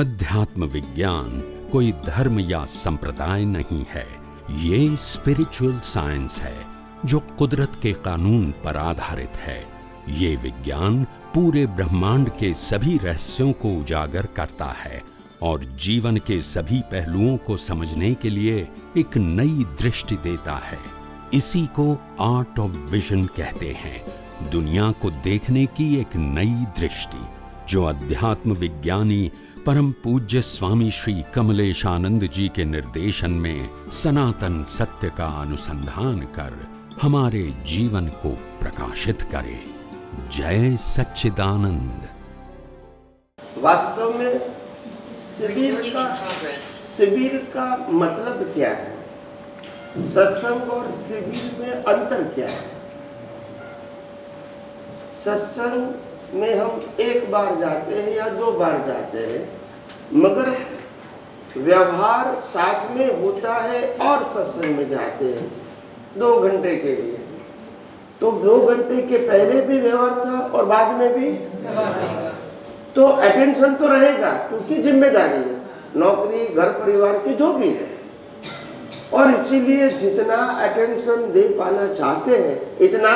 अध्यात्म विज्ञान कोई धर्म या संप्रदाय नहीं है, ये स्पिरिचुअल साइंस है जो कुदरत के कानून पर आधारित है। ये विज्ञान पूरे ब्रह्मांड के सभी रहस्यों को उजागर करता है और जीवन के सभी पहलुओं को समझने के लिए एक नई दृष्टि देता है। इसी को आर्ट ऑफ विजन कहते हैं, दुनिया को देखने की एक नई दृष्टि, जो अध्यात्म विज्ञानी परम पूज्य स्वामी श्री कमलेशानंद जी के निर्देशन में सनातन सत्य का अनुसंधान कर हमारे जीवन को प्रकाशित करे। जय सच्चिदानंद। वास्तव में शिविर का मतलब क्या है? सत्संग और शिविर में अंतर क्या है? सत्संग में हम एक बार जाते हैं या 2 बार जाते हैं, मगर व्यवहार साथ में होता है और सत्संग में जाते हैं 2 घंटे के लिए। तो 2 घंटे के पहले भी व्यवहार था और बाद में भी, तो अटेंशन तो रहेगा क्योंकि जिम्मेदारी है, नौकरी घर परिवार की जो भी है, और इसीलिए जितना अटेंशन दे पाना चाहते हैं इतना।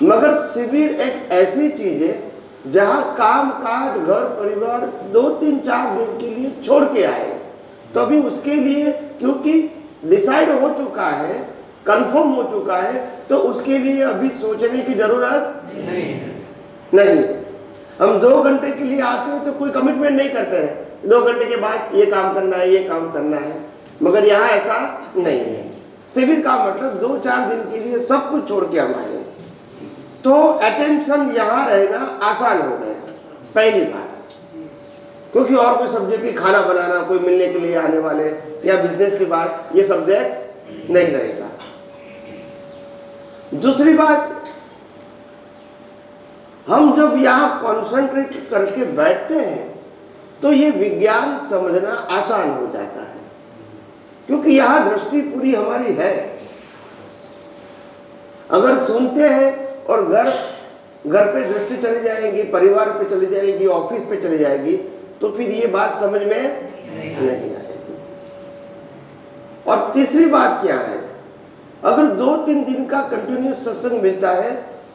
मगर शिविर एक ऐसी चीज है जहां काम काज घर परिवार 2-3-4 दिन के लिए छोड़ के आए, तो अभी उसके लिए क्योंकि डिसाइड हो चुका है, कंफर्म हो चुका है, तो उसके लिए अभी सोचने की जरूरत नहीं। हम 2 घंटे के लिए आते हैं तो कोई कमिटमेंट नहीं करते हैं 2 घंटे के बाद ये काम करना है, ये काम करना है, मगर यहाँ ऐसा नहीं है। शिविर का मतलब 2-4 दिन के लिए सब कुछ छोड़ के हम आए, तो अटेंशन यहाँ रहना आसान हो गया, पहली बात। क्योंकि और कोई सब्जेक्ट की खाना बनाना, कोई मिलने के लिए आने वाले या बिजनेस की बात, ये सब्जेक्ट नहीं रहेगा। दूसरी बात, हम जब यहाँ कॉन्सेंट्रेट करके बैठते हैं तो ये विज्ञान समझना आसान हो जाता है, क्योंकि यहाँ दृष्टि पूरी हमारी है। अगर सुनते हैं और घर पे दृष्टि चली जाएगी, परिवार पे चली जाएगी, ऑफिस पे चली जाएगी, तो फिर ये बात समझ में नहीं आएगी। और तीसरी बात क्या है, अगर 2-3 दिन का कंटिन्यूस सत्संग मिलता है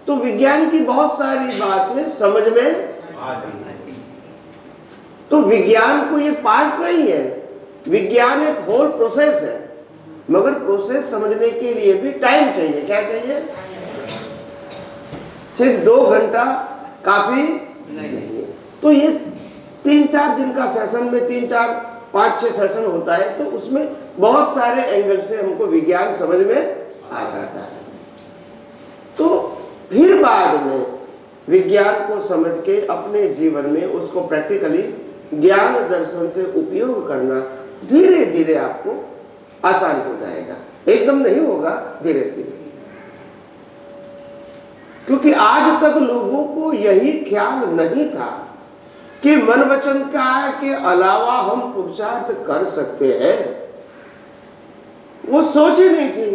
तो विज्ञान की बहुत सारी बातें समझ में आती। तो विज्ञान को ये पार्ट नहीं है, विज्ञान एक होल प्रोसेस है, मगर प्रोसेस समझने के लिए भी टाइम चाहिए। क्या चाहिए? सिर्फ 2 घंटा काफी नहीं है। तो ये 3-4 दिन का सेशन में 3-4-5-6 सेशन होता है, तो उसमें बहुत सारे एंगल से हमको विज्ञान समझ में आ जाता है। तो फिर बाद में विज्ञान को समझ के अपने जीवन में उसको प्रैक्टिकली ज्ञान दर्शन से उपयोग करना धीरे धीरे आपको आसान हो जाएगा। एकदम नहीं होगा, धीरे धीरे। क्योंकि आज तक लोगों को यही ख्याल नहीं था कि मन वचन काय के अलावा हम पुरुषार्थ कर सकते हैं, वो सोच ही नहीं थी।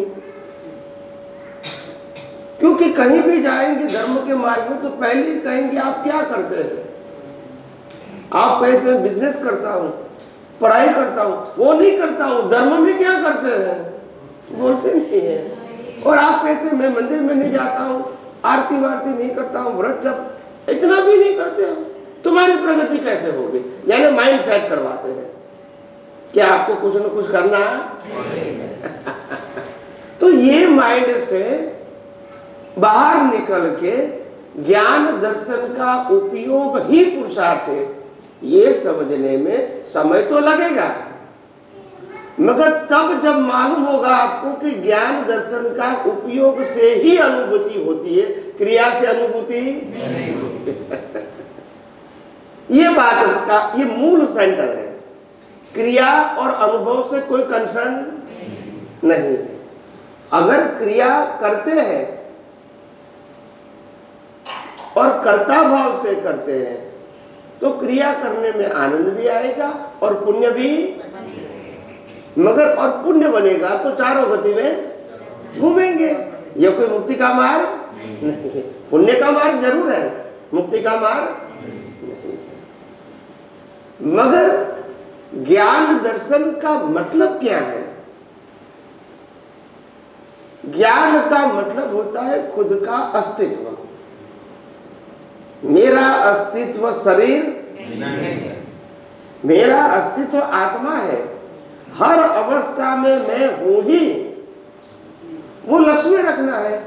क्योंकि कहीं भी जाएंगे धर्म के मार्ग में तो पहले ही कहेंगे आप क्या करते हैं। आप कहते हैं बिजनेस करता हूं, पढ़ाई करता हूं, वो नहीं करता हूं, धर्म में क्या करते हैं, बोलते नहीं है। और आप कहते हैं मैं मंदिर में नहीं जाता हूं, आरती वारती नहीं करता हूं, व्रत जब इतना भी नहीं करते हो, तुम्हारी प्रगति कैसे होगी? यानी माइंड सेट करवाते हैं क्या आपको कुछ न कुछ करना है। तो ये माइंड से बाहर निकल के ज्ञान दर्शन का उपयोग ही पुरुषार्थ है, ये समझने में समय तो लगेगा, मगर तब जब मालूम होगा आपको कि ज्ञान दर्शन का उपयोग से ही अनुभूति होती है, क्रिया से अनुभूति नहीं होती। ये बात का ये मूल सेंटर है। क्रिया और अनुभव से कोई कंसर्न नहीं है। अगर क्रिया करते हैं और कर्ता भाव से करते हैं तो क्रिया करने में आनंद भी आएगा और पुण्य भी, मगर और पुण्य बनेगा तो चारों गति में घूमेंगे। यह कोई मुक्ति का मार्ग नहीं, पुण्य का मार्ग जरूर है, मुक्ति का मार्ग नहीं। मगर ज्ञान दर्शन का मतलब क्या है? ज्ञान का मतलब होता है खुद का अस्तित्व। मेरा अस्तित्व शरीर नहीं, मेरा अस्तित्व आत्मा है। हर अवस्था में मैं हूं ही, वो लक्ष्य में रखना है।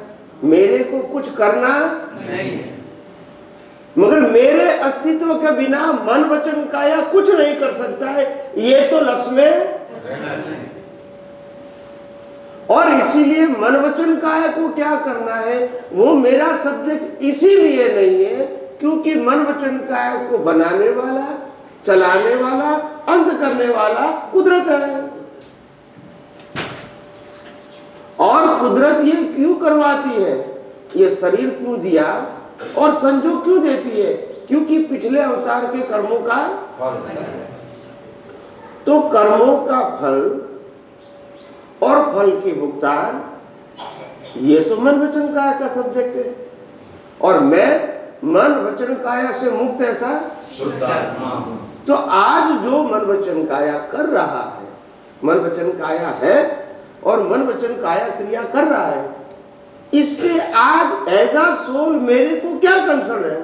मेरे को कुछ करना नहीं, मगर मेरे अस्तित्व के बिना मन वचन काया कुछ नहीं कर सकता है, ये तो लक्ष्य में। और इसीलिए मन वचन काया को क्या करना है, वो मेरा सब्जेक्ट इसीलिए नहीं है क्योंकि मन वचन काया को बनाने वाला, चलाने वाला, अंत करने वाला कुदरत है। और कुदरत ये क्यों करवाती है, ये शरीर क्यों दिया और संजोग क्यों देती है? क्योंकि पिछले अवतार के कर्मों का तो कर्मों का फल और फल की भुगतान, ये तो मन वचन काया का सब्जेक्ट है। और मैं मन वचन काया से मुक्त ऐसा शुद्ध आत्मा हूं। तो आज जो मन वचन काया कर रहा है, मन वचन काया है और मन वचन काया क्रिया कर रहा है, इससे आज एज अ सोल मेरे को क्या कंसर्न है?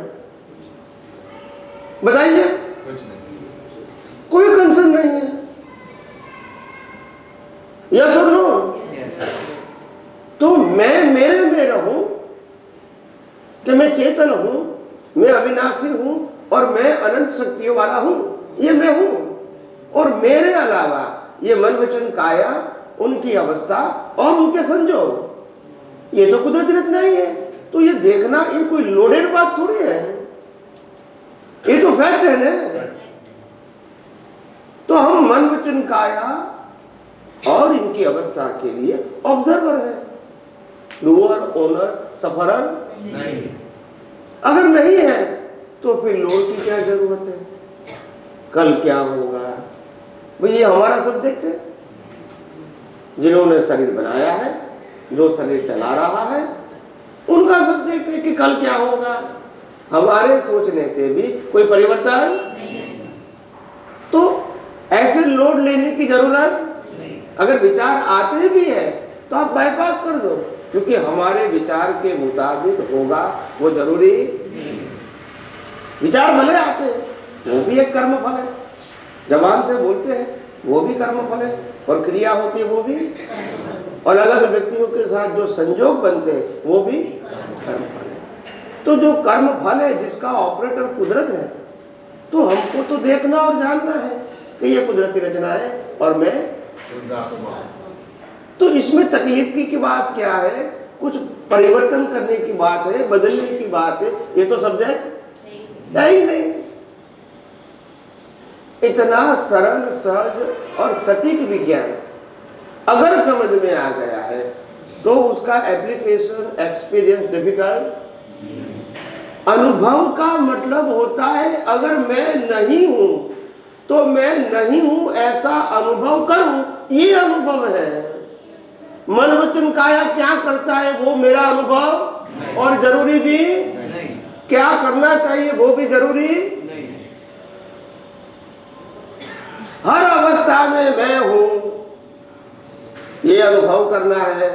बताइए। कुछ नहीं, कोई कंसर्न नहीं है। यस और नो? तो मैं मेरे में रहूं कि मैं चेतन हूं, मैं अविनाशी हूं और मैं अनंत शक्तियों वाला हूं, ये मैं हूं। और मेरे अलावा ये मन वचन काया, उनकी अवस्था और उनके संजोग, ये तो कुदरती रचना ही है। तो ये देखना ये कोई लोडेड बात थोड़ी है, ये तो फैक्ट है ना। तो हम मन वचन काया और इनकी अवस्था के लिए ऑब्जर्वर है, डूअर, ओनर, सफरर नहीं। अगर नहीं है तो फिर लोड की क्या जरूरत है? कल क्या होगा भाई, ये हमारा सब्जेक्ट है। जिन्होंने शरीर बनाया है, जो शरीर चला रहा है, उनका सब्जेक्ट है कि कल क्या होगा। हमारे सोचने से भी कोई परिवर्तन नहीं। तो ऐसे लोड लेने की जरूरत नहीं। अगर विचार आते भी है तो आप बाईपास कर दो, क्योंकि हमारे विचार के मुताबिक होगा वो जरूरी नहीं। विचार भले आते हैं, वो भी एक कर्म फल है। जबान से बोलते हैं, वो भी कर्म फल है। और क्रिया होती है, वो भी। और अलग व्यक्तियों के साथ जो संजोग बनते हैं, वो भी कर्म फल है। तो जो कर्म फल है, जिसका ऑपरेटर कुदरत है, तो हमको तो देखना और जानना है कि ये कुदरती रचना है और मैं शुद्ध आत्मा। तो इसमें तकलीफ की बात क्या है? कुछ परिवर्तन करने की बात है, बदलने की बात है, ये तो सब्जेक्ट ही नहीं। इतना सरल, सहज और सटीक विज्ञान अगर समझ में आ गया है तो उसका एप्लीकेशन, एक्सपीरियंस डिफिकल्ट। अनुभव का मतलब होता है अगर मैं नहीं हूं तो मैं नहीं हूं ऐसा अनुभव करूं, ये अनुभव है। मन वचन काया क्या करता है, वो मेरा अनुभव और जरूरी भी नहीं। क्या करना चाहिए, वो भी जरूरी नहीं। हर अवस्था में मैं हूं, ये अनुभव करना है।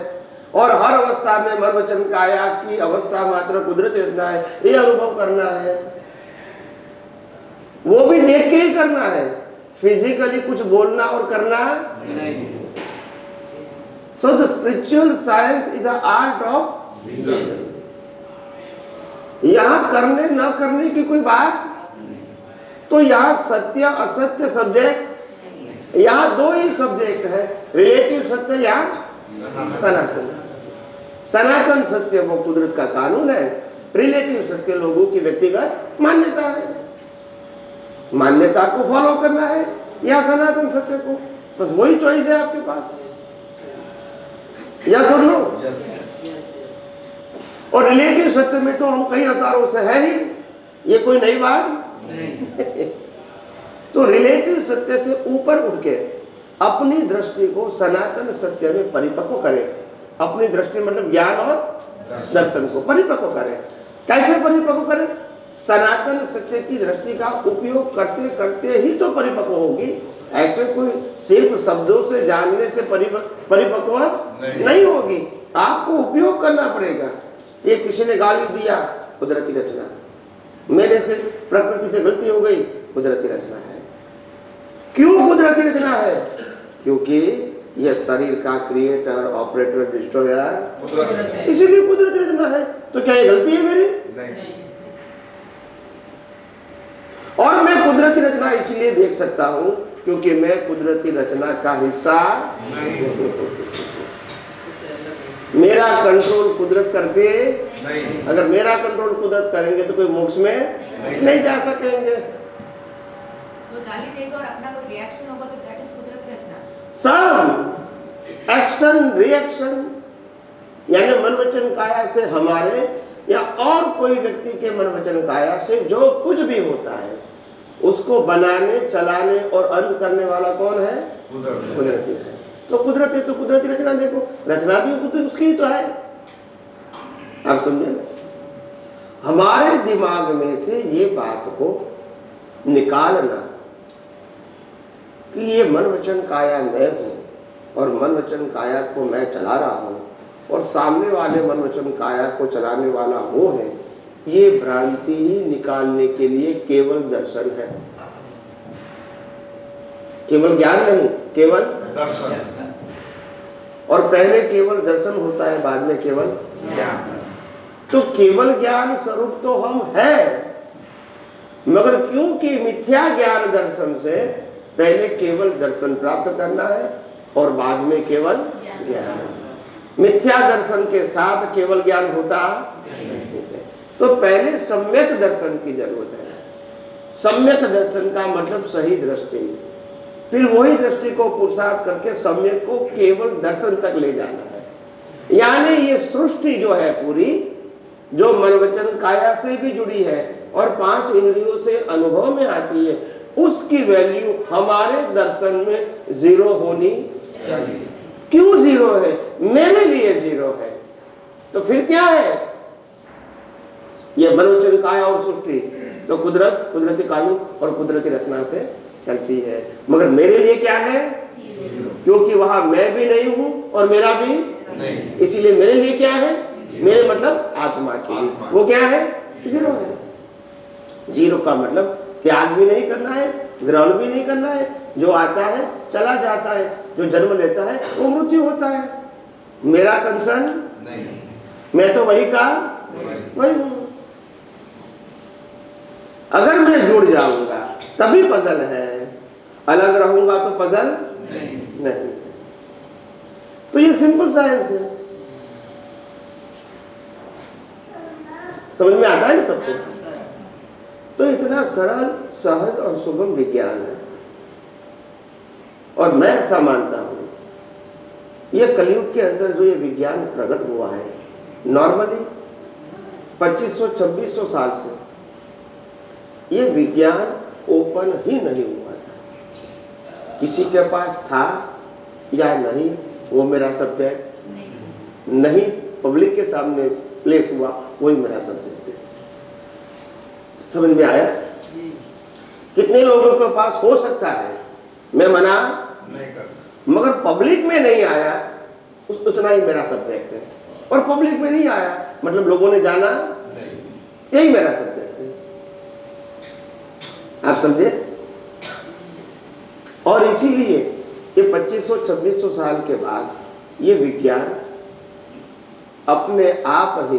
और हर अवस्था में मन वचन काया की अवस्था मात्र कुदरती रचना है, ये अनुभव करना है। वो भी देख के ही करना है, फिजिकली कुछ बोलना और करना नहीं। So the spiritual science is an art of vision. यहाँ करने न करने की कोई बात, तो यहाँ सत्य असत्य सब्जेक्ट, यहाँ दो ही सब्जेक्ट है, रिलेटिव सत्य या सनातन। सनातन सत्य वो कुदरत का कानून है, रिलेटिव सत्य लोगों की व्यक्तिगत मान्यता है। मान्यता को फॉलो करना है या सनातन सत्य को, बस वही चॉइस है आपके पास। या सुन लो। और रिलेटिव सत्य में तो हम कई अवतारों से है ही, ये कोई नई बात नहीं। तो रिलेटिव सत्य से ऊपर उठ के अपनी दृष्टि को सनातन सत्य में परिपक्व करें। अपनी दृष्टि मतलब ज्ञान और दर्शन को परिपक्व करें। कैसे परिपक्व करें? सनातन सत्य की दृष्टि का उपयोग करते करते ही तो परिपक्व होगी। ऐसे कोई सिर्फ शब्दों से जानने से परिपक्व नहीं होगी। आपको उपयोग करना पड़ेगा। ये किसी ने गाली दिया, कुदरती रचना, मेरे से प्रकृति से गलती हो गई, कुदरती रचना है। क्यों कुदरती रचना है? क्योंकि यह शरीर का क्रिएटर, ऑपरेटर, डिस्ट्रॉयर इसीलिए कुदरती रचना है। तो क्या ये गलती है मेरी? नहीं। और मैं कुदरती रचना इसलिए देख सकता हूं क्योंकि मैं कुदरती रचना का हिस्सा नहीं। मेरा कंट्रोल कुदरत करते नहीं। अगर मेरा कंट्रोल कुदरत करेंगे तो कोई मोक्ष में नहीं जा सकेंगे। तो गाली देगा और अपना कोई रिएक्शन होगा तो दैट इज कुदरती रचना। सम एक्शन रिएक्शन यानी मन वचन काया से हमारे या और कोई व्यक्ति के मन वचन काया से जो कुछ भी होता है उसको बनाने, चलाने और अंत करने वाला कौन है? कुदरती है। तो कुदरती तो कुदरती रचना देखो, रचना भी उसकी ही तो है। आप समझे ना? हमारे दिमाग में से ये बात को निकालना कि ये मन वचन काया मैं हूं और मन वचन काया को मैं चला रहा हूं और सामने वाले मन वचन काया को चलाने वाला वो है, ये भ्रांति ही निकालने के लिए केवल दर्शन है। केवल ज्ञान नहीं, केवल दर्शन। और पहले केवल दर्शन होता है, बाद में केवल ज्ञान। तो केवल ज्ञान स्वरूप तो हम हैं, मगर क्योंकि मिथ्या ज्ञान दर्शन से पहले केवल दर्शन प्राप्त करना है और बाद में केवल ज्ञान। मिथ्या दर्शन के साथ केवल ज्ञान होता है। तो पहले सम्यक दर्शन की जरूरत है। सम्यक दर्शन का मतलब सही दृष्टि, फिर वही दृष्टि को पुरुषार्थ करके सम्यक को केवल दर्शन तक ले जाना है। यानी ये सृष्टि जो है पूरी, जो मन वचन काया से भी जुड़ी है और 5 इंद्रियों से अनुभव में आती है, उसकी वैल्यू हमारे दर्शन में 0 होनी चाहिए। क्यों 0 है? मेरे लिए 0 है। तो फिर क्या है? यह मन वचन काया और सृष्टि तो कुदरत, कुदरती कानून और कुदरती रचना से चलती है, मगर मेरे लिए क्या है? क्योंकि वहां मैं भी नहीं हूं और मेरा भी नहीं, इसीलिए मेरे लिए क्या है? मेरे मतलब आत्मा के लिए वो क्या है? 0 है। 0 का मतलब त्याग भी नहीं करना है, ग्रहण भी नहीं करना है। जो आता है चला जाता है, जो जन्म लेता है वो मृत्यु होता है। मेरा कंसर्न नहीं, मैं तो वही का वही हूं। अगर मैं जुड़ जाऊंगा तभी पजल है, अलग रहूंगा तो पजल नहीं। तो ये सिंपल साइंस है, समझ में आता है ना सबको? तो इतना सरल, सहज और सुगम विज्ञान है। और मैं ऐसा मानता हूं, यह कलयुग के अंदर जो ये विज्ञान प्रकट हुआ है, नॉर्मली 2500-2600 साल से ये विज्ञान ओपन ही नहीं हुआ था। किसी के पास था या नहीं वो मेरा सब्जेक्ट नहीं, पब्लिक के सामने प्लेस हुआ वही मेरा सब्जेक्ट है। समझ में आया? कितने लोगों के पास हो सकता है, मैं मना नहीं करता, मगर पब्लिक में नहीं आया उतना ही मेरा सब्जेक्ट है। और पब्लिक में नहीं आया मतलब लोगों ने जाना नहीं, यही मेरा सब्जेक्ट है। आप समझे? और इसीलिए ये 2500-2600 साल के बाद ये विज्ञान अपने आप ही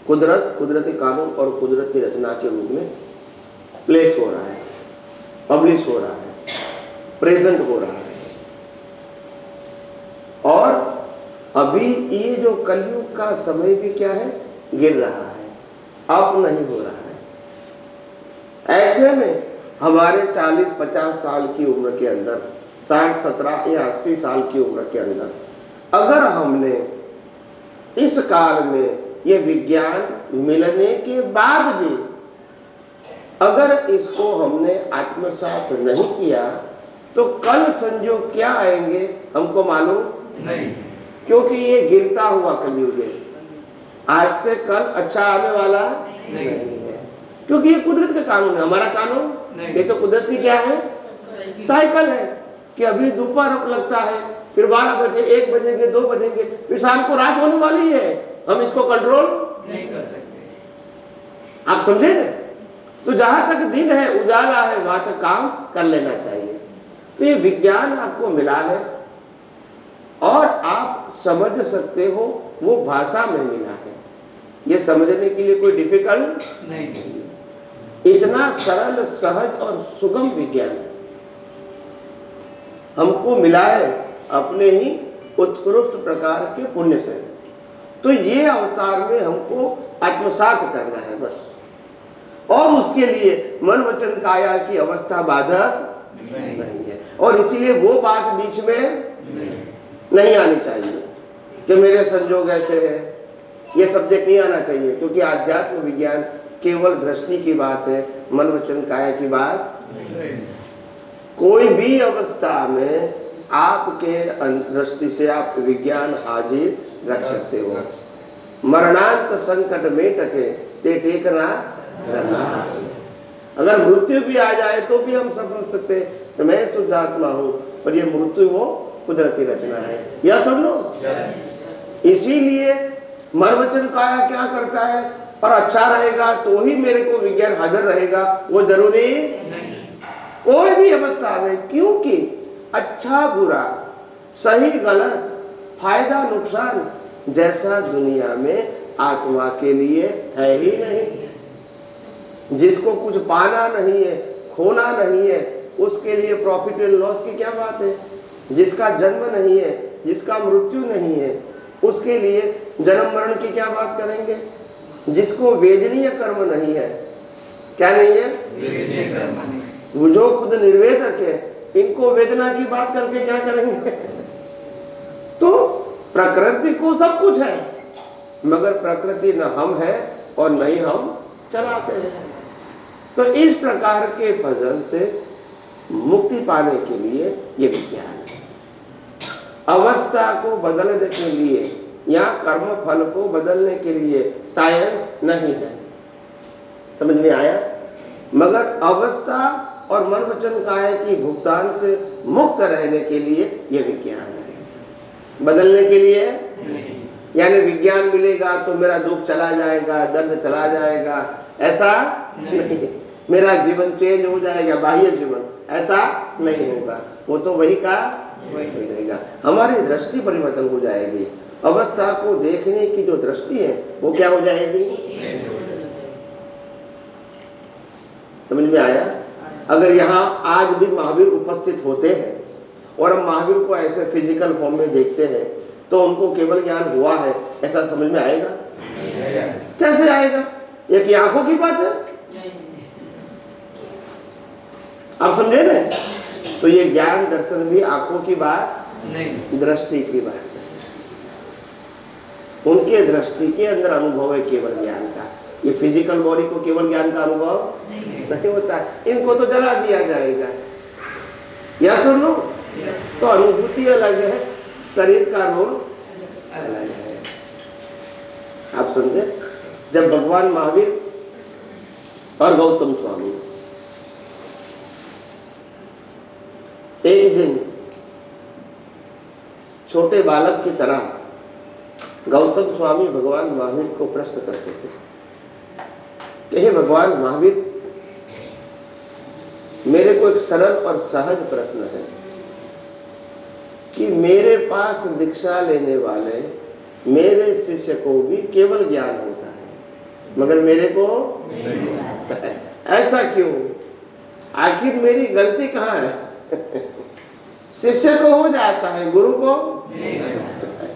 कुदरत, कुदरती कानून और कुदरती रचना के रूप में प्लेस हो रहा है, पब्लिश हो रहा है, प्रेजेंट हो रहा है। और अभी ये जो कलयुग का समय भी क्या है? गिर रहा है, अप नहीं हो रहा है। ऐसे में हमारे 40-50 साल की उम्र के अंदर, 60, 70 या 80 साल की उम्र के अंदर अगर हमने इस काल में ये विज्ञान मिलने के बाद भी अगर इसको हमने आत्मसात नहीं किया तो कल संजोग क्या आएंगे हमको मालूम नहीं, क्योंकि ये गिरता हुआ कलयुग है। आज से कल अच्छा आने वाला नहीं है। क्योंकि ये कुदरत का कानून है, हमारा कानून नहीं। ये तो कुदरत की क्या है, साइकिल है कि अभी दोपहर लगता है, फिर 12 बजे, 1 बजेंगे, 2 बजेंगे, फिर शाम को रात होने वाली है। हम इसको कंट्रोल नहीं कर सकते। आप समझे ना? तो जहां तक दिन है, उजाला है, वहां तक काम कर लेना चाहिए। तो ये विज्ञान आपको मिला है और आप समझ सकते हो, वो भाषा में मिला है। ये समझने के लिए कोई डिफिकल्ट नहीं है। इतना सरल, सहज और सुगम विज्ञान हमको मिला है अपने ही उत्कृष्ट प्रकार के पुण्य से। तो ये अवतार में हमको आत्मसात करना है बस। और उसके लिए मन वचन काया की अवस्था बाधक नहीं है। और इसीलिए वो बात बीच में नहीं आनी चाहिए कि मेरे संजोग ऐसे है, ये सब्जेक्ट नहीं आना चाहिए। क्योंकि आध्यात्म विज्ञान केवल दृष्टि की बात है, मन वचन काया की बात नहीं। कोई भी अवस्था में आपके दृष्टि से आप विज्ञान हाजिर रख सकते हो। मरणांत संकट में टके ते टेकना डरना। अगर मृत्यु भी आ जाए तो भी हम समझ सकते तो मैं शुद्ध आत्मा हूँ, पर ये मृत्यु वो कुदरती रचना है। यह सब लोग इसीलिए मन वचन काया क्या करता है, और अच्छा रहेगा तो ही मेरे को विज्ञान हाजिर रहेगा, वो जरूरी नहीं। कोई भी अवस्था में, क्योंकि अच्छा बुरा, सही गलत, फायदा नुकसान जैसा दुनिया में आत्मा के लिए है ही नहीं। जिसको कुछ पाना नहीं है, खोना नहीं है, उसके लिए प्रॉफिट एंड लॉस की क्या बात है। जिसका जन्म नहीं है, जिसका मृत्यु नहीं है, उसके लिए जन्म मरण की क्या बात करेंगे। जिसको वेदनीय कर्म नहीं है, क्या नहीं है, वेदनीय कर्म नहीं। वो जो खुद निर्वेदक है, इनको वेदना की बात करके क्या करेंगे। तो प्रकृति को सब कुछ है, मगर प्रकृति न हम है और न ही हम चलाते हैं। तो इस प्रकार के भजन से मुक्ति पाने के लिए ये विज्ञान है। अवस्था को बदलने के लिए या कर्म फल को बदलने के लिए साइंस नहीं है। समझ में आया? मगर अवस्था और मन वचन काया की भुगतान से मुक्त रहने के लिए ये विज्ञान है। बदलने के लिए यानी विज्ञान मिलेगा तो मेरा दुख चला जाएगा, दर्द चला जाएगा, ऐसा नहीं। मेरा जीवन चेंज हो जाएगा, बाह्य जीवन, ऐसा नहीं होगा। वो तो वही का वही रहेगा। हमारी दृष्टि परिवर्तन हो जाएगी। अवस्था को देखने की जो दृष्टि है वो क्या हो जाएगी, समझ में आया? अगर यहाँ आज भी महावीर उपस्थित होते हैं और हम महावीर को ऐसे फिजिकल फॉर्म में देखते हैं तो उनको केवल ज्ञान हुआ है ऐसा समझ में आएगा? कैसे आएगा? ये कि आंखों की बात है, आप समझे ना? तो ये ज्ञान दर्शन भी आंखों की बात नहीं, दृष्टि की बात है। उनके दृष्टि के अंदर अनुभव है केवल ज्ञान का। ये फिजिकल बॉडी को केवल ज्ञान का अनुभव नहीं होता है। इनको तो जला दिया जाएगा, या सुन लो। तो अनुभूति अलग है, शरीर का रोल अलग है। आप समझे? जब भगवान महावीर और गौतम स्वामी एक दिन छोटे बालक की तरह गौतम स्वामी भगवान महावीर को प्रश्न करते थे कि हे भगवान महावीर, मेरे को एक सरल और सहज प्रश्न है कि मेरे पास दीक्षा लेने वाले मेरे शिष्य को भी केवल ज्ञान होता है मगर मेरे को नहीं होता है। ऐसा क्यों? आखिर मेरी गलती कहाँ है? शिष्य को हो जाता है, गुरु को नहीं होता है।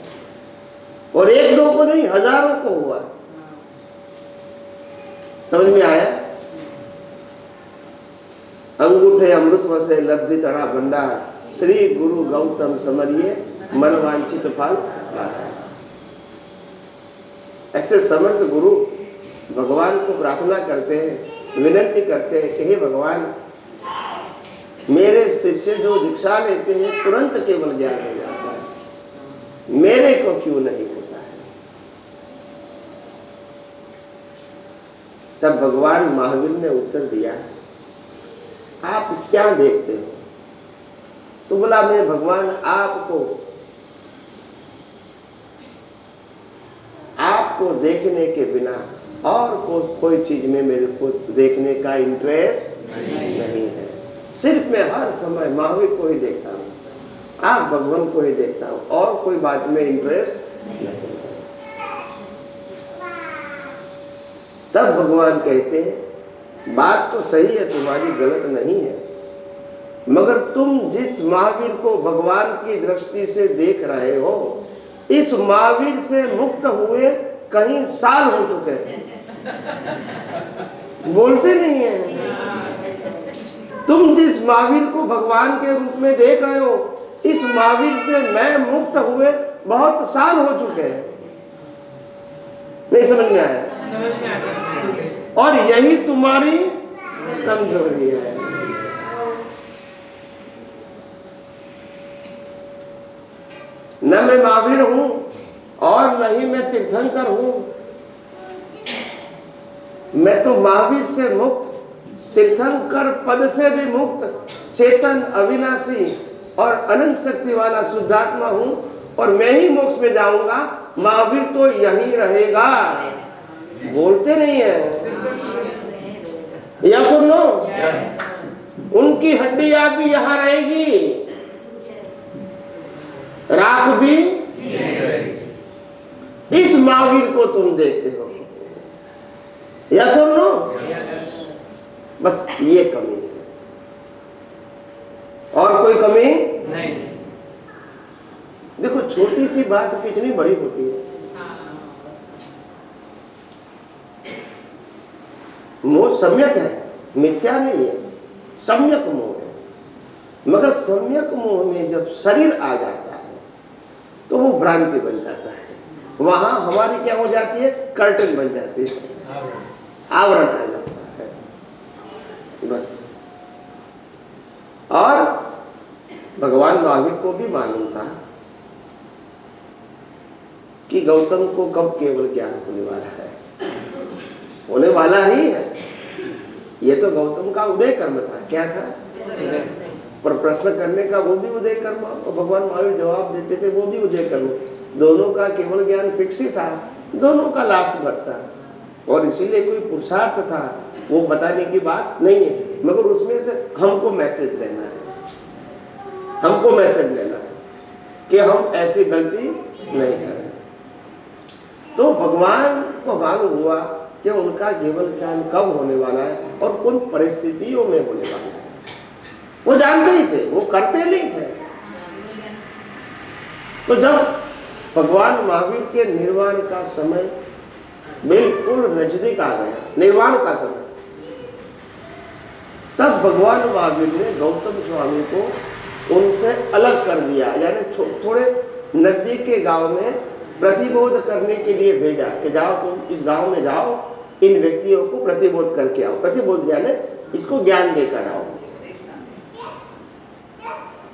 और एक दो को नहीं, हजारों को हुआ। समझ में आया? अंगूठे अमृत वसे लब्धि तड़ा भंडार, श्री गुरु गौतम समरिये मन वांछित फल पाता। ऐसे समर्थ गुरु भगवान को प्रार्थना करते हैं, विनती करते हैं कि हे भगवान, मेरे शिष्य जो दीक्षा लेते हैं तुरंत केवल ज्ञान हो जाता है, मेरे को क्यों नहीं होता है? तब भगवान महावीर ने उत्तर दिया, आप क्या देखते हो? तो बोला, मैं भगवान आपको देखने के बिना और कोई चीज में मेरे को देखने का इंटरेस्ट नहीं है। सिर्फ मैं हर समय महावीर को ही देखता हूँ, आप भगवान को ही देखता हूँ, और कोई बात में इंटरेस्ट नहीं है। तब भगवान कहते हैं, बात तो सही है तुम्हारी, गलत नहीं है, मगर तुम जिस महावीर को भगवान की दृष्टि से देख रहे हो, इस महावीर से मुक्त हुए कहीं साल हो चुके हैं। बोलते नहीं है। तुम जिस महावीर को भगवान के रूप में देख रहे हो, इस महावीर से मैं मुक्त हुए बहुत साल हो चुके हैं। नहीं समझ में आया? और यही तुम्हारी कमजोरी है। न मैं महावीर हूं और न ही मैं तीर्थंकर हूं। मैं तो महावीर से मुक्त, तीर्थंकर पद से भी मुक्त, चेतन, अविनाशी और अनंत शक्ति वाला शुद्धात्मा हूं, और मैं ही मोक्ष में जाऊंगा, महावीर तो यहीं रहेगा। बोलते नहीं है, या सुन लो, उनकी हड्डियां भी यहां रहेगी, राख भी। इस महावीर को तुम देखते हो, या सुन लो, बस ये कमी है, और कोई कमी नहीं। देखो, छोटी सी बात कितनी बड़ी होती है। मोह सम्यक है, मिथ्या नहीं है, सम्यक मोह है। मगर सम्यक मोह में जब शरीर आ जाता है तो वो भ्रांति बन जाता है। वहां हमारी क्या हो जाती है? कर्टन बन जाती है, आवरण आ जाता है, बस। और भगवान महावीर को भी मालूम था कि गौतम को कब केवल ज्ञान होने वाला है, होने वाला ही है। ये तो गौतम का उदय कर्म था। क्या था? पर प्रश्न करने का वो भी उदय कर्म, और भगवान महावीर जवाब देते थे वो भी उदय कर्म। दोनों का केवल ज्ञान फिक्स ही था, दोनों का लास्ट भर था, और इसीलिए कोई पुरुषार्थ था वो बताने की बात नहीं है। मगर उसमें से हमको मैसेज लेना है, हमको मैसेज लेना है कि हम ऐसी गलती नहीं करें। तो भगवान को मालूम हुआ कि उनका केवल ज्ञान कब होने वाला है और कौन परिस्थितियों में होने वाला है। वो जानते ही थे, वो करते नहीं थे। तो जब भगवान महावीर के निर्वाण का समय बिल्कुल नजदीक आ गया, निर्वाण का समय, तब भगवान महावीर ने गौतम स्वामी को उनसे अलग कर दिया, यानी थोड़े नजदीक के गांव में प्रतिबोध करने के लिए भेजा कि जाओ तुम इस गांव में जाओ, इन व्यक्तियों को प्रतिबोध करके आओ। प्रतिबोध यानी इसको ज्ञान देकर आओ।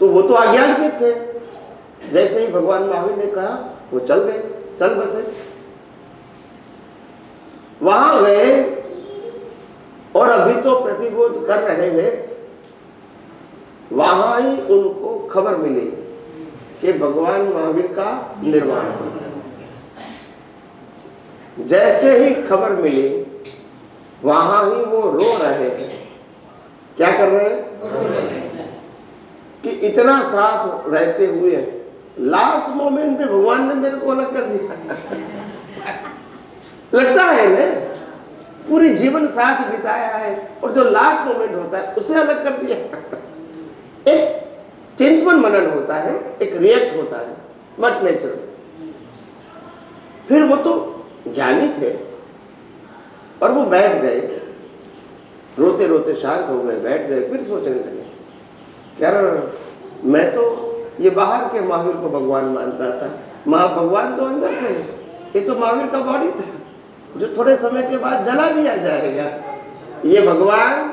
तो वो तो अज्ञानकृत थे। जैसे ही भगवान महावीर ने कहा वो चल गए, चल बसे। वहां गए और अभी तो प्रतिबोध कर रहे हैं, वहां ही उनको खबर मिली कि भगवान महावीर का निर्वाण हो गया। जैसे ही खबर मिली वहां ही वो रो रहे हैं। क्या कर रहे हैं? कि इतना साथ रहते हुए लास्ट मोमेंट पे भगवान ने मेरे को अलग कर दिया। लगता है ना, पूरी जीवन साथ बिताया है और जो लास्ट मोमेंट होता है उसे अलग कर दिया। एक चिंतन मनन होता है, एक रिएक्ट होता है, बट नेचुरल। फिर वो तो ज्ञानी थे और वो बैठ गए, रोते रोते शांत हो गए, बैठ गए। फिर सोचने लगे, क्या मैं तो ये बाहर के महावीर को भगवान मानता था, भगवान तो अंदर थे, ये तो महावीर का बॉडी था जो थोड़े समय के बाद जला दिया जाएगा। ये भगवान,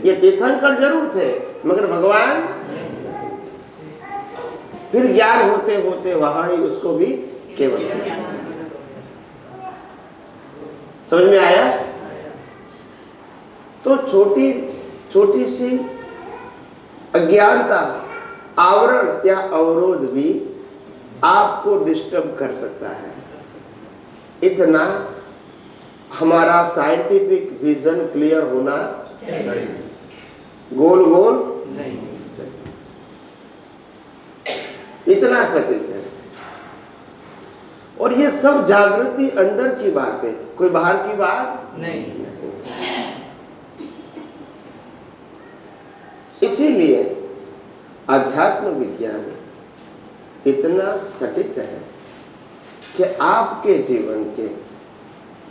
ये तीर्थंकर जरूर थे मगर भगवान। फिर ज्ञान होते होते वहां ही उसको भी केवल समझ में आया। तो छोटी छोटी सी अज्ञानता, आवरण या अवरोध भी आपको डिस्टर्ब कर सकता है। इतना हमारा साइंटिफिक विजन क्लियर होना चाहिए, गोल गोल नहीं, इतना सटीक है। और ये सब जागृति अंदर की बात है, कोई बाहर की बात नहीं। इसीलिए अध्यात्म विज्ञान इतना सटीक है कि आपके जीवन के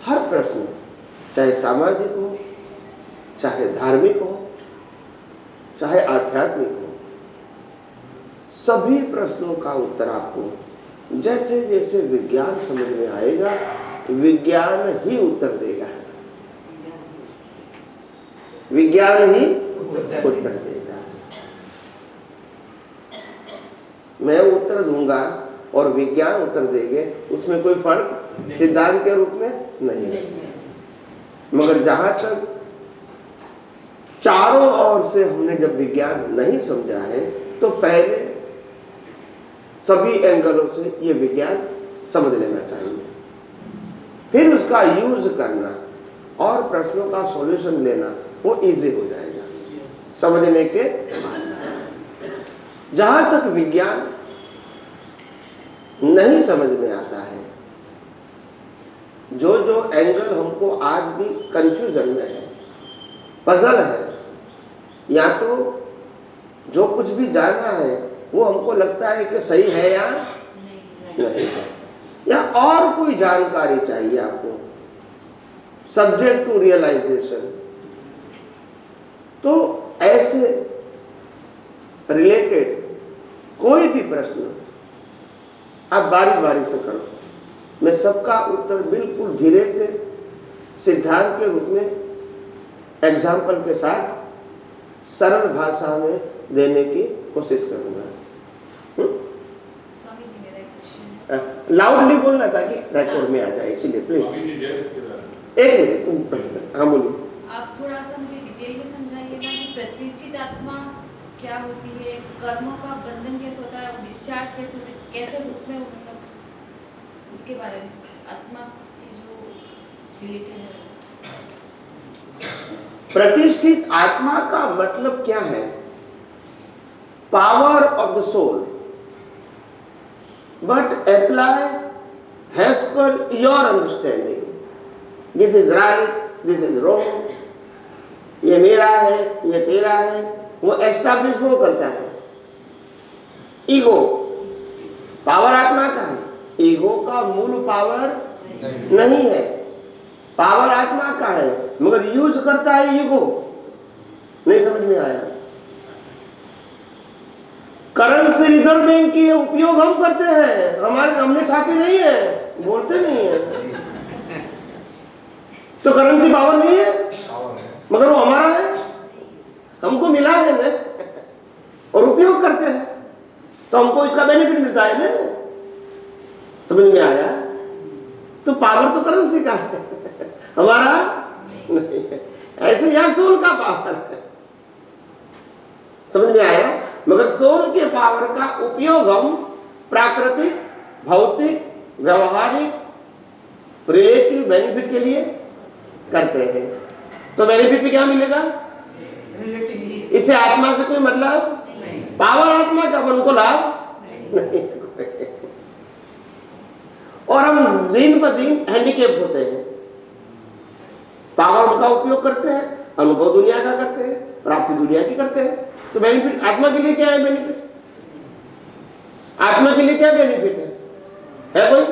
हर प्रश्न, चाहे सामाजिक हो, चाहे धार्मिक हो, चाहे आध्यात्मिक हो, सभी प्रश्नों का उत्तर आपको जैसे जैसे विज्ञान समझ में आएगा, विज्ञान ही उत्तर देगा, विज्ञान ही उत्तर देगा। मैं उत्तर दूंगा और विज्ञान उत्तर देंगे, उसमें कोई फर्क सिद्धांत के रूप में नहीं है। मगर जहां तक चारों ओर से हमने जब विज्ञान नहीं समझा है, तो पहले सभी एंगलों से ये विज्ञान समझ लेना चाहिए, फिर उसका यूज करना और प्रश्नों का सॉल्यूशन लेना वो इजी हो जाएगा समझने के बाद। जहां तक विज्ञान नहीं समझ में आता है, जो जो एंगल हमको आज भी कंफ्यूजन में है, पजल है, या तो जो कुछ भी जाना है वो हमको लगता है कि सही है या नहीं है, या और कोई जानकारी चाहिए आपको सब्जेक्ट टू रियलाइजेशन, तो ऐसे रिलेटेड कोई भी प्रश्न आप बारी बारी से करो। मैं सबका उत्तर बिल्कुल धीरे से सिद्धांत के रूप में एग्जाम्पल के साथ सरल भाषा में देने की कोशिश करूंगा। स्वामी जी, मेरा एक क्वेश्चन लाउडली बोलना था कि रिकॉर्ड में आ जाए, इसीलिए प्लीज एक मिनट प्रश्न। हाँ बोलिए। आप थोड़ा सा मुझे डिटेल में समझाइएगा कि प्रतिष्ठित आत्मा क्या होती है, कर्मों का बंधन कैसे होता है, डिस्चार्ज कैसे होता है, कैसे रूप में, मतलब उसके बारे में आत्मा की जो रिलेटेड है। प्रतिष्ठित आत्मा का मतलब क्या है? Power of the soul, but apply has पर your understanding. This is right, this is wrong, ये मेरा है, ये तेरा है, वो एस्टैब्लिश वो करता है। ईगो पावर आत्मा का है, ईगो का मूल पावर नहीं है, पावर आत्मा का है, मगर यूज करता है ईगो। नहीं समझ में आया? करेंसी रिजर्व बैंक की उपयोग हम करते हैं, हमने छापी नहीं है, बोलते नहीं है, तो करेंसी पावर नहीं है, मगर वो हमारा है, हमको मिला है ना, और उपयोग करते हैं, तो हमको इसका बेनिफिट मिलता है ना। समझ में आया? तो पावर तो करेंसी का है, हमारा नहीं है। ऐसे यहां सोल का पावर है, समझ में आया? मगर सोल के पावर का उपयोग हम प्राकृतिक, भौतिक, व्यवहारिक, रिलेटिव बेनिफिट के लिए करते हैं। तो बेनिफिट भी क्या मिलेगा? इससे आत्मा से कोई मतलब नहीं। पावर आत्मा का, उनको लाभ नहीं। और हम दिन ब दिन हैंडीकैप होते हैं। पावर उनका उपयोग करते हैं, अनुभव दुनिया का करते हैं, प्राप्ति दुनिया की करते हैं। तो बेनिफिट आत्मा के लिए क्या है? बेनिफिट आत्मा के लिए क्या बेनिफिट है कोई?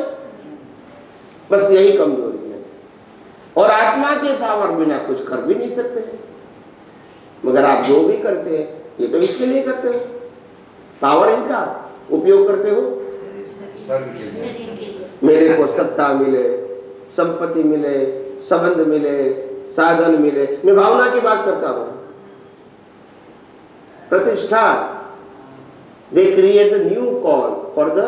बस यही कमजोरी है। और आत्मा के पावर बिना कुछ कर भी नहीं सकते हैं, मगर आप जो भी करते हैं ये तो इसके लिए करते हो, पावर इनका उपयोग करते हो। मेरे को सत्ता मिले, संपत्ति मिले, संबंध मिले, साधन मिले, मैं भावना की बात करता हूं। प्रतिष्ठा, they create the new call for the.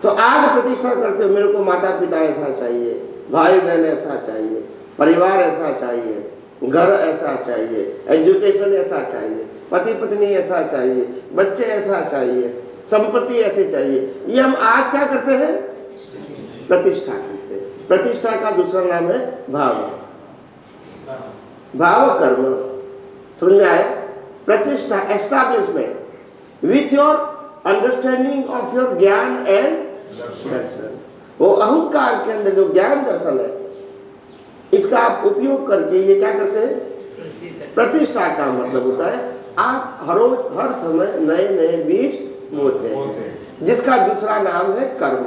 तो आज प्रतिष्ठा करते हो, मेरे को माता पिता ऐसा चाहिए, भाई बहन ऐसा चाहिए, परिवार ऐसा चाहिए, घर ऐसा चाहिए, एजुकेशन ऐसा चाहिए, पति पत्नी ऐसा चाहिए, बच्चे ऐसा चाहिए, संपत्ति ऐसी चाहिए। ये हम आज क्या करते हैं? प्रतिष्ठा करते हैं। प्रतिष्ठा का दूसरा नाम है भाव। भाव कर्म, समझ में आया? प्रतिष्ठा, establishment with your understanding of your ज्ञान एंड दर्शन। वो अहंकार के अंदर जो ज्ञान दर्शन है, इसका आप उपयोग करके ये क्या करते हैं? प्रतिष्ठा का मतलब होता है आप हर रोज हर समय नए नए बीज बोते हैं, जिसका दूसरा नाम है कर्म।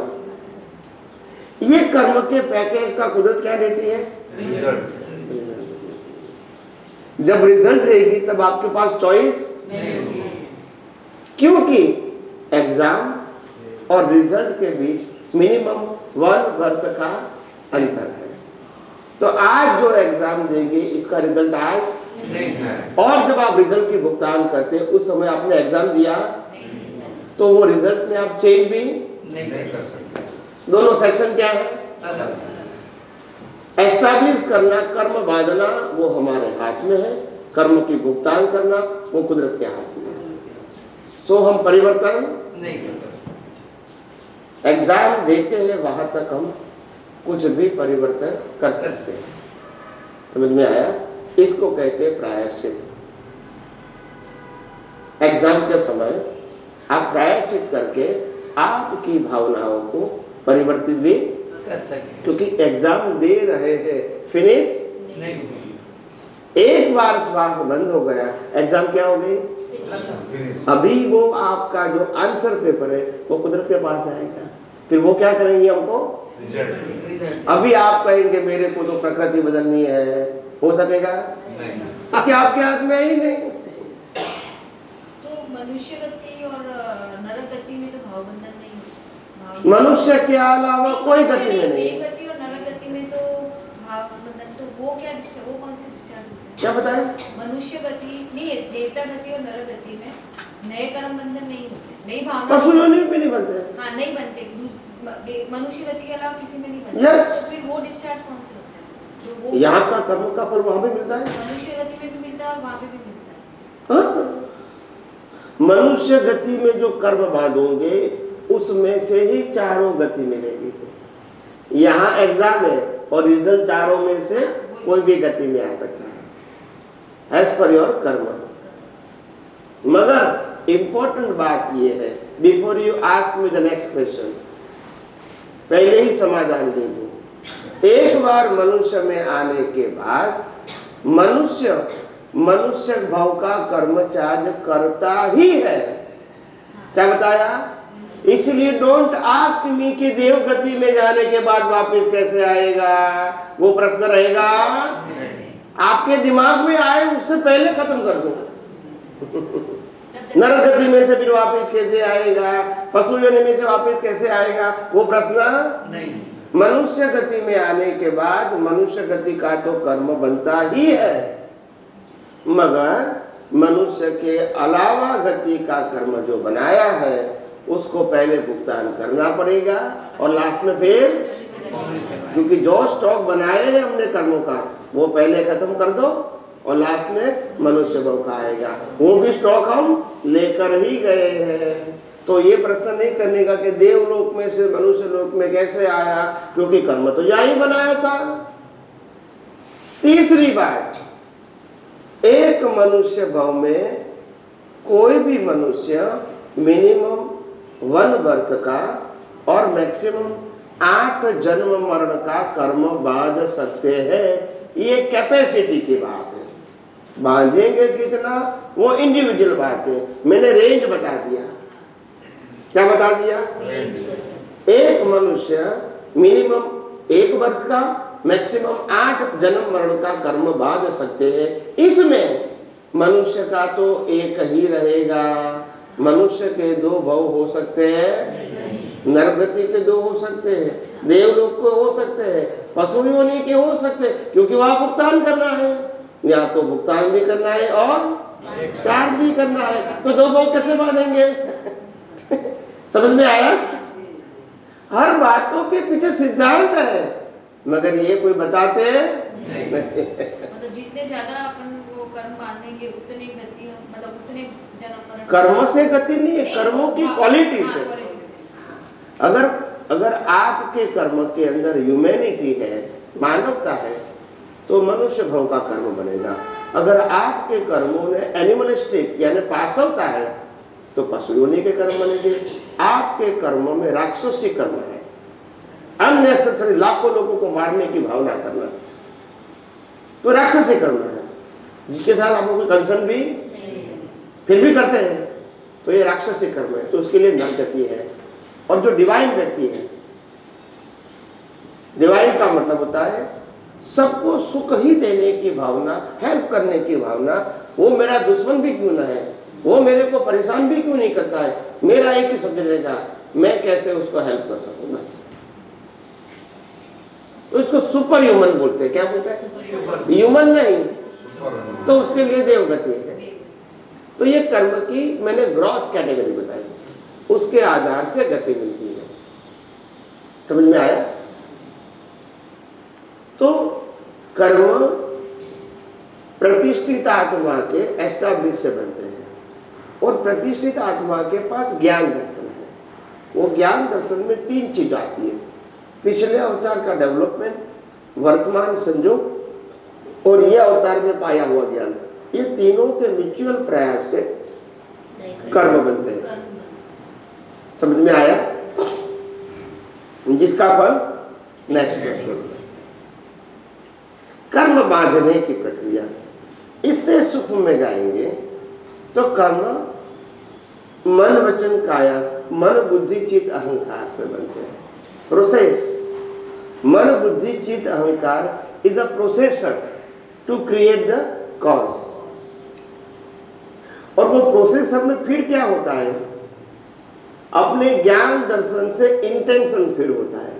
ये कर्म के पैकेज का कुदरत क्या देती है? रिजल्ट। जब रिजल्ट रहेगी तब आपके पास चॉइस नहीं होगी, क्योंकि एग्जाम और रिजल्ट के बीच मिनिमम 1 वर्ष का अंतर है। तो आज जो एग्जाम देंगे इसका रिजल्ट आज नहीं है, और जब आप रिजल्ट की भुगतान करते हैं उस समय आपने एग्जाम दिया तो वो रिजल्ट में आप चेंज भी नहीं कर सकते। दोनों सेक्शन क्या है? एस्टैब्लिश करना, कर्म बांधना वो हमारे हाथ में है, कर्म की भुगतान करना वो कुदरत के हाथ में है। सो हम परिवर्तन नहीं कर सकते। एग्जाम देते हैं वहां तक हम कुछ भी परिवर्तन कर सकते हैं। समझ में आया? इसको कहते हैं प्रायश्चित। एग्जाम के समय आप प्रायश्चित करके आपकी भावनाओं को परिवर्तित भी कर सकते, क्योंकि एग्जाम दे रहे हैं, फिनिश नहीं। एक बार श्वास बंद हो गया, एग्जाम क्या हो गई? अभी वो आपका जो आंसर पेपर है वो कुदरत के पास आएगा, फिर वो क्या करेंगे? हमको रिजल्ट। अभी आप कहेंगे मेरे को तो प्रकृति बदलनी है, हो सकेगा नहीं, क्योंकि आपके हाथ में ही नहीं। तो मनुष्य गति और नरक गति में तो भाव बंधन नहीं है। मनुष्य के अलावा कोई गति में नहीं। गति और नरक गति में तो भाव बंधन, तो वो क्या, वो कौन से डिस्चार्ज होते हैं? क्या बताया? मनुष्य गति नहीं है, देवता गति और नरक गति में नए कर्म बंधन नहीं होते, नई भावना पशु योनि में नहीं बनते। हाँ, नहीं बनते। मनुष्य गति के अलावा किसी में नहीं बनते। yes. तो फिर वो डिस्चार्ज कौन से होते हैं? जो वो यहाँ का कर्म का फल वहां भी मिलता है, मनुष्य गति में भी मिलता है और वहां पे भी मिलता है। हाँ? मनुष्य गति में जो कर्म बांधोगे उसमें से ही चारों गति मिलेगी। यहाँ एग्जाम है और रिजल्ट चारों में से कोई भी गति में आ सकता है, एज पर योर कर्म। मगर इंपॉर्टेंट बात यह है, before you ask me the next question, पहले ही समाधान दे दूं। एक बार मनुष्य में आने के बाद मनुष्य भाव का कर्मचार्य करता ही है। क्या बताया? इसलिए डोंट आस्क मी कि देव गति में जाने के बाद वापस कैसे आएगा, वो प्रश्न रहेगा आपके दिमाग में आए उससे पहले खत्म कर दो। नरक गति में से फिर वापस कैसे आएगा, पशु योनि में से वापस कैसे आएगा, वो प्रश्न नहीं। मनुष्य गति में आने के बाद मनुष्य गति का तो कर्म बनता ही है, मगर मनुष्य के अलावा गति का कर्म जो बनाया है उसको पहले भुगतान करना पड़ेगा और लास्ट में फिर, क्योंकि जो स्टॉक बनाए हैं हमने कर्मों का वो पहले खत्म कर दो और लास्ट में मनुष्य भाव का आएगा, वो भी स्टॉक हम लेकर ही गए हैं। तो ये प्रश्न नहीं करने का कि देवलोक में से मनुष्य लोक में कैसे आया, क्योंकि कर्म तो यहाँ ही बनाया था। तीसरी बात, एक मनुष्य भाव में कोई भी मनुष्य मिनिमम 1 बर्थ का और मैक्सिमम 8 जन्म मरण का कर्म बांध सकते हैं। ये कैपेसिटी की बात है, बांधेंगे कितना वो इंडिविजुअल बात है। मैंने रेंज बता दिया। क्या बता दिया? एक मनुष्य मिनिमम 1 बर्थ का मैक्सिमम 8 जन्म मरण का कर्म बांध सकते हैं। इसमें मनुष्य का तो एक ही रहेगा, मनुष्य के 2 भाव हो सकते हैं, नरगति के 2 हो सकते हैं, देवलोक के हो सकते हैं, पशु योनि के हो सकते हैं, क्योंकि वहां भुगतान करना है, या तो भुगतान भी करना है और चार्ज भी करना है। तो 2 भाव कैसे बांधेंगे? समझ में आया? हर बातों के पीछे सिद्धांत है, मगर ये कोई बताते नहीं। मतलब जितने ज्यादा अपन वो कर्म बांधेंगे उतने गति मतलब उतने जन कर्म से गति नहीं है, कर्मों की क्वालिटी से। अगर आपके कर्म के अंदर ह्यूमैनिटी है, मानवता है, तो मनुष्य भाव का कर्म बनेगा। अगर आपके कर्मों ने एनिमलिस्टिक यानी पाशवता है तो पशु योनि के कर्म बनेंगे। आपके कर्मों में राक्षसी कर्म है, अननेसेसरी लाखों लोगों को मारने की भावना करना, तो राक्षसी कर्म है, जिसके साथ आपको कोई कंसर्न भी फिर भी करते हैं, तो ये राक्षसी कर्म है, तो उसके लिए नरक गति है। और जो डिवाइन व्यक्ति है, डिवाइन का मतलब होता है सबको सुख ही देने की भावना, हेल्प करने की भावना। वो मेरा दुश्मन भी क्यों ना है, वो मेरे को परेशान भी क्यों नहीं करता है, मेरा एक ही समझ लेगा मैं कैसे उसको हेल्प कर सकूं, बस। तो इसको सुपर ह्यूमन बोलते हैं। क्या बोलते हैं? ह्यूमन नहीं, तो उसके लिए देवगति है। तो ये कर्म की मैंने ग्रॉस कैटेगरी बताई, उसके आधार से गति मिलती है। समझ में आया? तो कर्म प्रतिष्ठित आत्मा के एस्टैब्लिश से बनते हैं, और प्रतिष्ठित आत्मा के पास ज्ञान दर्शन है। वो ज्ञान दर्शन में 3 चीज आती है: पिछले अवतार का डेवलपमेंट, वर्तमान संयोग, और ये अवतार में पाया हुआ ज्ञान। ये तीनों के म्यूचुअल प्रयास से कर्म बनते हैं। समझ में आया? जिसका फल नेक्स्ट कर्म बांधने की प्रक्रिया, इससे सूक्ष्म में जाएंगे तो कर्म मन वचन काया, मन बुद्धि चित्त अहंकार से बनते हैं। प्रोसेस, मन बुद्धि चित्त अहंकार is a processor to create the cause. और वो प्रोसेसर में फिर क्या होता है, अपने ज्ञान दर्शन से इंटेंशन फिर होता है,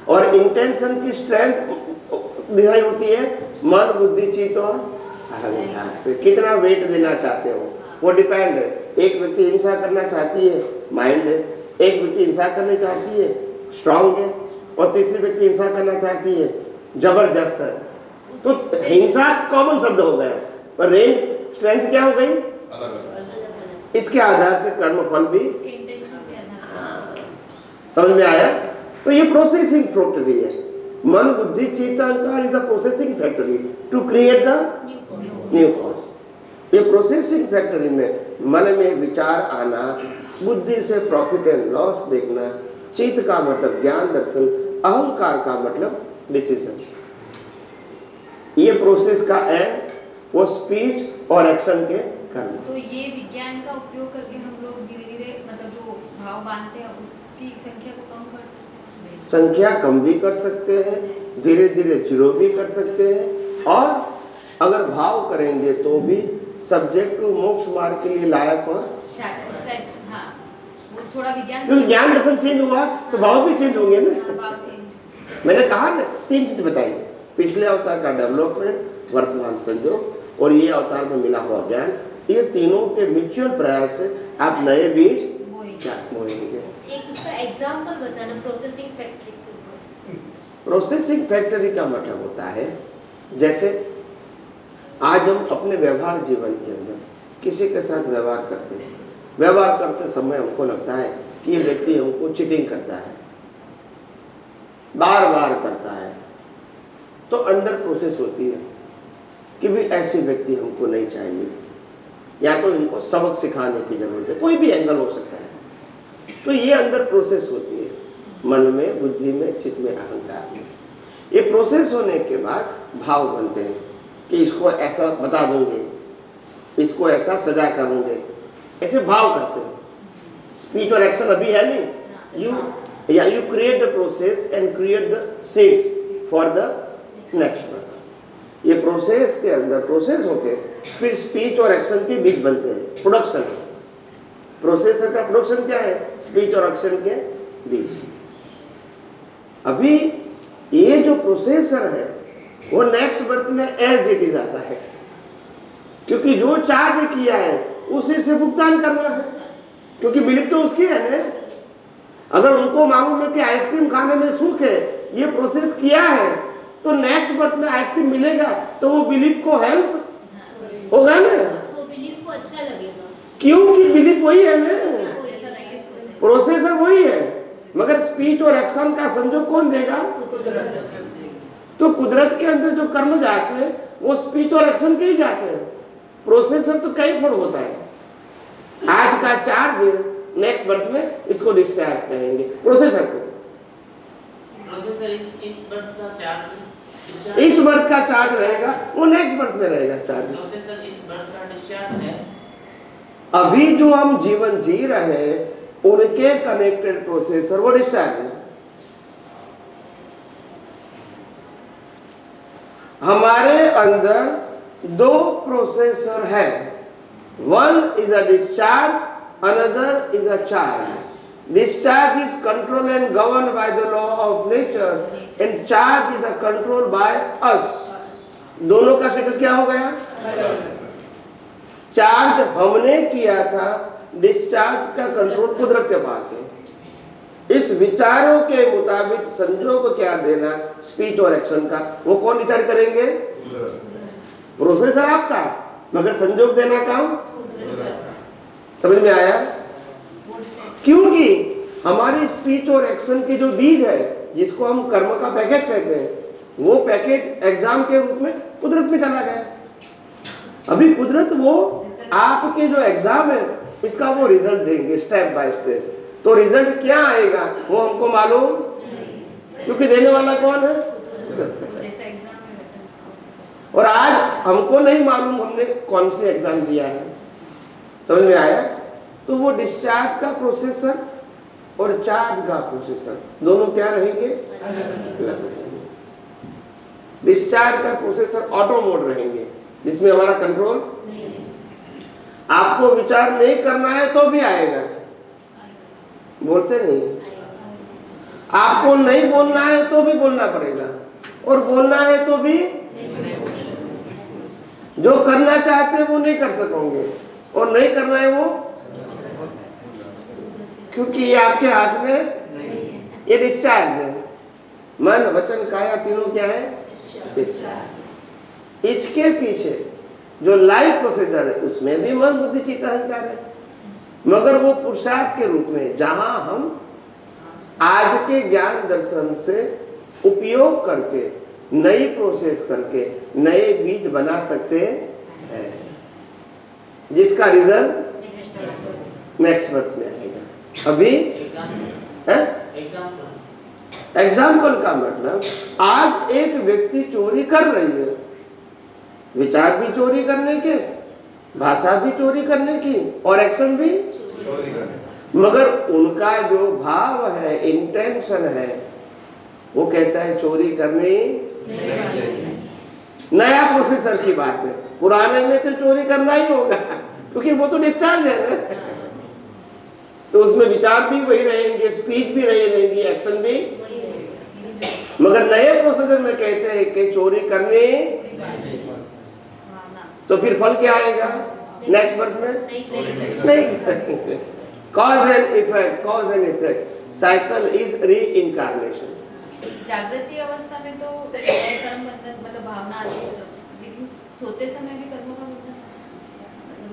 और इंटेंशन की स्ट्रेंथ डिसाइड होती है मन बुद्धि चित्त और अहंकार से। कितना वेट देना चाहते हो वो डिपेंड है। एक व्यक्ति हिंसा करना चाहती है, माइंड है। एक व्यक्ति हिंसा करनी चाहती है, स्ट्रांग है। और तीसरी व्यक्ति हिंसा करना चाहती है, जबरदस्त है। तो हिंसा कॉमन शब्द हो गया, पर रेंज स्ट्रेंथ क्या हो गई? इसके आधार से कर्म फल भी समझ में आया? तो ये प्रोसेसिंग फैक्टरी है। मन बुद्धि चित्त अहंकार is a processing factory to create the new cause. ये प्रोसेसिंग फैक्टरी में मन में विचार आना, बुद्धि से प्रॉफिट एंड लॉस देखना, चित्त का मतलब ज्ञान दर्शन, अहंकार का मतलब डिसीजन। ये प्रोसेस का एंड वो स्पीच और एक्शन के कर्म। तो ये विज्ञान का उपयोग करके हम लोग धीरे धीरे मतलब जो भाव बांधते हैं उसकी संख्या को कम कर सकते हैं। संख्या कम भी कर सकते हैं, धीरे धीरे जीरो भी कर सकते हैं, और अगर भाव करेंगे तो भी सब्जेक्ट को मोक्ष मार्ग के लिए लायक और हाँ, वो थोड़ा विज्ञान क्योंकि ज्ञान दर्शन चेंज हुआ तो भाव भी चेंज होंगे ना। भाव चेंज। मैंने कहा ना 3 चीज बताई: पिछले अवतार का डेवलपमेंट, वर्तमान संयोग, और ये अवतार में मिला हुआ ज्ञान। ये तीनों के म्यूचुअल प्रयास से आप नए बीज बोएंगे। एक उसका एग्जांपल बताना, प्रोसेसिंग फैक्ट्री। प्रोसेसिंग फैक्टरी का मतलब होता है, जैसे आज हम अपने व्यवहार जीवन के अंदर किसी के साथ व्यवहार करते हैं, व्यवहार करते समय हमको लगता है कि ये व्यक्ति हमको चीटिंग करता है, बार बार करता है, तो अंदर प्रोसेस होती है कि भी ऐसे व्यक्ति हमको नहीं चाहिए, या तो इनको सबक सिखाने की जरूरत है। कोई भी एंगल हो सकता है। तो ये अंदर प्रोसेस होती है, मन में, बुद्धि में, चित्त में, अहंकार में। ये प्रोसेस होने के बाद भाव बनते हैं कि इसको ऐसा बता दूंगे, इसको ऐसा सजा करूंगे, ऐसे भाव करते हैं। स्पीच और एक्शन अभी है नहीं। You create the process and create the seeds for the next birth. ये प्रोसेस के अंदर प्रोसेस होके फिर स्पीच और एक्शन के बीज बनते हैं, प्रोडक्शन। प्रोसेसर का प्रोडक्शन क्या है? स्पीच और एक्शन के बीज। अभी ये जो प्रोसेसर है वो नेक्स्ट बर्थ में एज इट इज आता है, क्योंकि जो चार्ज किया है उसी से भुगतान करना है, क्योंकि बिलीफ तो उसकी है ना। अगर उनको मालूम है कि आइसक्रीम खाने में सुख है, ये प्रोसेस किया है, तो नेक्स्ट बर्थ में आइसक्रीम मिलेगा तो वो बिलीफ को हेल्प होगा ना, तो बिलीफ को अच्छा लगेगा। क्योंकि बिलीफ वही है ना, जैसा नहीं सोचे प्रोसेसर वही है, मगर स्पीच और एक्शन का संजोग कौन देगा? तो कुदरत के अंदर जो कर्म जाते हैं वो स्पीच और एक्शन के ही जाते हैं, प्रोसेसर तो कई फोड़ होता है। आज का चार्ज नेक्स्ट बर्थ में इसको डिस्चार्ज करेंगे प्रोसेसर को। प्रोसेसर इस बर्थ का चार्ज, इस बर्थ का चार्ज रहेगा वो नेक्स्ट बर्थ में रहेगा चार्ज। प्रोसेसर इस बर्थ का डिस्चार्ज है। अभी जो हम जीवन जी रहे हैं उनके कनेक्टेड प्रोसेसर वो डिस्चार्ज है। हमारे अंदर दो प्रोसेसर है, one is a discharge, another is a charge. Discharge is controlled and governed by the law of nature and charge is a controlled by us. दोनों का स्टेटस क्या हो गया? चार्ज हमने किया था, डिस्चार्ज का कंट्रोल कुदरत के पास है। इस विचारों के मुताबिक संजोग को क्या देना स्पीच और एक्शन का, वो कौन डिसाइड करेंगे? प्रोसेसर आपका, मगर संजोग देना काम समझ में आया? क्योंकि हमारी स्पीच और एक्शन के जो बीज है जिसको हम कर्म का पैकेज कहते हैं वो पैकेज एग्जाम के रूप में कुदरत में चला गया। अभी कुदरत वो आपके जो एग्जाम है इसका वो रिजल्ट देंगे स्टेप बाय स्टेप, तो रिजल्ट क्या आएगा वो हमको मालूम, क्योंकि देने वाला कौन है? जैसा एग्जाम है वैसा। और आज हमको नहीं मालूम हमने कौन सी एग्जाम दिया है, समझ में आया? तो वो डिस्चार्ज का प्रोसेसर और चार्ज का प्रोसेसर दोनों क्या रहेंगे? डिस्चार्ज का प्रोसेसर ऑटो मोड रहेंगे जिसमें हमारा कंट्रोल, आपको विचार नहीं करना है तो भी आएगा, बोलते नहीं, आपको नहीं बोलना है तो भी बोलना पड़ेगा, और बोलना है तो भी जो करना चाहते हैं वो नहीं कर सकोगे, और नहीं करना है वो क्योंकि ये आपके हाथ में ये डिस्चार्ज है। मन वचन काया तीनों क्या है? डिस्चार्ज। इसके पीछे जो लाइफ प्रोसीजर है उसमें भी मन बुद्धि चित्त अहंकार है, मगर वो पुरुषार्थ के रूप में जहां हम आज के ज्ञान दर्शन से उपयोग करके नई प्रोसेस करके नए बीज बना सकते हैं, जिसका रिजल्ट नेक्स्ट बर्थ में आएगा। अभी एग्जाम्पल का मतलब आज एक व्यक्ति चोरी कर रही है, विचार भी चोरी करने के, भाषा भी चोरी करने की और एक्शन भी, मगर उनका जो भाव है इंटेंशन है वो कहता है चोरी करनी। नया प्रोसेसर की बात है, पुराने में तो चोरी करना ही होगा क्योंकि वो तो डिस्चार्ज है ना, तो उसमें विचार भी वही रहेंगे, स्पीच भी रहेंगी, एक्शन भी, मगर नए प्रोसेसर में कहते हैं कि चोरी करने, तो फिर फल क्या आएगा नेक्स्ट बर्थ में? नहीं। Cause and effect, cause and effect, cycle is री इनकारनेशन। जागृति अवस्था में तो कर्म बंधन मतलब भावना आती है, लेकिन सोते समय भी कर्मों का बंधन,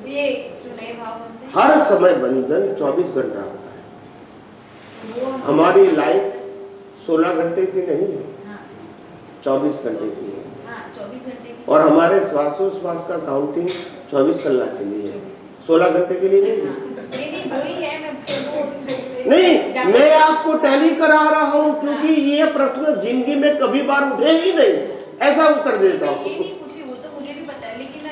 ये जो नए भाव बनते हैं हर समय बंधन 24 घंटा होता है। हमारी लाइफ 16 घंटे की नहीं है, हाँ, 24 घंटे की है, हाँ, 24 घंटे की, और हमारे श्वासोश्वास का काउंटिंग 24 कलाक के लिए है, 16 घंटे के लिए नहीं है। नहीं वही है, मैं नहीं, मैं आपको टैली करा रहा हूँ क्योंकि ये प्रश्न जिंदगी में कभी बार उठे ही नहीं, ऐसा उत्तर देता हूँ। ये नहीं पूछी, वो तो मुझे भी पता है, लेकिन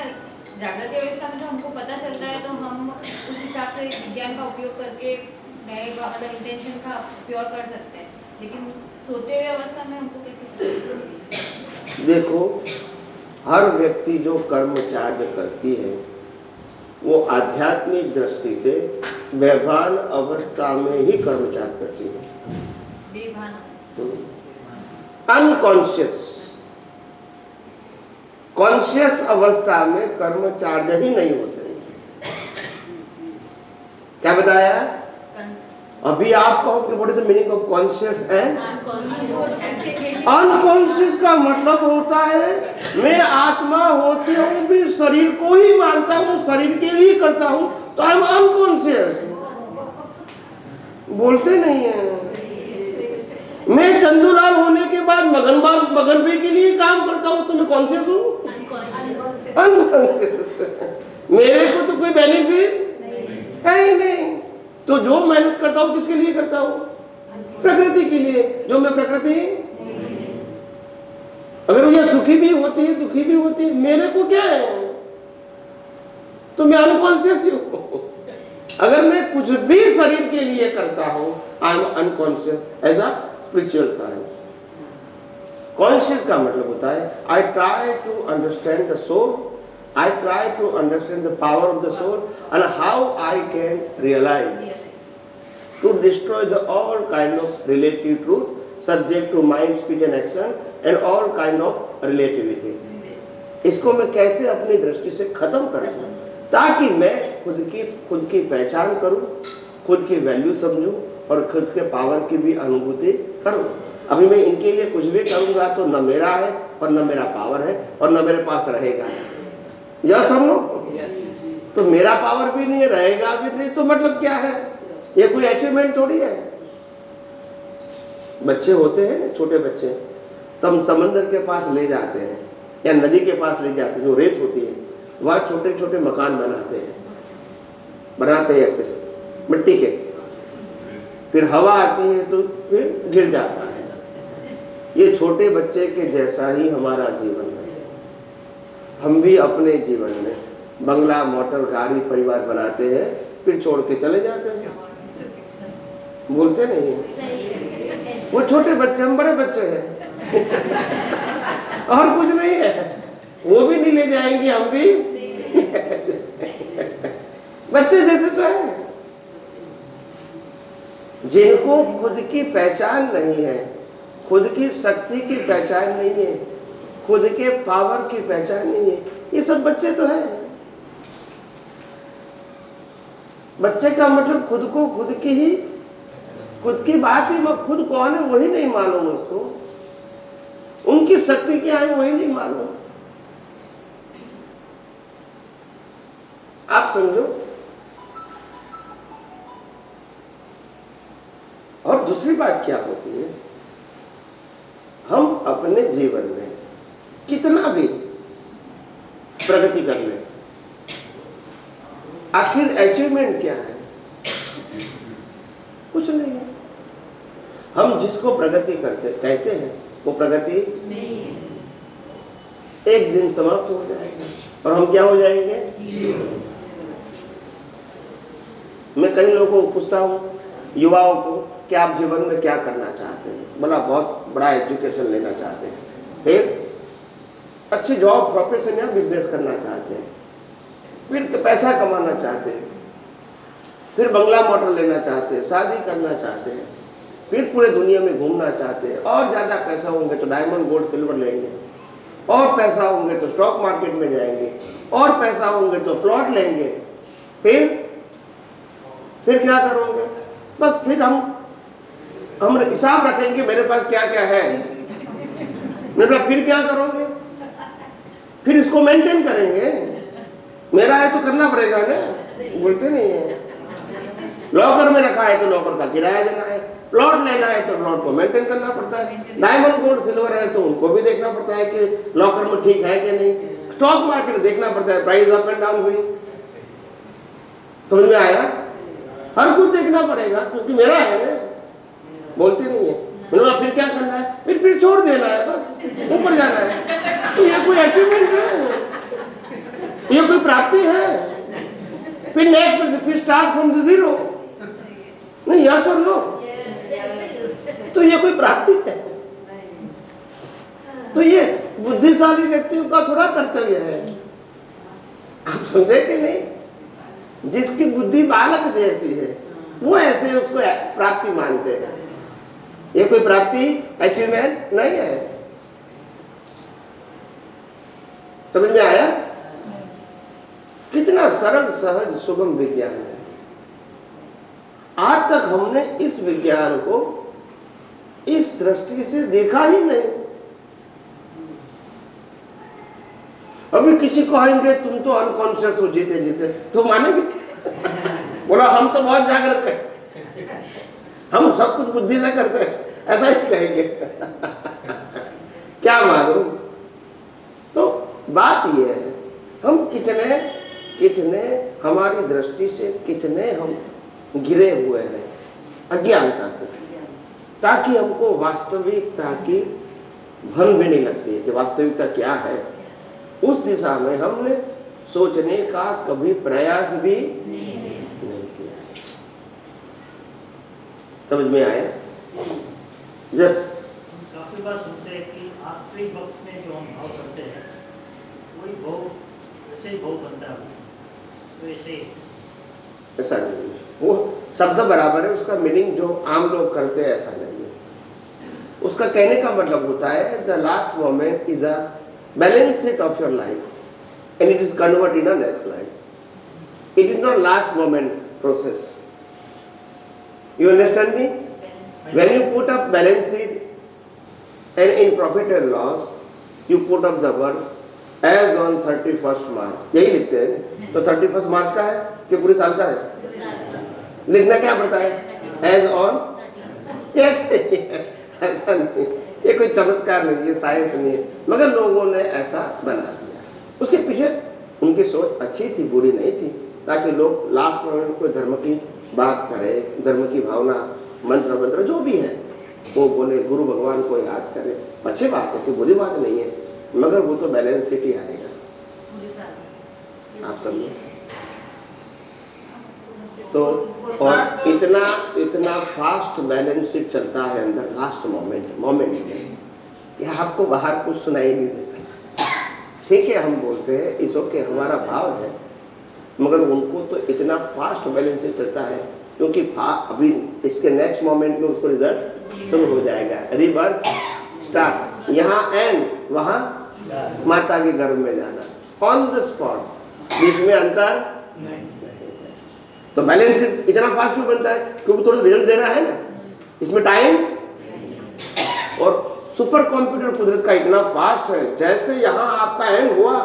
जागृति अवस्था में तो हमको पता चलता है, तो हम उस हिसाब से विज्ञान का उपयोग करके नए मतलब इंटेंशन का उपयोग कर सकते हैं, लेकिन सोते हुए अवस्था में हमको कैसे? देखो, हर व्यक्ति जो कर्म चार्ज करती है वो आध्यात्मिक दृष्टि से बेभान अवस्था में ही कर्म चार्ज करती है, बेभान अवस्था, अनकॉन्शियस। कॉन्शियस अवस्था में कर्म चार्ज ही नहीं होते। क्या बताया? अभी आप कहोगे what is the meaning of conscious and unconscious. Unconscious का मतलब होता है मैं आत्मा होते हुए भी शरीर को ही मानता हूँ, शरीर के लिए करता हूँ, तो आई एम अनकॉन्शियस। बोलते नहीं है। मैं चंदूलाल होने के बाद मगन भाई के लिए काम करता हूँ, तो मैं कॉन्शियस हूँ? अनकॉन्शियस। मेरे को तो कोई बेनिफिट है ही नहीं। तो जो मेहनत करता हूँ किसके लिए करता हूँ? प्रकृति के लिए। जो मैं प्रकृति, अगर मुझे सुखी भी होती है दुखी भी होती है, मेरे को क्या है? तो मैं अनकॉन्शियस ही हूँ। अगर मैं कुछ भी शरीर के लिए करता हूँ, I am unconscious as a spiritual science. Conscious का मतलब होता है I try to understand the soul, I try to understand the power of the soul and how I can realize to destroy the all kind of relative truth subject to mind, speech and action and all kind of relativity. इसको मैं कैसे अपनी दृष्टि से खत्म करूँ ताकि मैं खुद की पहचान करूँ, खुद की वैल्यू समझूँ और खुद के पावर की भी अनुभूति करूँ। अभी मैं इनके लिए कुछ भी करूँगा तो न मेरा है और न मेरा पावर है और न मेरे पास रहेगा। यस हम लोग, तो मेरा पावर भी नहीं रहेगा भी नहीं, तो मतलब क्या है? ये कोई अचीवमेंट थोड़ी है। बच्चे होते हैं ना, छोटे बच्चे, तो हम समंदर के पास ले जाते हैं या नदी के पास ले जाते हैं, जो रेत होती है वह छोटे छोटे मकान बनाते हैं ऐसे मिट्टी के। फिर हवा आती है तो फिर गिर जाता है। ये छोटे बच्चे के जैसा ही हमारा जीवन है। हम भी अपने जीवन में बंगला, मोटर, गाड़ी, परिवार बनाते हैं, फिर छोड़ के चले जाते हैं। बोलते नहीं है। वो छोटे बच्चे, हम बड़े बच्चे हैं। और कुछ नहीं है। वो भी नहीं ले जाएंगे, हम भी बच्चे जैसे तो है। जिनको खुद की पहचान नहीं है, खुद की शक्ति की पहचान नहीं है, खुद के पावर की पहचान नहीं है, ये सब बच्चे तो है। बच्चे का मतलब खुद को खुद की बात ही, खुद कौन है वही नहीं मालूम उसको, उनकी शक्ति क्या है वही नहीं मालूम। आप समझो। और दूसरी बात क्या होती है, हम अपने जीवन में कितना भी प्रगति कर ले, आखिर अचीवमेंट क्या है? कुछ नहीं है। हम जिसको प्रगति कहते हैं वो प्रगति नहीं है। एक दिन समाप्त हो जाएगा और हम क्या हो जाएंगे? मैं कई लोगों को पूछता हूँ, युवाओं को, कि आप जीवन में क्या करना चाहते हैं? बोला बहुत बड़ा एजुकेशन लेना चाहते हैं, फिर अच्छी जॉब, प्रोफेशन या बिजनेस करना चाहते हैं, फिर पैसा कमाना चाहते हैं, फिर बंगला मोटर लेना चाहते हैं, शादी करना चाहते हैं, फिर पूरे दुनिया में घूमना चाहते हैं, और ज़्यादा पैसा होंगे तो डायमंड, गोल्ड, सिल्वर लेंगे, और पैसा होंगे तो स्टॉक मार्केट में जाएंगे, और पैसा होंगे तो प्लॉट लेंगे, फिर क्या करोगे? बस फिर हम हिसाब रखेंगे मेरे पास क्या क्या है, मतलब फिर क्या करोगे? फिर इसको मेंटेन करेंगे। मेरा है तो करना पड़ेगा ना, बोलते नहीं है। लॉकर में रखा है तो लॉकर का किराया देना है, प्लॉट लेना है तो प्लॉट को मेंटेन करना पड़ता है, डायमंड, गोल्ड, सिल्वर है तो उनको भी देखना पड़ता है कि लॉकर में ठीक है कि नहीं, स्टॉक मार्केट देखना पड़ता है, प्राइस अप एंड डाउन हुई, समझ में आया? हर कुछ देखना पड़ेगा क्योंकि मेरा है ना, बोलते नहीं है। फिर क्या करना है? फिर छोड़ देना है, बस ऊपर जाना है। तो ये कोई अचीवमेंट है? ये कोई प्राप्ति है? फिर नेक्स्ट, फिर स्टार्ट फ्रॉम द जीरो, नहीं? यस और नो? तो ये कोई प्राप्ति है? तो ये बुद्धिशाली व्यक्तियों का थोड़ा कर्तव्य है। आप समझे कि नहीं? जिसकी बुद्धि बालक जैसी है वो ऐसे उसको प्राप्ति मानते हैं। ये कोई प्राप्ति, अचीवमेंट नहीं है। समझ में आया? कितना सरल, सहज, सुगम विज्ञान है। आज तक हमने इस विज्ञान को इस दृष्टि से देखा ही नहीं। अभी किसी को कहेंगे तुम तो अनकॉन्शियस हो जीते जीते, तो मानेंगे? बोला हम तो बहुत जागृत हैं, हम सब कुछ बुद्धि से करते हैं, ऐसा ही कहेंगे। क्या मालूम? तो बात यह है हम कितने हमारी दृष्टि से कितने हम घिरे हुए हैं अज्ञानता से, ताकि हमको वास्तविकता की भन भी नहीं लगती है कि वास्तविकता क्या है। उस दिशा में हमने सोचने का कभी प्रयास भी नहीं किया। समझ में आया? यस। काफी बार सुनते हैं कि आखिरी वक्त में जो हम भाव करते हैं वही भाव ऐसे ही भाव बनता है, तो ऐसा नहीं है। वो शब्द बराबर है, उसका मीनिंग जो आम लोग करते हैं ऐसा नहीं है। उसका कहने का मतलब होता है the last moment is a balance sheet of your life and it is convert in a next life. It is not last moment process. You understand me? When you put up balance sheet and in profit and loss, you put up the word as on 31st March. यही लिखते हैं। तो 31st मार्च का है कि पूरे साल का है? लिखना क्या पड़ता है? as on। ऐसे ऐसा नहीं, ये कोई चमत्कार नहीं, ये साइंस नहीं है, मगर लोगों ने ऐसा बना दिया। उसके पीछे उनकी सोच अच्छी थी, बुरी नहीं थी, ताकि लोग लास्ट मोमेंट को धर्म की बात करें, धर्म की भावना, मंत्र जो भी है वो बोले, गुरु भगवान को याद करें। अच्छी बात है, कोई बुरी बात नहीं है, मगर वो तो बैलेंस शीट ही आएगा। आप समझे? तो और इतना फास्ट बैलेंस शीट चलता है अंदर लास्ट मोमेंट में कि आपको बाहर कुछ सुनाई नहीं देता। ठीक है, हम बोलते हैं इस ओके, हमारा भाव है, मगर उनको तो इतना फास्ट बैलेंस शीट चलता है क्योंकि अभी इसके नेक्स्ट मोमेंट में उसको रिजल्ट शुरू हो जाएगा। रीबर्थ स्टार्ट, यहाँ एंड, वहाँ माता के गर्भ में जाना, ऑन द स्पॉट, बीच में अंतर नहीं। तो बैलेंस शीट इतना फास्ट क्यों बनता है? क्योंकि तुरंत रिजल्ट दे रहा है ना, इसमें टाइम। और सुपर कंप्यूटर कुदरत का इतना फास्ट है, जैसे यहाँ आपका एंड हुआ,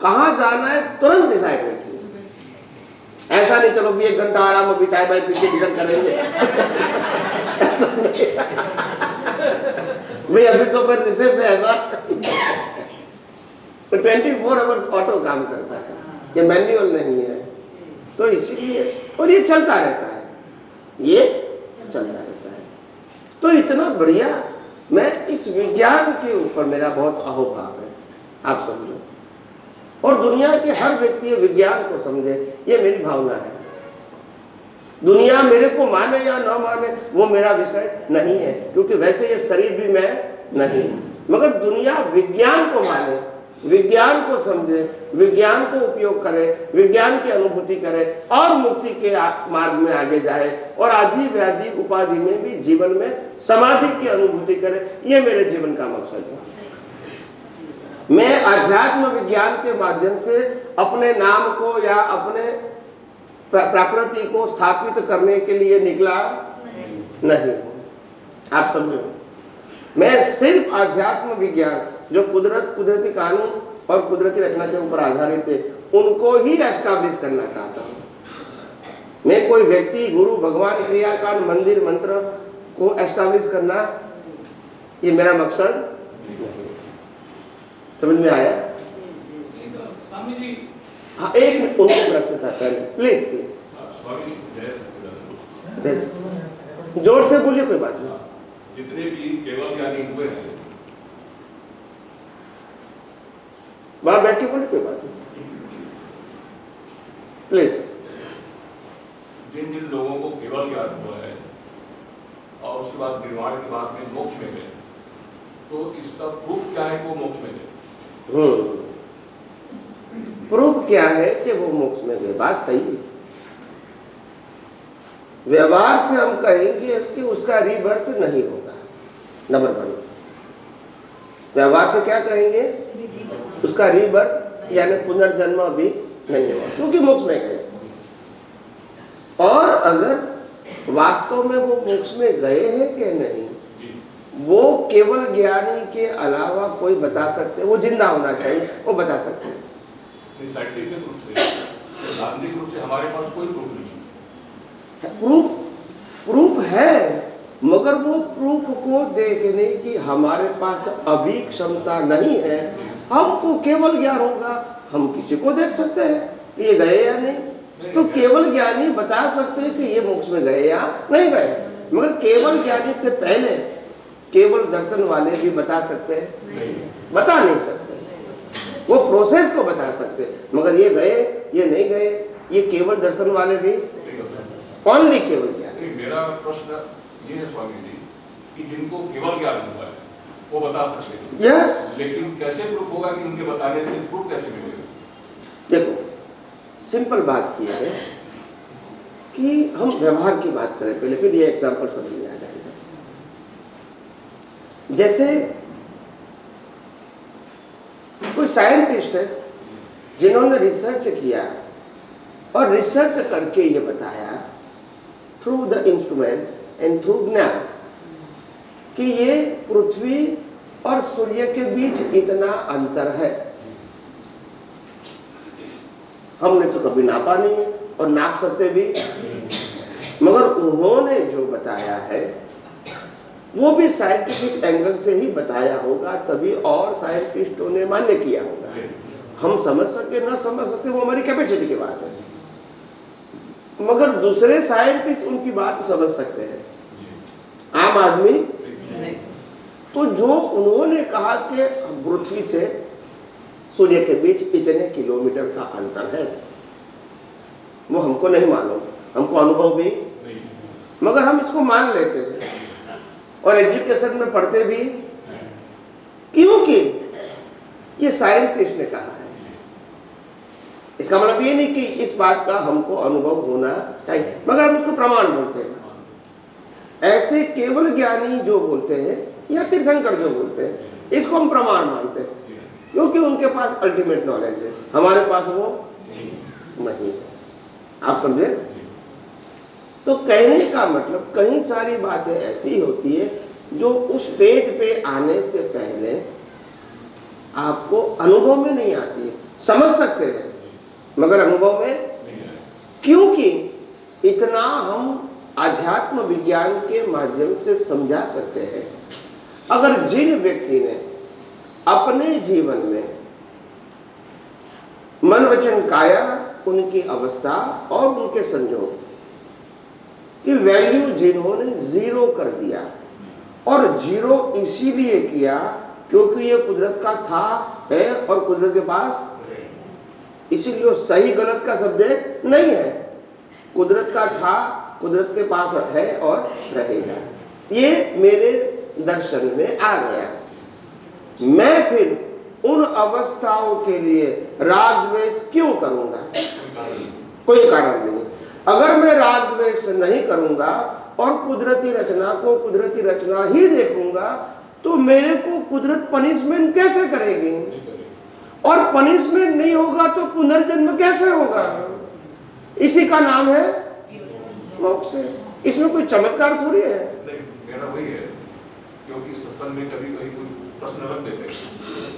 कहाँ जाना है तुरंत डिसाइड करती है। ऐसा नहीं चलो भी 1 घंटा आराम अभी चाय बाय पीछे डिसाइड करेंगे। भाई अभी तो फिर रिसेस है, ऐसा तो 24 आवर्स ऑटो काम करता है, ये मैनुअल नहीं है। तो इसीलिए, और ये चलता रहता है, ये चलता रहता है। तो इतना बढ़िया, मैं इस विज्ञान के ऊपर मेरा बहुत अहोभाव है, आप समझो, और दुनिया के हर व्यक्ति विज्ञान को समझे, ये मेरी भावना है। दुनिया मेरे को माने या न माने वो मेरा विषय नहीं है, क्योंकि वैसे ये शरीर भी मैं नहीं, मगर दुनिया विज्ञान को माने, विज्ञान को समझे, विज्ञान को उपयोग करे, विज्ञान की अनुभूति करे और मुक्ति के मार्ग में आगे जाए, और आदि व्याधि उपाधि में भी जीवन में समाधि की अनुभूति करे, ये मेरे जीवन का मकसद है। मैं अध्यात्म विज्ञान के माध्यम से अपने नाम को या अपने प्रकृति को स्थापित करने के लिए निकला नहीं, आप समझो। मैं सिर्फ अध्यात्म विज्ञान जो कुदरती कानून और कुदरती रचना के ऊपर आधारित है, उनको ही एस्टैब्लिश करना चाहता हूँ। मैं कोई व्यक्ति, गुरु, भगवान, क्रियाकांड, मंदिर, मंत्र को एस्टैब्लिश करना, ये मेरा मकसद नहीं। समझ में आया? स्वामी जी, हाँ, एक मिनट, उनको प्रश्न था पहले, प्लीज प्लीज। स्वामी जोर से बोलिए, कोई बात नहीं। जितने भी केवल ज्ञानी हुए हैं, वहां बैठ के बोलिए, कोई बात नहीं, प्लीज। जिन जिन लोगों को केवल ज्ञान हुआ है और उसके बाद निर्वाण के बाद में मोक्ष में गए, तो इसका प्रूफ क्या है कि वो मोक्ष में गए? प्रूफ क्या है कि वो मोक्ष में गए? बात सही है। व्यवहार से हम कहेंगे कि उसका रीबर्थ नहीं होगा, नंबर 1। व्यवहार से क्या कहेंगे? उसका रीबर्थ यानी पुनर्जन्म भी नहीं होगा, क्योंकि मोक्ष में गए। और अगर वास्तव में वो मोक्ष में गए हैं कि नहीं, जी वो केवल ज्ञानी के अलावा कोई बता सकते हैं। वो जिंदा होना चाहिए, वो बता सकते हैं। साइंटिफिक रूप से, सिद्धांतिक रूप से हमारे पास कोई प्रूफ नहीं है। प्रूफ है, मगर वो प्रूफ को देखने की हमारे पास अभी क्षमता नहीं है। हमको केवल ज्ञान होगा, हम किसी को देख सकते हैं कि ये गए या नहीं, तो केवल ज्ञानी बता सकते हैं कि ये मोक्ष में गए या नहीं गए। मगर केवल ज्ञानी से पहले केवल दर्शन वाले भी बता सकते हैं? बता नहीं सकते। वो प्रोसेस को बता सकते, मगर ये गए ये नहीं गए, ये केवल दर्शन वाले भी ओनली केवल ज्ञानी। मेरा प्रश्न ये है स्वामी जी कि जिनको केवल ज्ञान हुआ है वो बता सकते हैं, यस, लेकिन कैसे प्रूफ होगा कि उनके बताने से प्रूफ कैसे मिलेगा? देखो सिंपल बात ये है कि हम व्यवहार की बात करें पहले, फिर ये एग्जांपल समझ में आ जाएगा। जैसे कोई साइंटिस्ट है जिन्होंने रिसर्च किया और रिसर्च करके ये बताया through the instrument and through ज्ञान कि ये पृथ्वी और सूर्य के बीच इतना अंतर है। हमने तो कभी नापा नहीं है और नाप सकते भी, मगर उन्होंने जो बताया है वो भी साइंटिफिक एंगल से ही बताया होगा, तभी और साइंटिस्टों ने मान्य किया होगा। हम समझ सके ना समझ सकते वो हमारी कैपेसिटी की बात है, मगर दूसरे साइंटिस्ट उनकी बात समझ सकते हैं, आम आदमी। तो जो उन्होंने कहा कि पृथ्वी से सूर्य के बीच इतने किलोमीटर का अंतर है, वो हमको नहीं मालूम, हमको अनुभव भी, मगर हम इसको मान लेते हैं और एजुकेशन में पढ़ते भी, क्योंकि ये साइंटिस्ट ने कहा है। इसका मतलब ये नहीं कि इस बात का हमको अनुभव होना चाहिए, मगर हम इसको प्रमाण बोलते हैं। ऐसे केवल ज्ञानी जो बोलते हैं या तीर्थंकर जो बोलते हैं, इसको हम प्रमाण मानते हैं, क्योंकि उनके पास अल्टीमेट नॉलेज है, हमारे पास वो नहीं है। आप समझे? तो कहने का मतलब कई सारी बातें ऐसी होती है जो उस स्टेज पे आने से पहले आपको अनुभव में नहीं आती है। समझ सकते हैं मगर अनुभव में, क्योंकि इतना हम आध्यात्म विज्ञान के माध्यम से समझा सकते हैं। अगर जिन व्यक्ति ने अपने जीवन में मन वचन काया, उनकी अवस्था और उनके संयोग की वैल्यू जिन्होंने जीरो कर दिया, और जीरो इसीलिए किया क्योंकि ये कुदरत का था है और कुदरत के पास, इसीलिए सही गलत का सब्जेक्ट नहीं है, कुदरत का था, कुदरत के पास है और रहेगा। ये मेरे दर्शन में आ गया। मैं फिर उन अवस्थाओं के लिए राग द्वेष क्यों करूंगा? कोई कारण नहीं। अगर मैं राग द्वेष नहीं करूंगा और कुदरती रचना को कुदरती रचना ही देखूंगा, तो मेरे को कुदरत पनिशमेंट कैसे करेगी? और पनिशमेंट नहीं होगा तो पुनर्जन्म कैसे होगा? इसी का नाम है मोक्ष। इसमें कोई चमत्कार थोड़ी है। नहीं, मेरा वही है, क्योंकि सत्संग में कभी कभी कोई प्रश्न रख देते हैं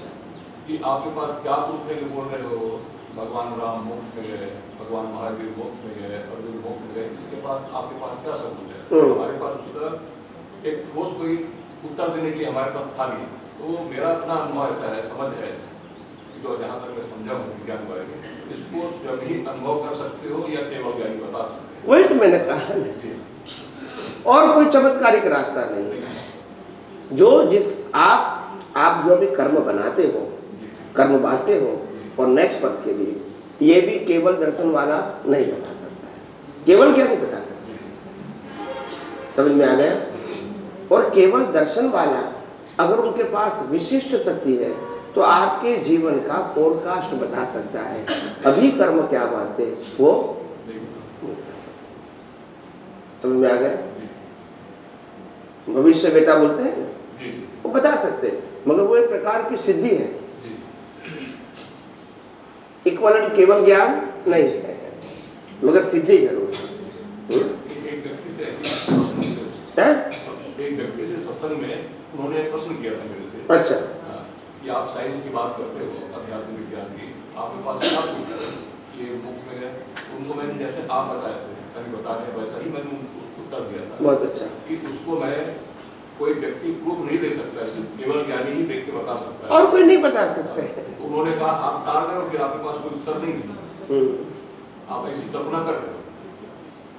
कि आपके पास क्या प्रूफ है कि बोल रहे हो भगवान राम मोक्ष में गए, भगवान महावीर मोक्ष में गए, अर्जुन मोक्ष में गए, इसके पास आपके पास क्या सबूत है? हमारे पास उसका एक ठोस कोई उत्तर देने के लिए हमारे पास था नहीं। तो मेरा अपना अनुभव ऐसा है, समझ है, जो जहाँ तक मैं समझा हूँ विज्ञान बारे में, इसको स्वयं ही अनुभव कर सकते हो या केवल ज्ञानी बता सकते हो। वही तो मैंने कहा, और कोई चमत्कारिक रास्ता नहीं। जो जिस आप जो भी कर्म बनाते हो, कर्म बांधते हो और नेक्स्ट पथ के लिए, ये भी केवल दर्शन वाला नहीं बता सकता है, केवल क्या नहीं बता सकता है। समझ में आ गया? और केवल दर्शन वाला अगर उनके पास विशिष्ट शक्ति है तो आपके जीवन का फोरकास्ट बता सकता है। अभी कर्म क्या बांधते हैं वो नहीं बता सकते। समझ में आ गया? भविष्य बेटा बोलते हैं वो बता सकते हैं, मगर वो एक प्रकार की सिद्धि है, इक्वलेंट केवल ज्ञान नहीं है, मगर सिद्धि जरूर है। एक व्यक्ति से ऐसी सत्संग में उन्होंने एक प्रश्न किया था मेरे से। अच्छा। हाँ, कि आप साइंस की बात करते हो, अध्यात्म विज्ञान की, आपके पास क्या प्रूफ है? ये बुक में है। उनको मैंने जैसे आप बताए थे, कभी बता रहे वैसा ही मैंने उनको उत्तर दिया था। बहुत अच्छा। कि उसको मैं कोई व्यक्ति प्रूफ नहीं दे सकता, सिर्फ केवल ज्ञानी ही व्यक्ति बता सकता है। और कोई नहीं बता सकते। उन्होंने कहा आप तार रहे हो, फिर आपके पास कोई उत्तर नहीं है, आप ऐसी कल्पना कर रहे हो।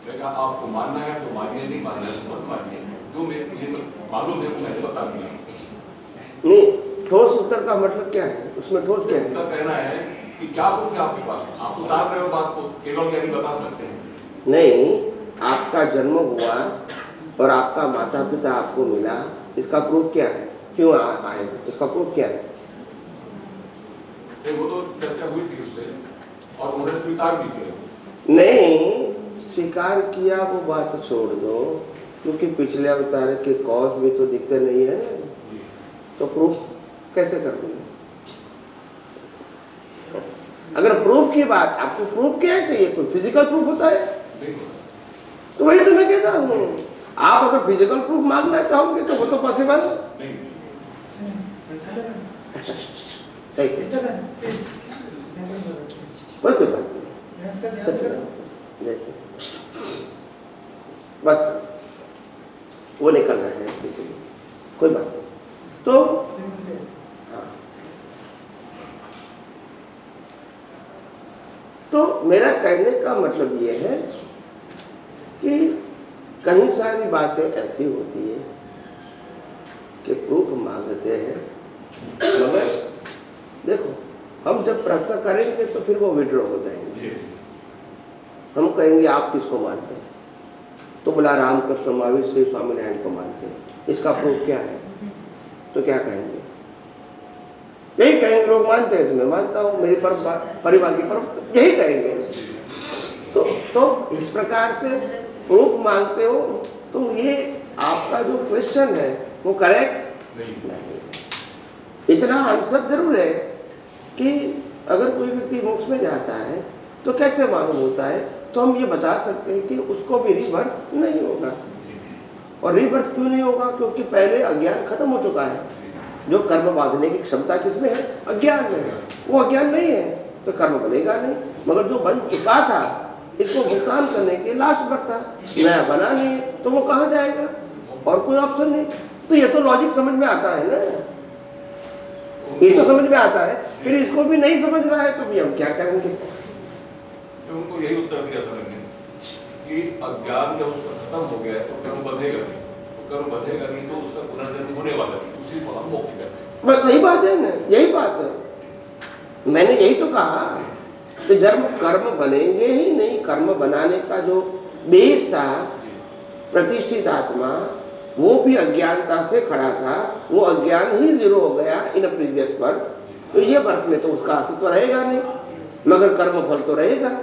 मैं कहा आपको मानना है तो मानिए, नहीं मानना है तो मत मानिए, जो मुझे मालूम है वो मैंने बता दिया। नहीं, ठोस उत्तर का मतलब क्या है? उसमें ठोस क्या है? उनका कहना है कि क्या प्रूफ है आपके पास, आप उतार रहे हो बात को, केवल ज्ञानी बता सकते हैं। नहीं, आपका जन्म हुआ और आपका माता पिता आपको मिला, इसका प्रूफ क्या है? क्यों आए? इसका प्रूफ क्या है? वो तो चर्चा हुई थी उससे और उन्होंने स्वीकार भी किया। नहीं, स्वीकार किया वो बात छोड़ दो, क्योंकि पिछले अवतार के कॉज भी तो दिखते नहीं है, तो प्रूफ कैसे कर दूंगा? अगर प्रूफ की बात, आपको प्रूफ क्या चाहिए? कोई फिजिकल प्रूफ होता है? तो वही तो मैं कहता हूँ, आप अगर फिजिकल प्रूफ मांगना चाहोगे तो वो तो पॉसिबल नहीं। कोई बात नहीं, सच जैसे बस वो निकल रहे हैं किसी में, कोई बात नहीं। तो हाँ, तो मेरा कहने का मतलब ये है कि कई सारी बातें ऐसी होती है कि प्रूफ मांगते हैं, मगर देखो हम जब प्रश्न करेंगे तो फिर वो विड्रॉ हो जाएंगे। हम कहेंगे आप किसको मानते हैं? तो बोला रामकृष्ण महावीर शिव स्वामीनारायण को मानते हैं, इसका प्रूफ क्या है? तो क्या कहेंगे? यही कहेंगे लोग मानते हैं तो मैं मानता हूँ, मेरी परिवार की परंपरा, यही कहेंगे। तो इस प्रकार से प्रूफ मांगते हो तो ये आपका जो क्वेश्चन है वो करेक्ट नहीं। इतना आंसर जरूर है कि अगर कोई व्यक्ति मोक्ष में जाता है तो कैसे मालूम होता है? तो हम ये बता सकते हैं कि उसको भी रीबर्थ नहीं होगा। और रीबर्थ क्यों नहीं होगा? क्योंकि पहले अज्ञान खत्म हो चुका है। जो कर्म बांधने की क्षमता किसमें है? अज्ञान में है। वो अज्ञान नहीं है तो कर्म बनेगा नहीं। मगर जो बन चुका था, इसको भुगतान करने के लास्ट पर था, नया बना नहीं है, तो वो कहाँ जाएगा? और कोई ऑप्शन नहीं। तो ये तो लॉजिक समझ में आता है ना, ये तो समझ में आता है। फिर इसको भी नहीं समझ रहा है तो भी हम क्या करेंगे? उनको यही उत्तर दिया था मैंने कि अज्ञान जब उसका खत्म हो गया तो कर्म बधेगा नहीं, तो कर्म बधेगा नहीं तो उसका पुनर्जन्म होने वाला नहीं, उसी को हम मोक्ष कहते हैं। बस यही बात है ना, यही बात है। मैंने यही तो कहा कि जब कर्म बनेंगे ही नहीं, कर्म बनाने का जो बेस था प्रतिष्ठित आत्मा, वो भी अज्ञानता से खड़ा था, वो अज्ञान ही जीरो हो गया इन प्रीवियस पर, तो ये वर्ष में तो उसका अस्तित्व रहेगा नहीं, मगर कर्म फल तो रहेगा।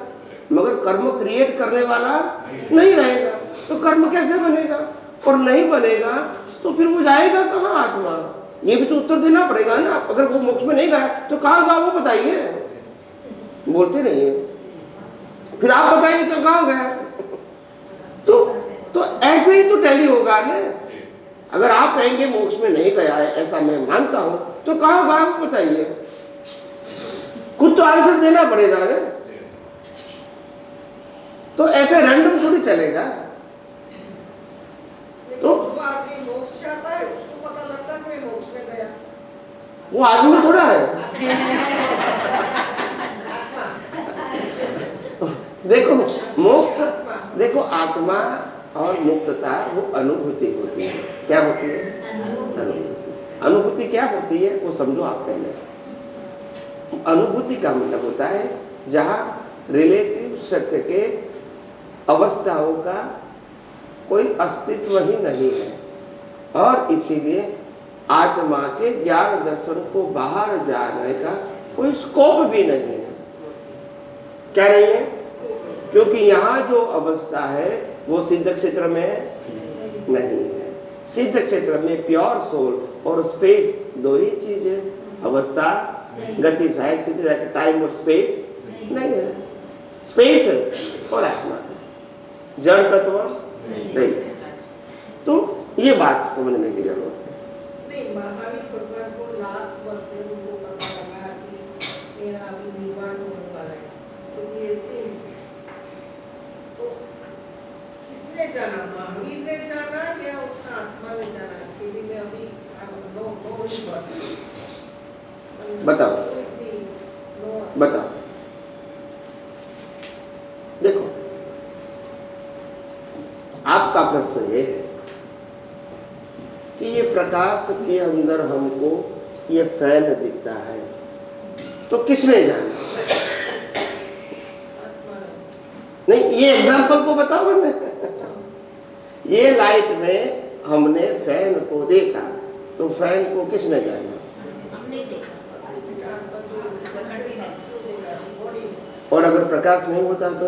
मगर कर्म क्रिएट करने वाला नहीं रहेगा, तो कर्म कैसे बनेगा? और नहीं बनेगा तो फिर वो जाएगा कहाँ आत्मा? ये भी तो उत्तर देना पड़ेगा ना। अगर वो मोक्ष में नहीं गया तो कहाँ गया वो बताइए, बोलते नहीं है। फिर आप बताइए तो कहाँ गया? तो ऐसे ही तो टैली होगा ना। अगर आप कहेंगे मोक्ष में नहीं गया है, ऐसा मैं मानता हूं, तो कहाँ गया वो बताइए। खुद तो आंसर देना पड़ेगा ना। तो ऐसे रैंडम थोड़ी चलेगा। तो आदमी मोक्ष चाहता है, उसको पता लगता है कि मैं मोक्ष में गया। वो आदमी थोड़ा है। देखो मोक्ष, देखो आत्मा और मुक्तता वो अनुभूति होती है। क्या होती है? अनुभूति। अनुभूति क्या होती है वो समझो आप पहले। अनुभूति का मतलब होता है जहाँ रिलेटिव सत्य के अवस्थाओं का कोई अस्तित्व ही नहीं है, और इसीलिए आत्मा के ज्ञान दर्शन को बाहर जाने का कोई स्कोप भी नहीं है। क्या नहीं है? क्योंकि यहाँ जो अवस्था है वो सिद्ध क्षेत्र में नहीं है। सिद्ध क्षेत्र में प्योर सोल और स्पेस दो ही चीजें, अवस्था गति सहायक टाइम और स्पेस नहीं है। स्पेस है और आत्मा, जड़ तत्व नहीं है। तो ये बात समझने की जरूरत है। नहीं, महावीर भगवान को लास्ट बर्थ में उनको पता लगा कि मेरा अभी निर्वाण होने वाला है, तो ये सेम है। तो किसने जाना, महावीर ने जाना या उसका आत्मा ने जाना कि भी मैं अभी नो बताओ बताओ। देखो, आपका प्रश्न ये है कि ये प्रकाश के अंदर हमको ये फैन दिखता है, तो किसने जाना? नहीं, ये एग्जाम्पल को बताओ ना। ये लाइट में हमने फैन को देखा, तो फैन को किसने जाना? हमने देखा। और अगर प्रकाश नहीं होता तो?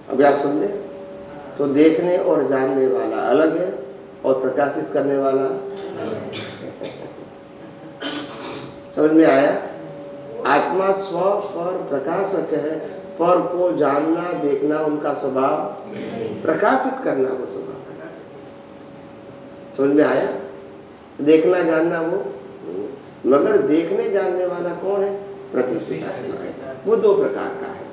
अभी आप समझे? तो देखने और जानने वाला अलग है और प्रकाशित करने वाला समझ में आया? आत्मा स्व पर प्रकाशक है, पर को जानना देखना उनका स्वभाव, प्रकाशित करना वो स्वभाव। समझ में आया? देखना जानना वो, मगर देखने जानने वाला कौन है? प्रतिष्ठित आत्मा है। वो दो प्रकार का है।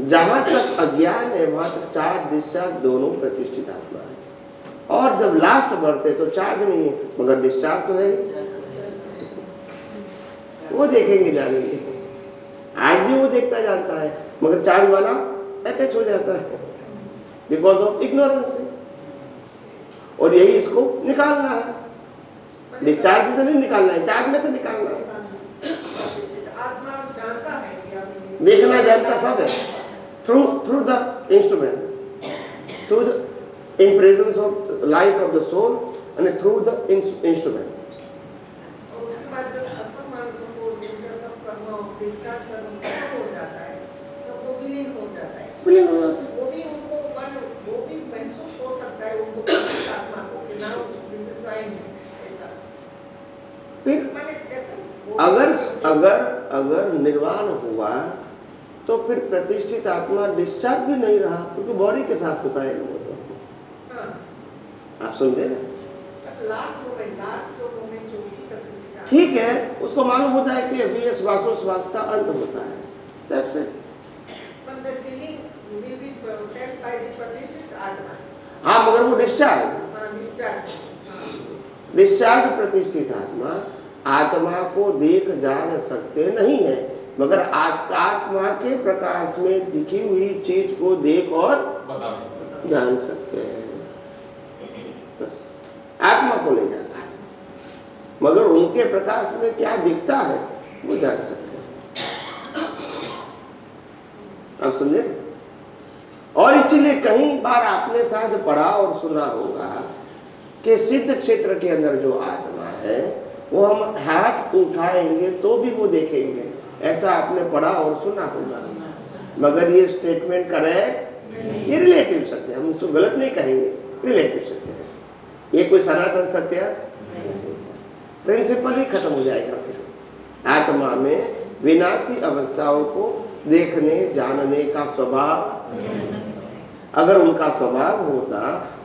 जहां तक अज्ञान है वहां तक चार्ज डिस्चार्ज दोनों प्रतिष्ठित आत्मा है। और जब लास्ट बढ़ते तो चार्ज नहीं है मगर डिस्चार्ज तो है ही। वो देखेंगे जानेंगे। आज भी वो देखता जानता है मगर चार्ज वाला अटैच हो जाता है बिकॉज ऑफ इग्नोरेंस। और यही इसको निकालना है। डिस्चार्ज से तो नहीं निकालना है, चार्ज में से निकालना है। आत्मा जानता है कि अभी देखना जानता सब है। Through the instrument, through the in presence of light of the soul and through the instrument. उसके बाद जब खत्म मानस को सब कर्म डिस्चार्ज करना हो जाता है तो वो विलीन हो जाता है। विलीन हो जाता है। वो भी उनको वो भी महसूस हो सकता है उनको आत्मा को कि नाउ दिस इज लाइन ऐसा। फिर मैंने कैसे अगर निर्वाण हुआ तो फिर प्रतिष्ठित आत्मा डिस्चार्ज भी नहीं रहा क्योंकि बॉडी के साथ होता है वो तो। हाँ, आप समझे ना? लास्ट जो मोमेंट जो भी प्रतिष्ठित ठीक है, उसको मालूम होता है कि अभी ये श्वासोश्वास का अंत होता है। That's it. but the feeling will be felt by the प्रतिष्ठित आत्मा। हाँ, मगर वो डिस्चार्ज डिस्चार्ज प्रतिष्ठित आत्मा को देख जान सकते नहीं है मगर आत्मा के प्रकाश में दिखी हुई चीज को देख और जान सकते हैं। बस आत्मा को नहीं जानते मगर उनके प्रकाश में क्या दिखता है वो जान सकते हैं। आप समझे? और इसीलिए कई बार आपने शायद पढ़ा और सुना होगा कि सिद्ध क्षेत्र के अंदर जो आत्मा है वो हम हाथ उठाएंगे तो भी वो देखेंगे, ऐसा आपने पढ़ा और सुना होगा। मगर ये स्टेटमेंट करेक्ट, ये रिलेटिव सत्य है, हम उसको गलत नहीं कहेंगे, रिलेटिव सत्य है। ये कोई सनातन सत्य प्रिंसिपल ही खत्म हो जाएगा। फिर आत्मा में विनाशी अवस्थाओं को देखने जानने का स्वभाव, अगर उनका स्वभाव होता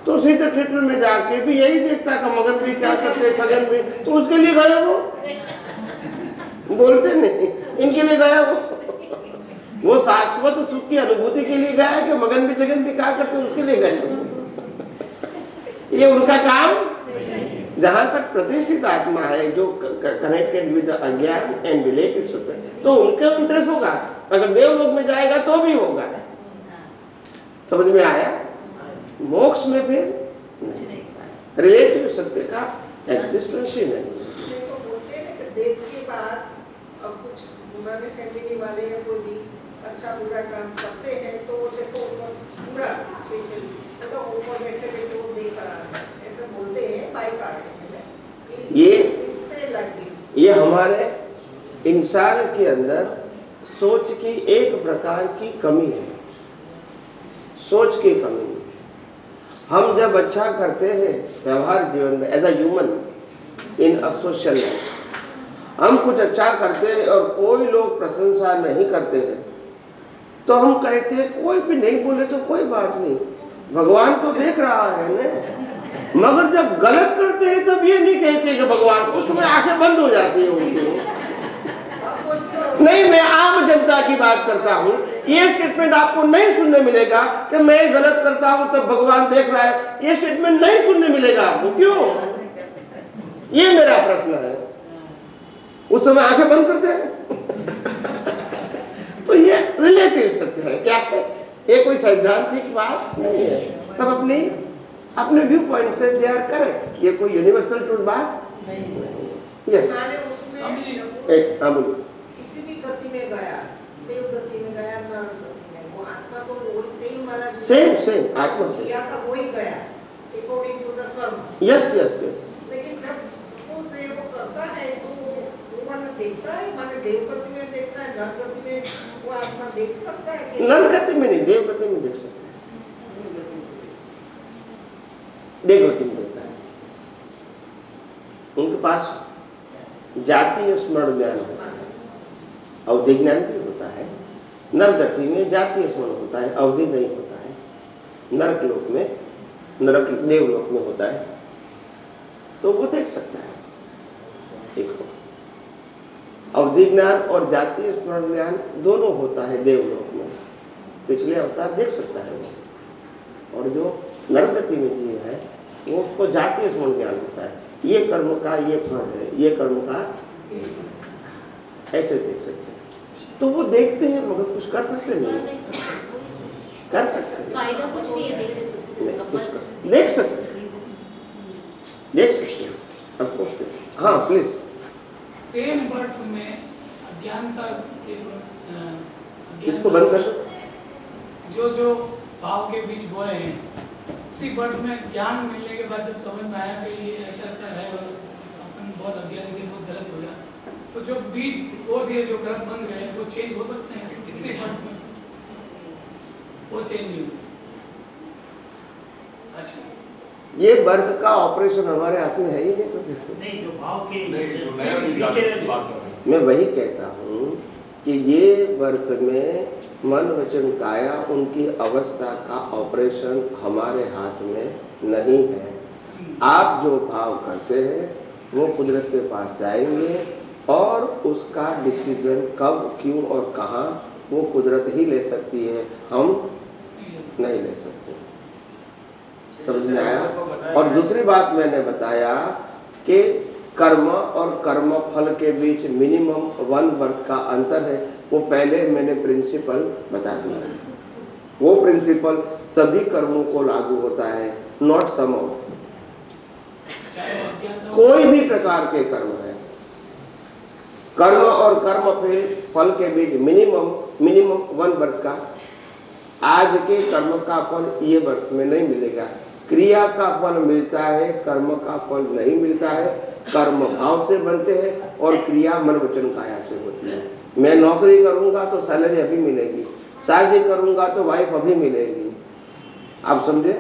तो सिद्ध क्षेत्र में जाके भी यही देखता कि मगन भी क्या करते, छगन भी, तो उसके लिए गया वो बोलते नहीं, इनके लिए गया वो शाश्वत सुख की अनुभूति के लिए गया कि मगन भी छगन भी क्या करते उसके लिए गया। ये उनका काम। जहां तक प्रतिष्ठित आत्मा है जो कनेक्टेड विद अज्ञान एंड रिलेटिव सत्य, तो उनका इंटरेस्ट होगा। अगर देवलोक में जाएगा तो भी होगा। समझ में आया? मोक्ष में फिर रिलेटिव सत्य का एग्जिस्टेंस ही नहीं। देखो बोलते हैं कि डेथ के बाद अब कुछ हमारे फैमिली वाले या कोई भी अच्छा बुरा काम करते हैं तो देखो बुरा स्पेशली तो ऊपर बैठे बैठे वो देख रहा है, ऐसा बोलते हैं बाई कार्ड। ये हमारे इंसान के अंदर सोच की एक प्रकार की कमी है, सोच की कमी। हम जब अच्छा करते हैं व्यवहार जीवन में as a human in a social life, हम कुछ अच्छा करते हैं और कोई लोग प्रशंसा नहीं करते हैं तो हम कहते हैं कोई भी नहीं बोले तो कोई बात नहीं, भगवान तो देख रहा है ना। मगर जब गलत करते हैं तब ये नहीं कहते कि भगवान, उस समय आंखें बंद हो जाती है उनकी। नहीं, मैं आम जनता की बात करता हूँ। ये स्टेटमेंट आपको नहीं सुनने मिलेगा कि मैं गलत करता हूँ तब भगवान देख रहा है। ये स्टेटमेंट नहीं सुनने मिलेगा आपको। क्यों? ये मेरा प्रश्न है। उस समय आंखें बंद करते हैं। तो ये रिलेटिव सत्य है। क्या है? ये कोई सैद्धांतिक बात नहीं है। सब अपने व्यू पॉइंट से दे आर करेक्ट। ये कोई यूनिवर्सल ट्रूथ बात नहीं। यस, हाँ बोलिए। किसी भी गति में गया, देव गति में गया, नर गति में, वो आत्मा को वही सेम वाला सेम आत्मा से या का वही गया अकॉर्डिंग टू द कर्म। यस। लेकिन जब सपोज ये वो करता है तो वो मन देखता है, मन देव गति में देखता है, नर गति में वो आत्मा देख सकता है कि नर गति में नहीं, देव गति में देख सकते हैं। देव गति में देखता है। उनके पास जातीय स्मरण ज्ञान होता है, अवधि ज्ञान भी होता है। नर गति में जातीय स्मरण होता है, अवधि नहीं होता है। नरक लोक में, नरक देवलोक में होता है, तो वो देख सकता है इसको। अवधि ज्ञान और जातीय स्मरण ज्ञान दोनों होता है देवलोक में। पिछले अवतार देख सकता है वो। और जो नरगति में जीव है वो उसको जातीय स्मरण ज्ञान होता है। ये कर्म का ये फल है, ये कर्म का ऐसे देख सकते हैं। तो वो देखते हैं मगर कुछ कर सकते नहीं। कर सकते हैं, फायदा कुछ नहीं है देख सकते हैं, देख सकते हैं। हाँ प्लीज। सेम बर्थ में अज्ञानता इसको बंद कर दो। जो भाव के बीज बोए हैं, उसी बर्थ में ज्ञान मिलने के बाद जब समझ में आया कि ये ऐसा है और अपन बहुत अज्ञानी थे, बहुत गलत हो गया, तो जो बीज बो दिए, जो कर्म बन गए, वो चेंज हो सकते हैं उसी बर्थ में। वो चेंज नहीं हुए। अच्छा, ये बर्थ का ऑपरेशन हमारे हाथ में है ही नहीं। तो देखो नहीं, जो भाव के जो नया बीज डालने की बात कर रहे हैं। मैं वही कहता हूँ कि ये बर्थ में मन वचन काया उनकी अवस्था का ऑपरेशन हमारे हाथ में नहीं है। आप जो भाव करते हैं वो कुदरत के पास जाएंगे और उसका डिसीजन कब, क्यों और कहाँ वो कुदरत ही ले सकती है, हम नहीं ले सकते। समझ में आया? और दूसरी बात मैंने बताया कि कर्म और कर्म फल के बीच मिनिमम 1 बर्थ का अंतर है। वो पहले मैंने प्रिंसिपल बता दिया। वो प्रिंसिपल सभी कर्मों को लागू होता है, नॉट सम ऑफ। कोई भी प्रकार के कर्म है, कर्म और कर्म फल के बीच मिनिमम 1 बर्थ का। आज के कर्म का फल ये वर्ष में नहीं मिलेगा। क्रिया का फल मिलता है, कर्म का फल नहीं मिलता है। कर्म भाव से बनते हैं और क्रिया मन वचन काया से होती है। मैं नौकरी करूंगा तो सैलरी अभी मिलेगी, शादी करूंगा तो वाइफ अभी मिलेगी। आप समझे?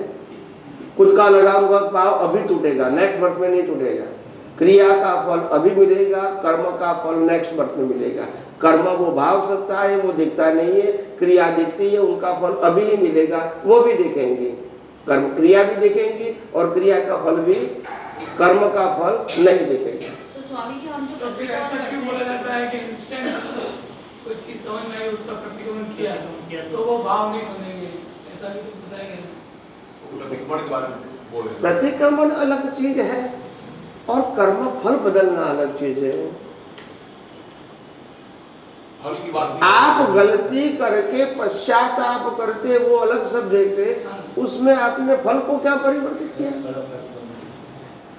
खुद का लगाऊंगा पाव अभी टूटेगा, नेक्स्ट बर्थ में नहीं टूटेगा। क्रिया का फल अभी मिलेगा, कर्म का फल नेक्स्ट बर्थ में मिलेगा। कर्म वो भाव सकता है, वो दिखता नहीं है। क्रिया दिखती है, उनका फल अभी ही मिलेगा, वो भी देखेंगे। कर्म क्रिया भी देखेंगे और क्रिया का फल भी, कर्म का फल नहीं देखेंगे। तो स्वामी जी, हम जो तो फिर ऐसा क्यों बोला जाता है कि इंस्टेंट कोई चीज समझ में आई, उसका प्रतिक्रमण किया तो वो भाव नहीं बनेंगे? ऐसा भी तो बताया गया। प्रतिक्रमण के बारे में बोल रहे हैं। प्रतिक्रमण अलग चीज है और कर्म फल बदलना अलग चीज है। फल की बात आप गलती करके पश्चाताप करते, वो अलग सब्जेक्ट है। उसमें आपने फल को क्या परिवर्तित किया?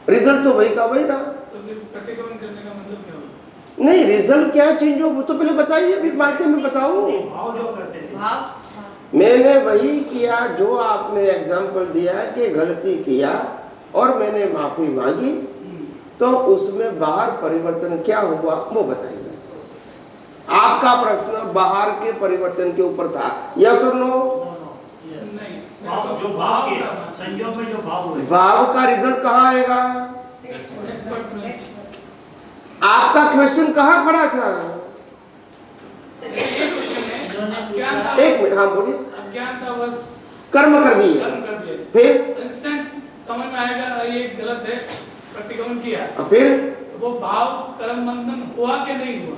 रिजल्ट तो वही का वही रहा। तो फिर प्रतिक्रमण करने का मतलब क्या होगा? नहीं, रिजल्ट क्या चेंज हो वो तो पहले बताइए, फिर बाद में बताऊं। भाव जो करते थे, भाव मैंने वही किया जो आपने एग्जाम्पल दिया कि गलती किया और मैंने माफी मांगी, तो उसमें बाहर परिवर्तन क्या हुआ वो बताइए। आपका प्रश्न बाहर के परिवर्तन के ऊपर था, यस और नो? नहीं, भाव जो भाव के संयोग में जो भाव हुए, भाव का रिजल्ट कहाँ आएगा? आपका क्वेश्चन कहाँ खड़ा था? एक मिनट, हाँ बोलिए। अज्ञानता बस कर्म कर दिए, कर्म कर दिए, फिर इंस्टेंट समझ में आएगा ये गलत है, प्रतिक्रमण किया, फिर वो भाव कर्म बंधन हुआ कि नहीं हुआ?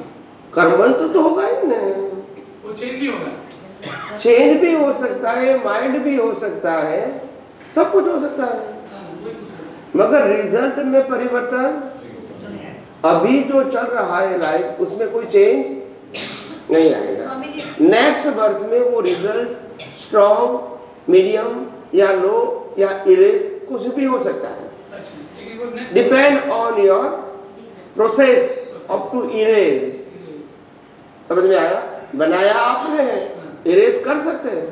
कर्म बंधन तो होगा ही नहीं, वो चेंज नहीं होगा। चेंज भी हो सकता है, माइंड भी हो सकता है, सब कुछ हो सकता है, मगर रिजल्ट में परिवर्तन अभी जो चल रहा है लाइफ उसमें कोई चेंज नहीं आएगा। स्वामी जी नेक्स्ट बर्थ में वो रिजल्ट स्ट्रॉन्ग, मीडियम या लो या इरेज कुछ भी हो सकता है, depend on your process of to erase. समझ में आया? बनाया आपने है, इरेज कर सकते हैं।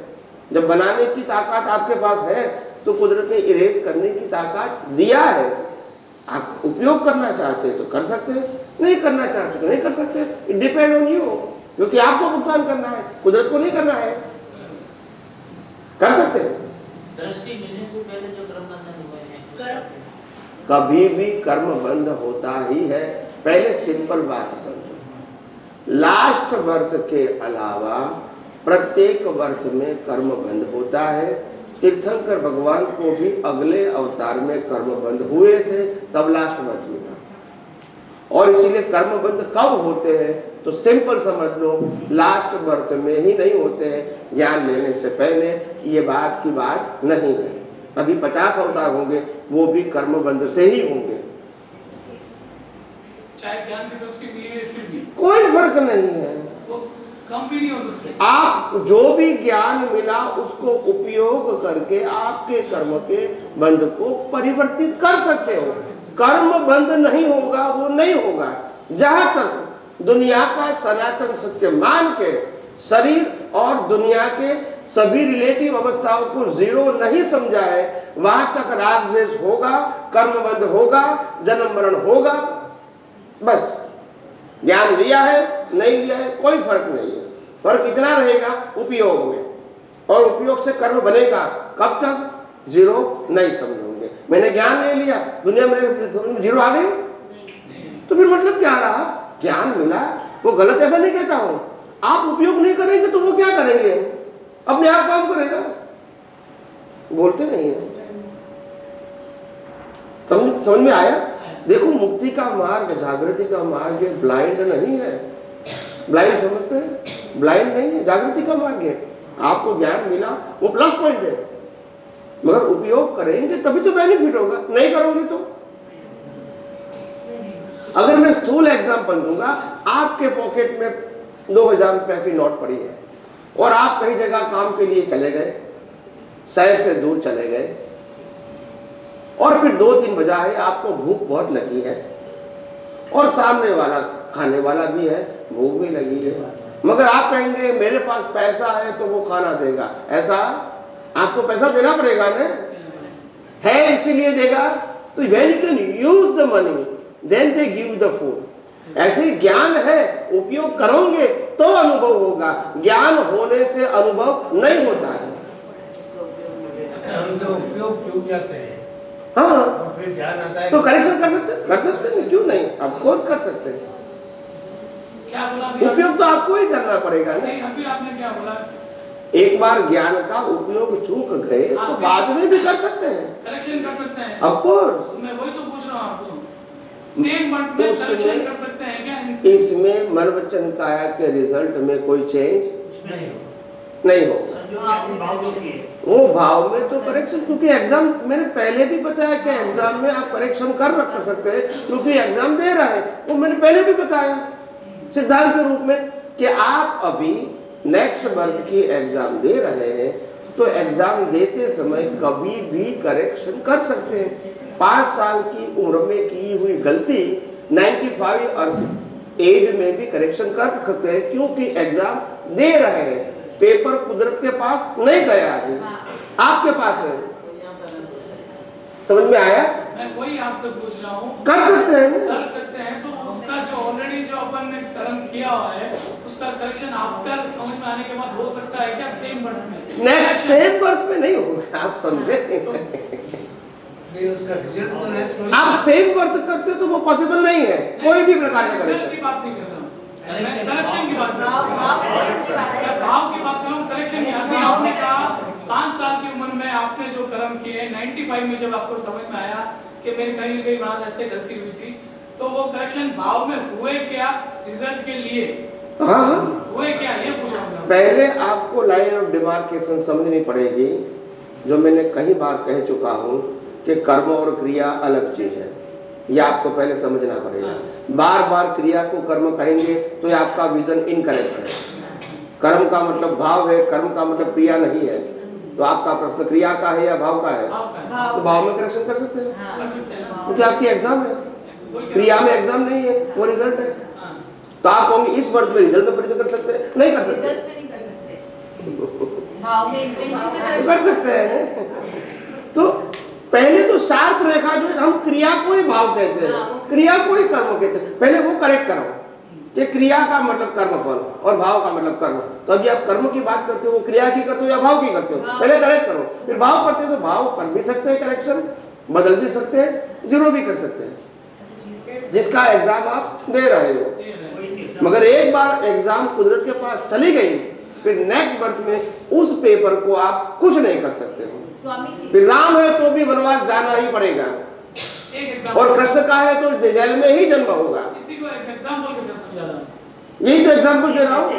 जब बनाने की ताकत आपके पास है तो कुदरत ने इरेज करने की ताकत दिया है। आप उपयोग करना चाहते हैं तो कर सकते हैं, नहीं करना चाहते तो नहीं कर सकते। इट डिपेंड ऑन यू, क्योंकि आपको भुगतान करना है, कुदरत को नहीं करना है। कर सकते हैं। दृष्टि मिलने से पहले जो कर्म बंधन हुए हैं, कभी भी कर्म बंद होता ही है। पहले सिंपल बात समझो, लास्ट बर्थ के अलावा प्रत्येक बर्थ में कर्म बंद होता है। तीर्थंकर भगवान को भी अगले अवतार में कर्म बंद हुए थे, तब लास्ट बर्थ मिला। और इसीलिए कर्म बंद कब होते हैं तो सिंपल समझ लो, लास्ट बर्थ में ही नहीं होते हैं, ज्ञान लेने से पहले। ये बात की बात नहीं है। अभी 50 अवतार होंगे, वो भी कर्म बंद से ही होंगे, चाहे ज्ञान की दृष्टि मिली है फिर भी कोई फर्क नहीं है। वो कम भी नहीं हो सकते। आप जो भी ज्ञान मिला उसको उपयोग करके आपके कर्म के बंध को परिवर्तित कर सकते हो। कर्म बंद नहीं होगा, वो नहीं होगा जहां तक दुनिया का सनातन सत्य मान के शरीर और दुनिया के सभी रिलेटिव अवस्थाओं को जीरो नहीं समझा है, वहां तक राग द्वेष होगा, कर्म बंद होगा, जन्म मरण होगा। बस ज्ञान लिया है नहीं लिया है कोई फर्क नहीं है। फर्क इतना रहेगा उपयोग में, और उपयोग से कर्म बनेगा। कब तक? जीरो नहीं समझोगे। मैंने ज्ञान ले लिया, दुनिया में जीरो आ गई, तो फिर मतलब क्या रहा? ज्ञान मिला, वो गलत ऐसा नहीं कहता हूं। आप उपयोग नहीं करेंगे तो वो क्या करेंगे? अपने आप काम करेगा, बोलते नहीं है। समझ में आया? देखो, मुक्ति का मार्ग, जागृति का मार्ग ब्लाइंड नहीं है। ब्लाइंड समझते हैं? ब्लाइंड नहीं है, जागृति का मार्ग है। आपको ज्ञान मिला, वो प्लस पॉइंट है, मगर उपयोग करेंगे तभी तो बेनिफिट होगा, नहीं करोगे तो। अगर मैं स्थूल एग्जांपल दूंगा, आपके पॉकेट में 2000 रुपए की नोट पड़ी है और आप कहीं जगह काम के लिए चले गए, शहर से दूर चले गए, और फिर 2-3 बजा है, आपको भूख बहुत लगी है और सामने वाला खाने वाला भी है, भूख भी लगी है, मगर आप कहेंगे मेरे पास पैसा है तो वो खाना देगा। ऐसा आपको पैसा देना पड़ेगा ना, है इसीलिए देगा। तो when you can use the money, then they give the food। ऐसे ही ज्ञान है, उपयोग करोगे तो अनुभव होगा, ज्ञान होने से अनुभव नहीं होता है। हम तो उपयोग चूक जाते हैं, हाँ, और फिर ध्यान आता है तो करेक्शन कर सकते हैं, क्यों नहीं? ऑफ कोर्स कर सकते हैं। क्या बोला? उपयोग तो आपको ही करना पड़ेगा ना। नहीं, अभी आपने क्या बोला? एक बार ज्ञान का उपयोग चूक गए तो बाद में भी कर सकते हैं, करेक्शन कर सकते हैं। Of course. मैं वही तो पूछ रहा हूँ आपको, सेम बट में करेक्शन कर सकते हैं क्या? इसमें मन वचन काया के रिजल्ट में कोई चेंज नहीं होगा। वो भाव में तो करेक्शन, क्योंकि एग्जाम मैंने पहले भी बताया कि एग्जाम में आप करेक्शन कर सकते हैं, क्योंकि एग्जाम दे रहा है, वो मैंने पहले भी बताया सिद्धांत के रूप में कि आप अभी नेक्स्ट बर्थ की एग्जाम दे रहे हैं तो एग्जाम देते समय कभी भी करेक्शन कर सकते हैं। 5 साल की उम्र में की हुई गलती 95 इयर्स एज में भी करेक्शन कर सकते हैं, क्योंकि एग्जाम दे रहे हैं। पेपर कुदरत के पास नहीं गया है, आपके पास है। समझ में आया? मैं वही आपसे पूछ रहा हूँ, कर सकते हैं ना? कर सकते हैं, तो उसका जो ऑलरेडी जो अपन ने कर्म किया हुआ है उसका करेक्शन आफ्टर समझ में आने के बाद हो सकता है क्या? सेम बर्थ में? नेक्स्ट सेम बर्थ में नहीं होगा, आप समझे? आप सेम बर्थ करते तो वो पॉसिबल नहीं है, कोई भी प्रकार का रिजल्ट की बात नहीं कर रहा हूँ, मैं करेक्शन करेक्शन की बात कर रहा हूँ, भाव की बात कर रहा हूँ, करेक्शन की। अभी आपने कहा 5 साल की उम्र में आपने जो कर्म किए, 95 में जब आपको समझ में आया कि मेरी कहीं न कहीं वहाँ ऐसे गलती हुई थी, तो वो करेक्शन भाव में हुए क्या रिजल्ट के लिए? हाँ हुए क्या, ये पूछा। पहले आपको लाइन ऑफ डिमार्केशन समझनी पड़ेगी, जो मैंने कई बार कह चुका हूँ कि कर्म और क्रिया अलग चीज है। ये आपको पहले समझना पड़ेगा। बार बार क्रिया को कर्म कहेंगे तो ये आपका विजन इनकरेक्ट है। कर्म का मतलब भाव है, कर्म का मतलब क्रिया नहीं है। तो आपका प्रश्न क्रिया का है या भाव का है? तो भाव में करेक्शन कर सकते हैं, क्योंकि आपकी एग्जाम है। क्रिया में एग्जाम नहीं है, वो रिजल्ट है। तो आप कहोगे इस वर्ष में रिजल्ट में परिवर्तन कर सकते हैं? नहीं कर सकते। रिजल्ट में नहीं कर सकते, भाव में इंटेंशन में कर सकते हैं। तो पहले तो सार्थ रेखा जो है, हम क्रिया को ही भाव कहते हैं, क्रिया को ही कर्म कहते हैं। पहले वो करेक्ट करो कि क्रिया का मतलब कर्म फल और भाव का मतलब कर्म। तो अभी आप कर्म की बात करते हो, वो क्रिया की करते हो या भाव की करते हो? पहले करेक्ट करो, फिर भाव करते हो। तो भाव कर भी सकते हैं, करेक्शन बदल भी सकते हैं, जीरो भी कर सकते हैं, जिसका एग्जाम आप दे रहे हो। मगर एक बार एग्जाम कुदरत के पास चली गई, फिर नेक्स्ट बर्थ में उस पेपर को आप कुछ नहीं कर सकते हो। स्वामी जी, फिर राम है तो भी वनवास जाना ही पड़ेगा, और कृष्ण का है तो जेल में ही जन्म होगा। इसी को एक एग्जांपल के साथ समझा रहा हूं। यही तो एग्जाम्पल दे रहा हूँ,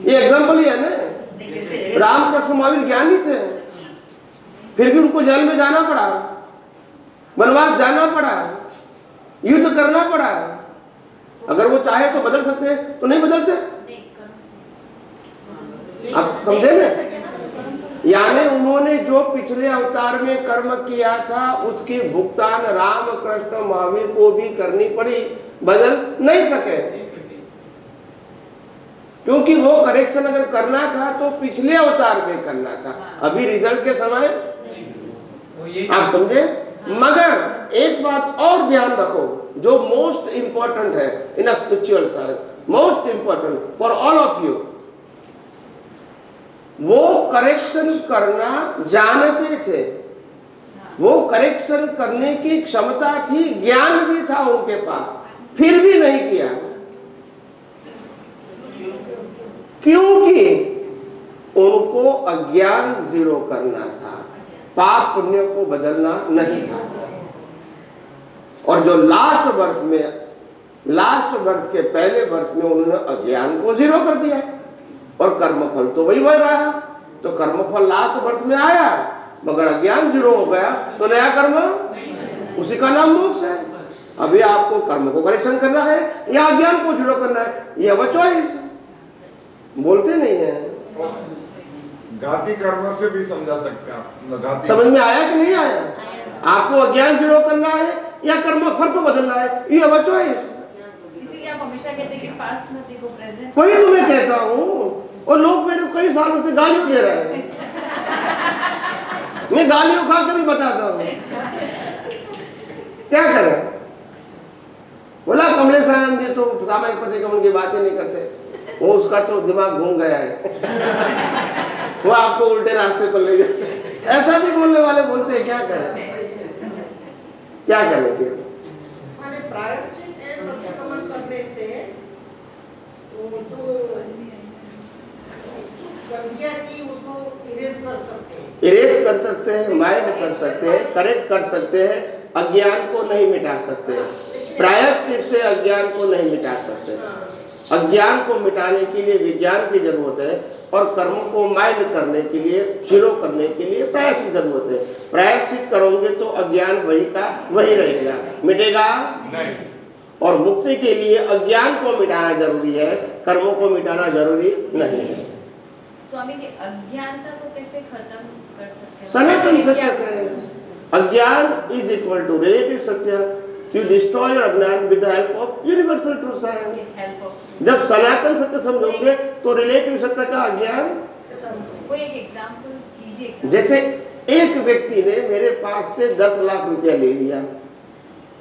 ये एग्जाम्पल ही है ना। राम कृष्ण महावीर ज्ञानी थे, फिर भी उनको जेल में जाना पड़ा, वनवास जाना पड़ा, युद्ध करना पड़ा। अगर वो चाहे तो बदल सकते, तो नहीं बदलते। आप समझे ना? यानी उन्होंने जो पिछले अवतार में कर्म किया था, उसकी भुगतान राम कृष्ण महावीर को भी करनी पड़ी, बदल नहीं सके। क्योंकि वो करेक्शन अगर करना था तो पिछले अवतार में करना था, अभी रिजल्ट के समय। आप समझे? मगर एक बात और ध्यान रखो, जो मोस्ट इंपॉर्टेंट है in a spiritual science, most important for all of you, वो करेक्शन करना जानते थे, वो करेक्शन करने की क्षमता थी, ज्ञान भी था उनके पास, फिर भी नहीं किया। क्योंकि उनको अज्ञान जीरो करना था, पाप पुण्य को बदलना नहीं था। और जो लास्ट बर्थ के पहले बर्थ में उन्होंने अज्ञान को जीरो कर दिया, और कर्मफल तो वही बढ़ रहा। तो कर्मफल लास्ट बर्थ में आया, मगर अज्ञान जीरो हो गया, तो नया कर्म, उसी का नाम मोक्ष है। अभी आपको कर्म को करेक्शन करना है या अज्ञान को जीरो करना है, ये अब चॉइस। बोलते नहीं है। घाती कर्म से भी समझा सकते हैं। समझ में आया कि नहीं आया? आपको अज्ञान जीरो करना है या कर्मफल को बदलना है, ये अब चॉइस। इसीलिए आप हमेशा कहते हैं कि पास्ट मत देखो, प्रेजेंट। वही तो मैं कहता हूँ, और लोग मेरे को कई सालों से गालियां दे रहे हैं। मैं गालियों खा के भी बताता हूँ, क्या करें। बोला कमलेश आनंद तो सामाजिक प्रतिक्रमण की बातें नहीं करते, वो उसका तो दिमाग घूम गया है। वो आपको उल्टे रास्ते पर ले जाते। ऐसा भी बोलने वाले बोलते हैं, क्या करें, क्या करेंगे। माने प्रायश्चित एवं प्रतिक्रमण करने से वो जो गलतियां की उसको इरेज कर सकते हैं, इरेज कर सकते हैं, माइंड कर सकते हैं, करेक्ट कर सकते हैं, अज्ञान को नहीं मिटा सकते। प्रायश्चित से अज्ञान को नहीं मिटा सकते। अज्ञान को मिटाने के लिए विज्ञान की जरूरत है, और कर्म को माइंड करने के लिए, जीरो करने के लिए प्रायश्चित जरूरत है। प्रायश्चित करोगे तो अज्ञान वही का वही रहेगा, मिटेगा नहीं। और मुक्ति के लिए अज्ञान को मिटाना जरूरी है, कर्मों को मिटाना जरूरी नहीं है। स्वामी जी, अज्ञानता को कैसे खत्म कर सकते हैं? सनातन सत्य से अज्ञान इज इक्वल टू रिलेटिव सत्य। You destroy your अज्ञान with the help of universal truth science. जब सनातन सत्य समझोगे तो रिलेटिव सत्य का अज्ञान। कोई एक एग्जांपल, इजी एग्जांपल। जैसे एक व्यक्ति ने मेरे पास से 10 लाख रुपया ले लिया,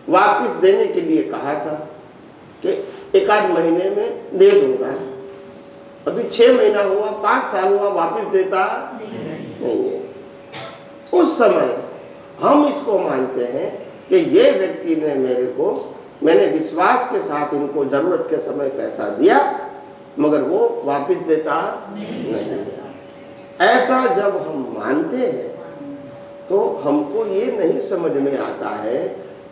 वापस देने के लिए कहा था कि 1 आध महीने में दे दूंगा। अभी 6 महीना हुआ, 5 साल हुआ, वापस देता नहीं है। उस समय हम इसको मानते हैं कि ये व्यक्ति ने मेरे को मैंने विश्वास के साथ इनको जरूरत के समय पैसा दिया, मगर वो वापस देता नहीं। ऐसा जब हम मानते हैं तो हमको ये नहीं समझ में आता है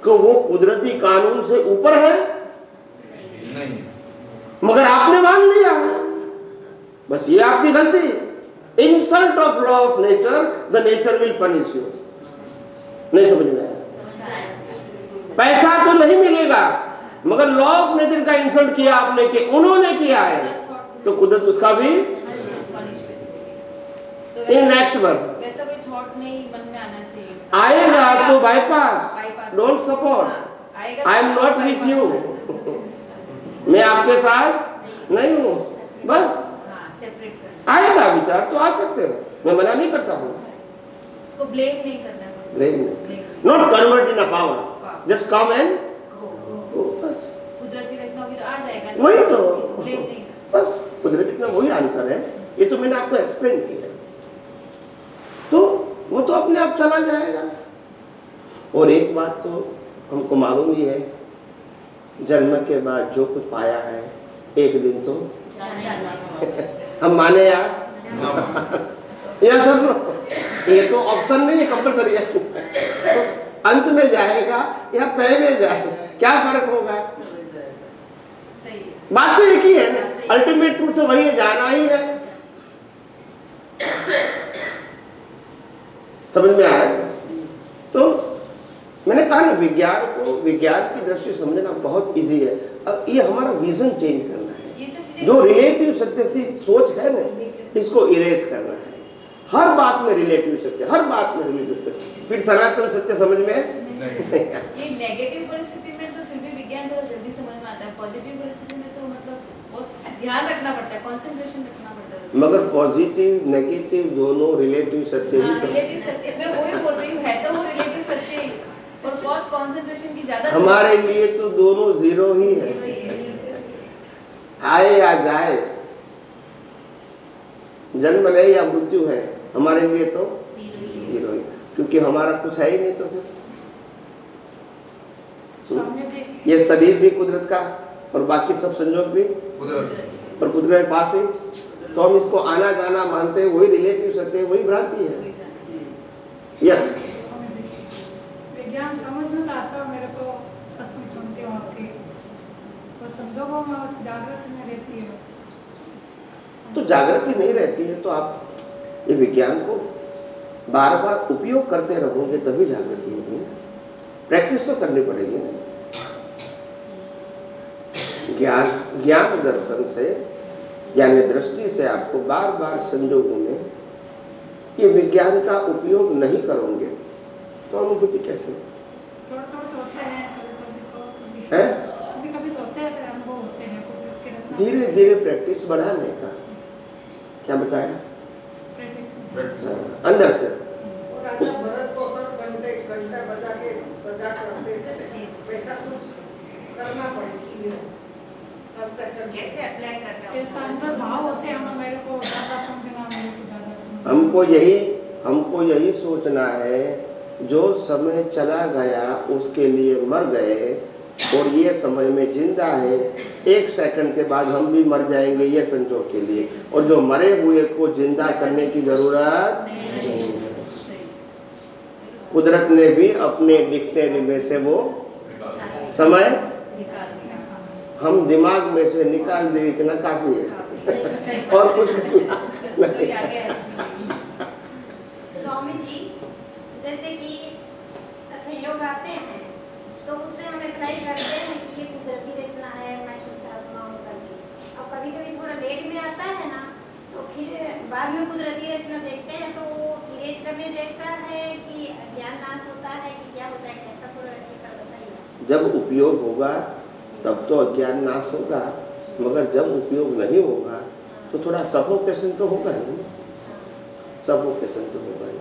कि वो कुदरती कानून से ऊपर है, नहीं, मगर आपने मान लिया है। बस ये आपकी गलती। Insult of law of nature, the nature will punish you. नहीं समझ में आया? पैसा तो नहीं मिलेगा, मगर लॉ ऑफ नेचर का इंसल्ट किया आपने कि उन्होंने किया है, तो कुदरत उसका भी नेक्स्ट वर्ड वैसा कोई थॉट नहीं मन में आना चाहिए। आएगा तो bypass, don't support. I am not with you, मैं आपके साथ नहीं हूँ। बस आएगा विचार तो आ सकते हो, मैं मना नहीं करता हूँ। उसको ब्लेम नहीं करना, ब्लेम नहीं, not convert in a power, just come and go. बस कुदरती रचना होगी तो आ जाएगा, वही तो, ब्लेम नहीं। बस कुदरती रचना वही आंसर है। ये तो मैंने आपको एक्सप्लेन किया, तो वो तो अपने आप चला जाएगा। और एक बात तो हमको मालूम ही है, जन्म के बाद जो कुछ पाया है एक दिन तो हम माने या सर नो, ये तो ऑप्शन नहीं है, कंपलसरी है। तो अंत में जाएगा या पहले जाएगा, क्या फर्क होगा? बात तो एक ही है ना, अल्टीमेट ट्रूथ तो वही है, जाना ही है। समझ में आया? तो मैंने कहा ना, विज्ञान को विज्ञान की दृष्टि समझना बहुत इजी है। अब ये हमारा विजन चेंज करना है। जो रिलेटिव सत्य सी सोच है ना, इसको इरेज करना है। हर बात में रिलेटिव सत्य, हर बात में रिलेटिव सत्य, फिर सनातन सत्य समझ में नहीं। ये नेगेटिव परिस्थिति में तो फिर भी विज्ञान थोड़ा जल्दी समझ में आता है, पॉजिटिव परिस्थिति में तो मतलब बहुत ध्यान रखना पड़ता है, कंसंट्रेशन रखना पड़ता है। मगर पॉजिटिव नेगेटिव दोनों रिलेटिव सत्य ही तो। रिलेटिव सत्य मैं वही बोल रही हूँ, है तो वो रिलेटिव सत्य ही, और बहुत कंसंट्रेशन की ज्यादा हमारे लिए तो दोनों जीरो ही है, आए या जाए, जन्म ले या मृत्यु है, हमारे लिए तो जीरो ही, क्योंकि हमारा कुछ है ही नहीं। तो फिर ये शरीर भी कुदरत का और बाकी सब संयोग भी कुदरत, और कुदरत के पास ही, तो हम इसको आना जाना मानते हैं, वही रिलेटिव सत्य, वही भ्रांति है। यस, विज्ञान समझ में आता मेरे को, कसम सुनती हूँ आपकी, तो संजोगों में उस जागृति में रहती है। तो जागृति नहीं रहती है तो आप ये विज्ञान को बार बार उपयोग करते रहोगे तभी जागृति होगी। प्रैक्टिस तो करनी पड़ेगी ना। ज्ञान दर्शन से, यानी दृष्टि से आपको बार बार संजोगों में ये विज्ञान का उपयोग नहीं करोगे तो अनुभूति कैसे है? धीरे धीरे प्रैक्टिस बढ़ाने का। क्या बताया? अंदर से राजा भरत को घंटा बजा के सजा करते थे, वैसा कुछ करना पड़ेगा। कैसे अप्लाई करना है? अंदर भाव होते हैं, मेरे को ज्यादा समझना, मेरे को ज्यादा समझना। हमको यही सोचना है, जो समय चला गया उसके लिए मर गए और ये समय में जिंदा है, एक सेकंड के बाद हम भी मर जाएंगे ये संजोग के लिए, और जो मरे हुए को जिंदा करने की जरूरत नहीं है। कुदरत ने भी अपने डिक्शनरी में से वो समय हम दिमाग में से निकाल दे, इतना काफी है और कुछ करना नहीं। स्वामी जी, जैसे कि संयोग आते हैं तो उसमें हम अप्लाई करते हैं कि ये कुदरती रचना है, मैं शुद्ध आत्मा हूँ करके। अब कभी कभी थोड़ा लेट में आता है ना, तो फिर बाद में कुदरती रचना देखते हैं तो वो इरेज करने जैसा है कि ज्ञान नाश होता है कि क्या होता है, कैसा थोड़ा बताइए। जब उपयोग होगा तब तो अज्ञान नाश होगा, मगर जब उपयोग नहीं होगा तो थोड़ा सफोकेशन तो होगा ही, सफोकेशन तो होगा ही।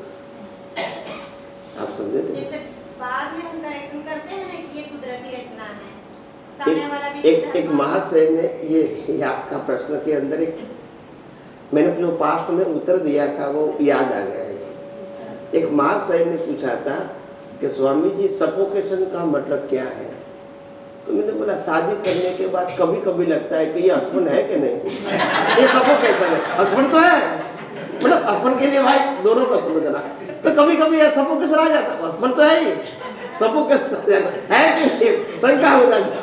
आप समझे? जैसे बाद में हम करेक्शन करते हैं ना कि ये कुदरती रचना है, सामने वाला भी एक महाशय ने ये आपका प्रश्न के अंदर एक मैंने जो पास्ट में उत्तर दिया था वो याद आ गया है। एक महाशय ने पूछा था कि स्वामी जी सफोकेशन का मतलब क्या है? तो मैंने बोला शादी करने के बाद कभी कभी लगता है कि ये हस्बैंड है कि नहीं, ये सबको कैसा है, हस्बैंड तो है, मतलब हस्बैंड के लिए भाई दोनों को समझना। तो कभी कभी सबको किसरा जाता है, हस्बैंड तो है ही, सबको किसरा जाता है कि शंका हो जाती है।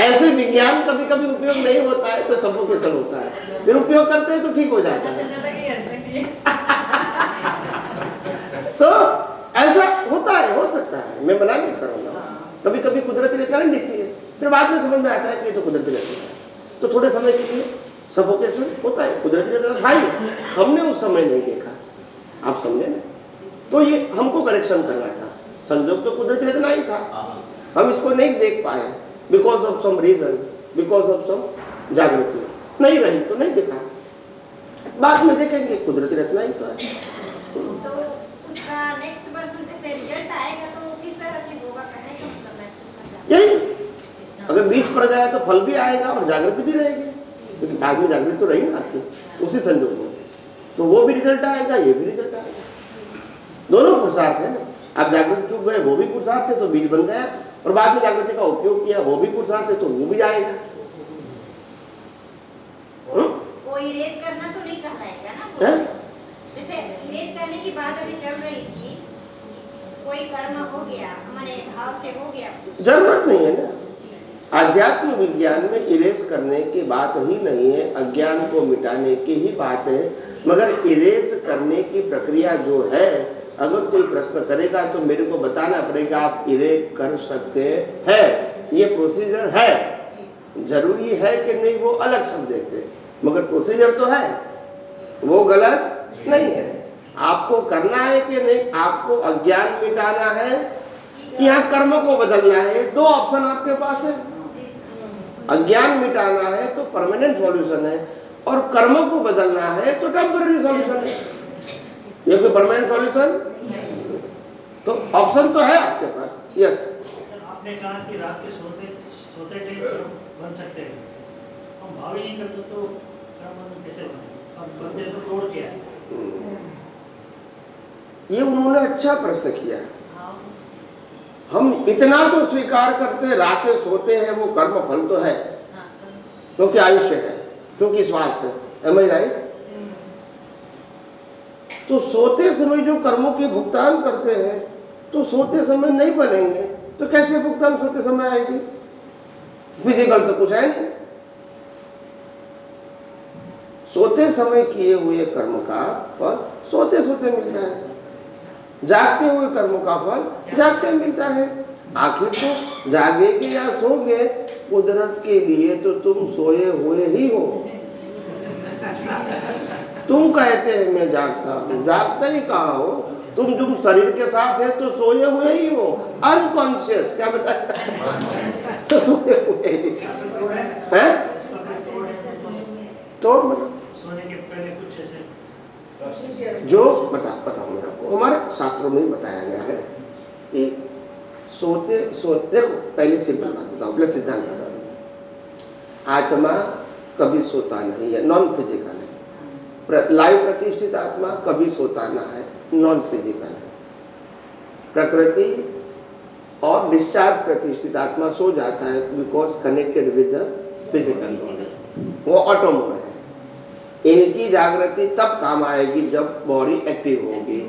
ऐसे विज्ञान कभी कभी उपयोग नहीं होता है तो सबको क्वेश्चन होता है, फिर उपयोग करते हैं तो ठीक हो जाता है। तो ऐसा होता है, हो सकता है, मैं मना नहीं करूँगा। कभी कभी कुदरती रेखा नहीं दिखती है, फिर बाद में समझ में आता है कि ये तो कुदरती रेखा है, तो थोड़े समय के लिए सफोकेशन होता है। कुदरती रेखा भाई हमने उस समय नहीं देखा, आप समझे ना, तो ये हमको करेक्शन करना था। संजोग तो कुदरती रेखा ही था, हम इसको नहीं देख पाए because of some reason, because of some जागृति नहीं रही तो नहीं देखा, बाद में देखेंगे कुदरती रचना ही तो है। तो उसका नेक्स्ट बार जैसे रिजल्ट आएगा तो किस तरह से होगा, कहने का मतलब मैं पूछना चाहती हूं। यही अगर बीज पड़ गया तो फल भी आएगा और जागृति भी रहेगी, क्योंकि बाद में जागृति तो रही ना आपकी उसी संजोग में, तो वो भी रिजल्ट आएगा, ये भी रिजल्ट आएगा, दोनों पुरुषार्थ है ना। आप जागृति चूक गए वो भी पुरुषार्थ है तो बीज बन गया, और बाद में जागृति का उपयोग किया वो भी पुरुषार्थ है तो वो भी आएगा। वो इरेज करना तो नहीं कहलाएगा ना, जैसे इरेज करने की बात अभी चल रही थी, कोई कर्म हो गया हमारे भाव से हो गया, जरूरत नहीं है ना। आध्यात्म विज्ञान में इरेज करने की बात ही नहीं है, अज्ञान को मिटाने की ही बात है। मगर इरेज करने की प्रक्रिया जो है, अगर कोई प्रश्न करेगा तो मेरे को बताना पड़ेगा आप इरेज कर सकते हैं, ये प्रोसीजर है, जरूरी है कि नहीं वो अलग शब्द है, मगर प्रोसीजर तो है, वो गलत नहीं है। आपको करना है कि नहीं, आपको अज्ञान मिटाना है, यहाँ कर्म को बदलना है, दो ऑप्शन आपके पास है। अज्ञान मिटाना है तो परमानेंट सॉल्यूशन है, और कर्म को बदलना है तो टेम्पररी सॉल्यूशन है। ये कोई परमानेंट सॉल्यूशन, तो ऑप्शन तो है आपके पास। यस, आपने कहा कि रात के सोते टाइम बन सकते हैं, हम भाव ही नहीं करते तो कर्म कैसे बने, हम बनते तो तोड़ के आए। ये उन्होंने अच्छा प्रश्न किया। हम इतना तो स्वीकार करते हैं रातें सोते हैं वो कर्म फल तो है, क्योंकि आयुष्य है, क्योंकि श्वास है, एम आई राइट। तो सोते समय जो कर्मों के भुगतान करते हैं तो सोते समय नहीं बनेंगे, तो कैसे भुगतान सोते समय आएंगे? फिजिकल तो कुछ है नहीं। सोते समय किए हुए कर्म का फल सोते सोते मिलता है, जागते हुए कर्मों का फल जागते मिलता है। आखिर तो जागेगे या सोगे, कुदरत के लिए तो तुम सोए हुए ही हो। तुम कहते हैं मैं जागता हूँ, जागता ही कहाँ हो, तुम शरीर के साथ है तो सोए हुए ही हो, अनकॉन्शियस। क्या बताया? तो सोए हुए ही हैं, तो मतलब सोने के पहले कुछ ऐसे जो बताऊँ मैं आपको, हमारे शास्त्रों में बताया गया है कि देखो पहले सिंपल बात बताओ, पहले सिद्धांत बताओ। आत्मा कभी सोता नहीं है, नॉन फिजिकल है। लाइव प्रतिष्ठित आत्मा कभी सोता ना है, नॉन फिजिकल है। प्रकृति और डिस्चार्ज प्रतिष्ठित आत्मा सो जाता है because connected with the physical body, वो ऑटो मोड है। इनकी जागृति तब काम आएगी जब बॉडी एक्टिव होगी।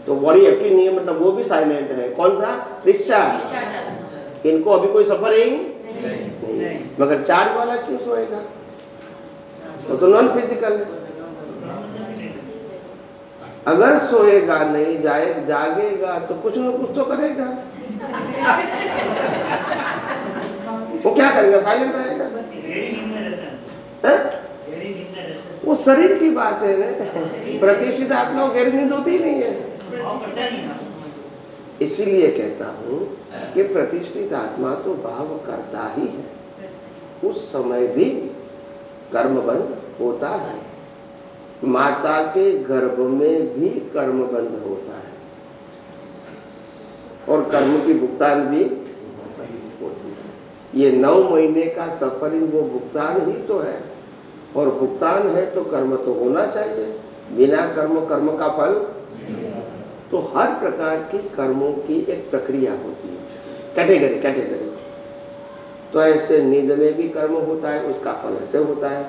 तो बॉडी एक्टिव नहीं है मतलब वो भी साइलेंट है। कौन सा? डिस्चार्ज। इनको अभी कोई सफरिंग नहीं, मगर चार्ज वाला क्यों सोएगा? वो तो नॉन फिजिकल है। अगर सोएगा नहीं, जागेगा तो कुछ न कुछ तो करेगा। वो क्या करेगा? साइलेंट रहेगा। वो शरीर की बात है ना, प्रतिष्ठित आत्मा को गहरी नींद होती ही नहीं है। इसीलिए कहता हूँ कि प्रतिष्ठित आत्मा तो भाव करता ही है, उस समय भी कर्म बंध होता है। माता के गर्भ में भी कर्म बंध होता है और कर्म की भुगतान भी होती है। ये 9 महीने का सफरिंग वो भुगतान ही तो है, और भुगतान है तो कर्म तो होना चाहिए। बिना कर्म का फल। तो हर प्रकार की कर्मों की एक प्रक्रिया होती है। कैटेगरी। तो ऐसे नींद में भी कर्म होता है, उसका फल ऐसे होता है।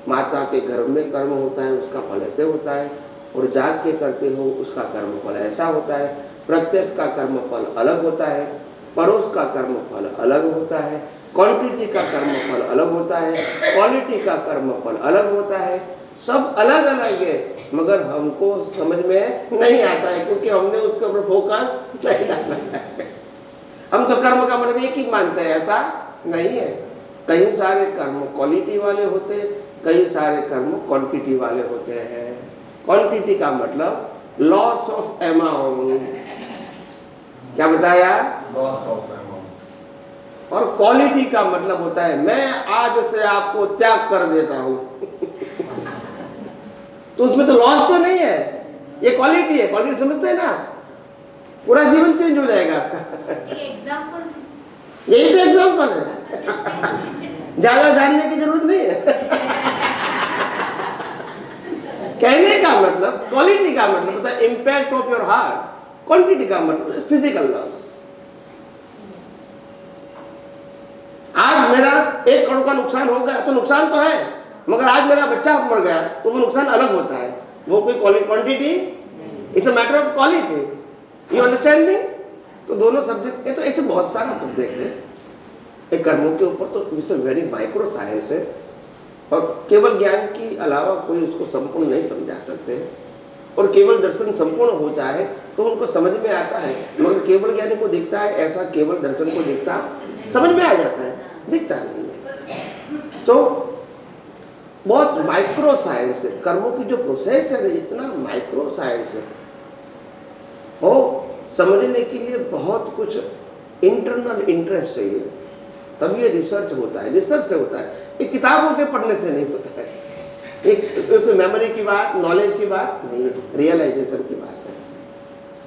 माता के गर्भ में कर्म होता है, उसका फल ऐसे होता है। और जाग के करते हो, उसका कर्म फल ऐसा होता है। प्रत्यक्ष का कर्म फल अलग होता है, परोस का कर्म फल अलग होता है, क्वांटिटी का कर्म फल अलग होता है, क्वालिटी का कर्म फल अलग होता है। सब अलग अलग है, मगर हमको समझ में नहीं आता है क्योंकि हमने उसके ऊपर फोकस नहीं डाला है। हम तो कर्म का मतलब एक ही मानते हैं, ऐसा नहीं है। कई सारे कर्म क्वालिटी वाले होते हैं, कई सारे कर्म क्वांटिटी वाले होते हैं। क्वांटिटी का मतलब लॉस ऑफ अमाउंट, क्या बताया? Loss of amount. और क्वालिटी का मतलब होता है मैं आज से आपको त्याग कर देता हूं। तो उसमें तो लॉस तो नहीं है, ये क्वालिटी है। क्वालिटी समझते हैं ना, पूरा जीवन चेंज हो जाएगा आपका। एग्जाम्पल, यही तो एग्जाम्पल है, ज्यादा जानने की जरूरत नहीं है। कहने का मतलब, क्वालिटी का मतलब होता है impact of your heart, quantity का मतलब फिजिकल लॉस। आज मेरा 1 करोड़ का नुकसान हो गया तो नुकसान तो है, मगर आज मेरा बच्चा मर गया तो वो नुकसान अलग होता है, वो कोई quantity, it's a matter of quality. You understand me? तो दोनों सब्जेक्ट, ये तो ऐसे बहुत सारा सब्जेक्ट है एक कर्मों के ऊपर, तो it's a very micro science है। और केवल ज्ञान की अलावा कोई उसको संपूर्ण नहीं समझा सकते। और केवल दर्शन संपूर्ण हो जाए तो उनको समझ में आता है, मगर केवल ज्ञानी को दिखता है ऐसा केवल दर्शन को दिखता, समझ में आ जाता है, दिखता नहीं है। तो बहुत माइक्रो साइंस है कर्मों की, जो प्रोसेस है इतना माइक्रो साइंस है। वो समझने के लिए बहुत कुछ इंटरनल इंटरेस्ट चाहिए, तब ये रिसर्च होता है। रिसर्च से होता है, ये किताबों के पढ़ने से नहीं होता है। एक मेमोरी की बात, नॉलेज की बात नहीं, रियलाइजेशन की बात है,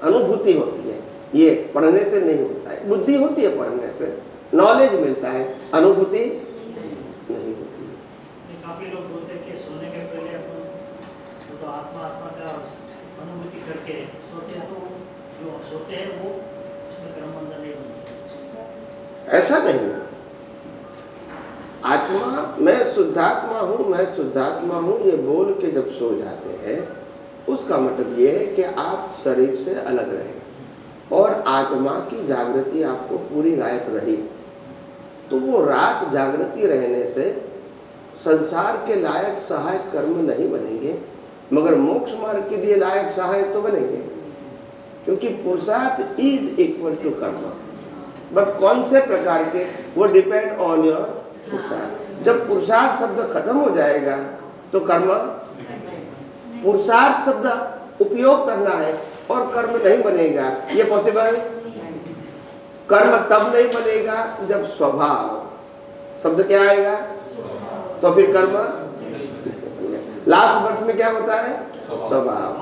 अनुभूति होती है। ये पढ़ने से नहीं होता है, बुद्धि होती है पढ़ने से, नॉलेज मिलता है, अनुभूति नहीं होती है। काफी लोग बोलते हैं कि सोने के पहले अपन तो आत्मा का अनुभूति करके सोते हैं, तो जो सोते हैं वो उसमें कर्म बंधन नहीं बनता। ऐसा नहीं, आत्मा मैं शुद्धात्मा हूँ, मैं शुद्धात्मा हूँ ये बोल के जब सो जाते हैं, उसका मतलब ये है कि आप शरीर से अलग रहे और आत्मा की जागृति आपको पूरी रात रही। तो वो रात जागृति रहने से संसार के लायक सहायक कर्म नहीं बनेंगे, मगर मोक्ष मार्ग के लिए लायक सहायक तो बनेंगे, क्योंकि पुरुषार्थ इज इक्वल टू कर्म। बट कौन से प्रकार के, वो डिपेंड ऑन योर पुरुषार्थ। जब पुरुषार्थ शब्द खत्म हो जाएगा तो कर्म, पुरुषार्थ शब्द उपयोग करना है और कर्म नहीं बनेगा, ये पॉसिबल। कर्म तब नहीं बनेगा जब स्वभाव शब्द क्या आएगा, तो फिर कर्म। लास्ट बर्थ में क्या होता है, स्वभाव।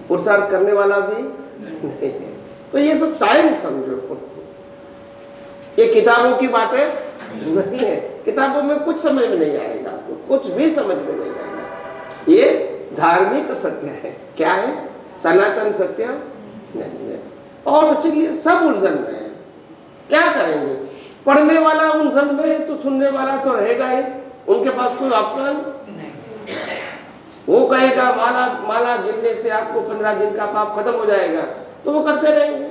पुरुषार्थ करने वाला भी नहीं है। तो ये सब साइंस समझो, ये किताबों की बातें नहीं है। किताबों में कुछ समझ में नहीं आएगा, आपको कुछ भी समझ में नहीं आएगा। ये धार्मिक सत्य है, क्या है, सनातन सत्य नहीं है। और इसीलिए सब उलझन में है, क्या करेंगे। पढ़ने वाला उलझन में है तो सुनने वाला तो रहेगा ही, उनके पास कोई ऑप्शन। वो कहेगा माला गिनने से आपको 15 दिन का पाप खत्म हो जाएगा, तो वो करते रहेंगे।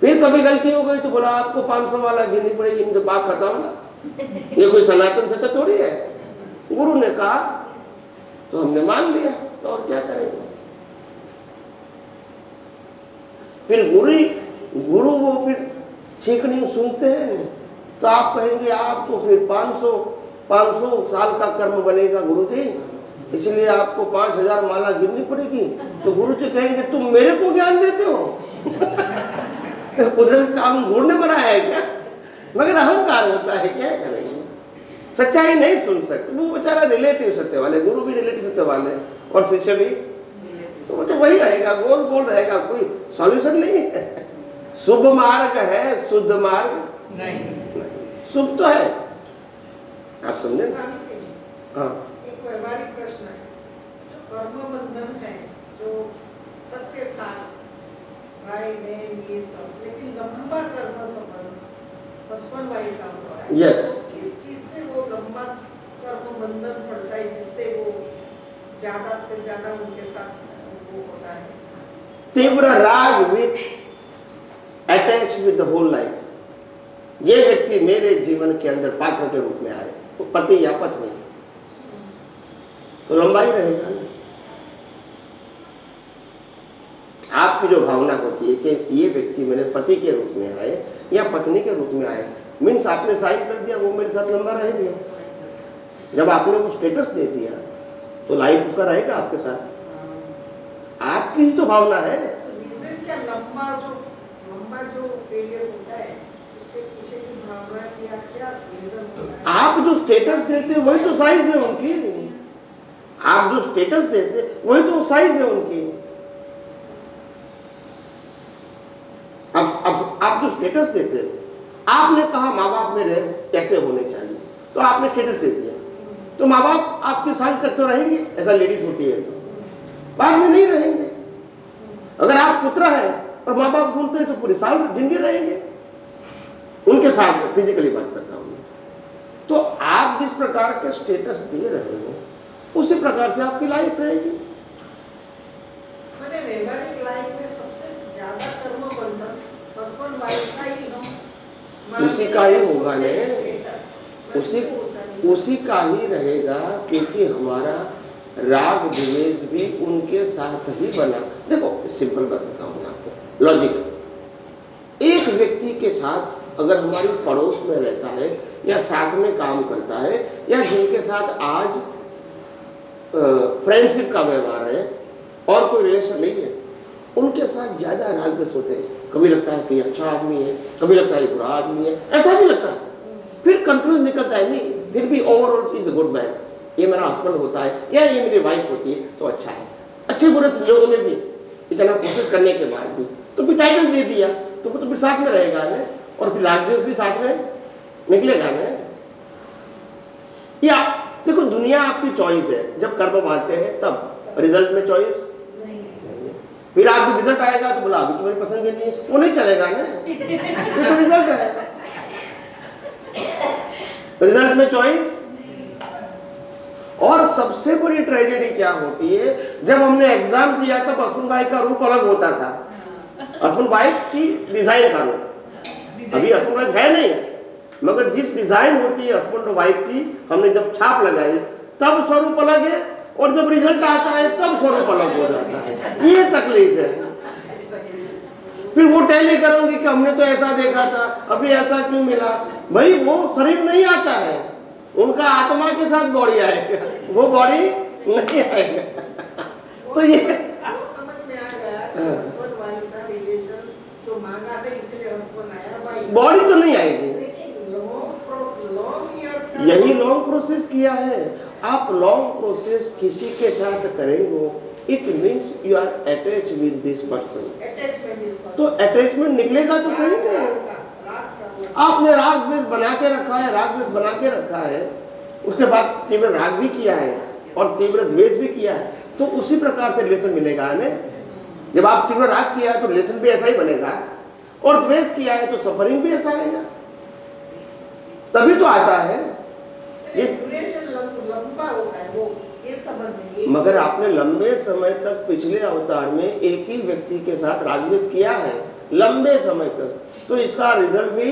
फिर कभी गलती हो गई तो बोला आपको 500 वाला गिननी पड़ेगी, तो पाप खत्म। ये कोई सनातन सत्य थोड़ी है। गुरु ने कहा तो हमने मान लिया, तो और क्या करेंगे। फिर गुरु वो फिर छीकनी सुनते हैं तो आप कहेंगे आपको फिर 500 साल का कर्म बनेगा गुरुजी, इसलिए आपको 5000 माला गिननी पड़ेगी। तो गुरुजी कहेंगे तुम मेरे को ज्ञान देते हो। कुदरत काम गुरु ने बनाया है क्या, मगर अहंकार होता है, क्या करेंगे। सच्चाई नहीं सुन सकते, वो बेचारा रिलेटिव सत्य वाले, गुरु भी रिलेटिव सत्य वाले और शिष्य भी, तो वो तो वही रहेगा, गोल गोल रहेगा, कोई सॉल्यूशन नहीं है। शुभ मार्ग है, शुद्ध मार्ग नहीं। शुभ तो है, आप समझे। हाँ, एक व्यवहारिक प्रश्न है, जो कर्म बंधन है, जो सबके साथ भाई बहन ये सब, लेकिन लंबा कर्म संबंध हस्बैंड वाइफ का होता है। Yes. तो किस चीज से वो लंबा कर्म बंधन पड़ता है जिससे वो ज्यादा फिर ज्यादा उनके साथ वो होता है? तीव्र राग with attach with the whole life. ये व्यक्ति मेरे जीवन के अंदर पात्र के रूप में आए, वो पति या पत्नी, तो लंबा ही रहेगा ना। आपकी जो भावना होती है कि ये व्यक्ति मेरे पति के रूप में आए या पत्नी के रूप में आए, मीन्स आपने साइन कर दिया वो मेरे साथ लंबा रहेगा। जब आपने वो स्टेटस दे दिया तो लाइफ उसका रहेगा आपके साथ। आपकी ही तो भावना है। तो रीजन क्या लंबा जो फेलियर होता है उसके पीछे की भावना क्या रीजन होता है? आप जो स्टेटस देते वही तो साइज है उनकी। आप जो स्टेटस देते वही तो साइज है उनकी। अब आप जो स्टेटस देते, आपने कहा माँ बाप मेरे कैसे होने चाहिए, तो आपने स्टेटस दे दिया, तो माँ बाप आपके साथ तक तो रहेंगे, ऐसा लेडीज होती है, तो बाद में नहीं रहेंगे। अगर आप पुत्र हैं और माँ बाप भूलते हैं तो पूरी साल जिंदगी रहेंगे उनके साथ। फिजिकली बात करता हूँ। तो आप जिस प्रकार के स्टेटस दे रहे हो उसी प्रकार से आपकी लाइफ रहेगी। मैंने व्यवहारिक लाइफ में सबसे ज्यादा कर्म बंधन हस्बैंड वाइफ का ही हम उसी का ही होगा ने, उसी का ही रहेगा, क्योंकि हमारा राग द्वेष भी उनके साथ ही बना। देखो सिंपल बात बताऊंगा आपको, लॉजिक। एक व्यक्ति के साथ अगर हमारी पड़ोस में रहता है या साथ में काम करता है या जिनके साथ आज फ्रेंडशिप का व्यवहार है और कोई रिलेशन नहीं है, उनके साथ ज्यादा राग द्वेष होते हैं। कभी लगता है कि अच्छा आदमी है, कभी लगता है बुरा आदमी है, ऐसा भी लगता है। फिर कंक्लूजन निकलता है नहीं, फिर भी overall is a good man, ये मेरा हस्बैंड होता है या ये मेरी वाइफ होती है तो अच्छा है। अच्छे बुरे संजोगों में भी इतना कोशिश करने के बाद भी तो फिर टाइटल दे दिया तो वो तो फिर साथ में रहेगा ना, और फिर राग द्वेष भी साथ में निकलेगा ना। या देखो दुनिया आपकी चॉइस है, जब कर्म बांधते हैं तब रिजल्ट में चॉइस नहीं है। फिर आप जब रिजल्ट आएगा तो बोला अभी तो मेरी पसंद नहीं है, वो नहीं चलेगा ना, फिर तो रिजल्ट आएगा। रिजल्ट में चॉइस। और सबसे बड़ी ट्रेजेडी क्या होती है, जब हमने एग्जाम दिया तब हस्बैंड वाइफ का रूप अलग होता था। हस्बैंड वाइफ की डिजाइन का रूप, अभी हस्बैंड वाइफ है नहीं, मगर जिस डिजाइन होती है हस्बैंड और वाइफ की, हमने जब छाप लगाई तब स्वरूप अलग है, और जब रिजल्ट आता है तब स्वरूप अलग हो जाता है। ये तकलीफ है। फिर वो टैली करोगे कि हमने तो ऐसा देखा था, अभी ऐसा क्यों मिला। भाई वो शरीर नहीं आता है, उनका आत्मा के साथ बॉडी आएगा, वो बॉडी नहीं आएगा। तो ये समझ में आ गया कि हस्बैंड वाइफ का रिलेशन जो मांगा था इसलिए हस्बैंड आया, बॉडी तो नहीं आएगी। लॉन्ग इयर्स का यही लॉन्ग प्रोसेस किया है। आप लॉन्ग प्रोसेस किसी के साथ करेंगे, it means you are attach with this person. तो अटैचमेंट निकलेगा तो सही नहीं। आपने राग द्वेष बना के रखा है, राग द्वेष बना के रखा है, उसके बाद तीव्र राग भी किया है और तीव्र द्वेष भी किया है, तो उसी प्रकार से रिलेशन मिलेगा ना। जब आप तीव्र राग किया है तो रिलेशन भी ऐसा ही बनेगा, और द्वेष किया है तो सफरिंग भी ऐसा आएगा, तभी तो आता है। इस लंबा होता है वो, ये संबंध। मगर आपने लंबे समय तक पिछले अवतार में एक ही व्यक्ति के साथ रागद्वेष किया है लंबे समय तक, तो इसका रिजल्ट भी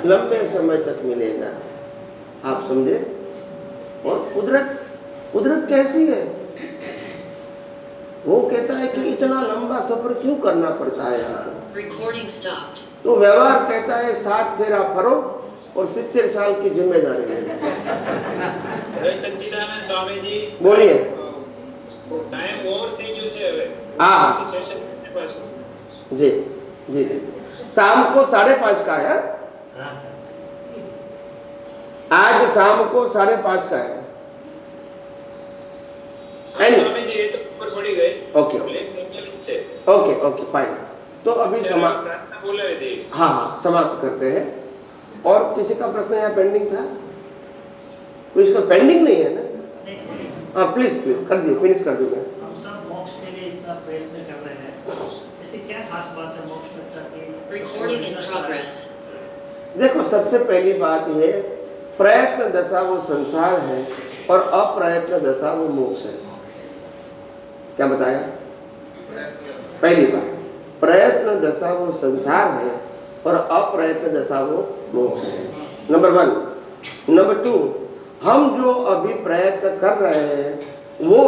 लंबे समय तक मिलेगा। आप समझे। और कुदरत कैसी है, वो कहता है कि इतना लंबा सफर क्यों करना पड़ता है यहाँ। तो व्यवहार कहता है 7 फेरा फरो और 70 साल की जिम्मेदारी है। सच्चिदानंद स्वामी जी बोलिए। टाइम और થઈ ગયું છે હવે। हाँ जी जी जी, शाम को 5:30 का है। आज शाम को 5:30 का है। स्वामी जी ये तो ऊपर पड़ी गई। Okay okay okay fine. तो अभी हाँ समाप्त करते हैं। और किसी का प्रश्न यहाँ पेंडिंग था? कोई इसका पेंडिंग नहीं है ना? हाँ प्लीज कर दिए, फिनिश कर दूंगा। हम सब मोक्ष के लिए इतना प्रयत्न कर रहे हैं, जैसे क्या खास बात है मोक्ष दशा की? Recording in progress. देखो, सबसे पहली बात ये, प्रयत्न दशा वो संसार है और अप्रयत्न दशा वो मोक्ष है। क्या बताया? पहली बात, प्रयत्न दशा वो संसार है और अप्रयत्न दशा वो मोक्ष है, नंबर 1। नंबर 2, हम जो अभी प्रयत्न कर रहे हैं वो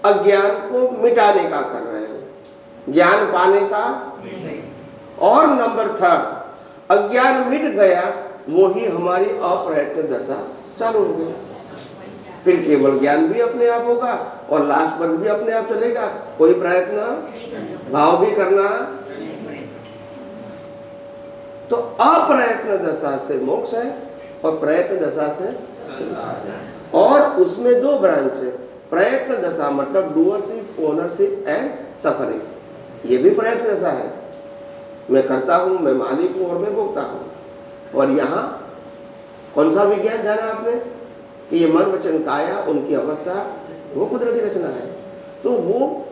अज्ञान को मिटाने का कर रहे हैं, ज्ञान पाने का नहीं। और नंबर 3, अज्ञान मिट गया, वो ही हमारी अप्रयत्न दशा चालू हो गई। फिर केवल ज्ञान भी अपने आप होगा और लास्ट वर्ग भी अपने आप चलेगा, कोई प्रयत्न भाव भी करना। तो अप्रयत्न दशा से मोक्ष है और प्रयत्न दशा से संसार है। और उसमें 2 ब्रांच है। प्रयत्न दशा मतलब डूअरशिप, ओनरशिप एंड सफरिंग। ये भी प्रयत्न दशा है, मैं करता हूँ, मैं मालिक हूँ और मैं भोगता हूँ। और यहाँ कौन सा विज्ञान जाना आपने कि ये मन वचन काया उनकी अवस्था वो कुदरती रचना है। तो वो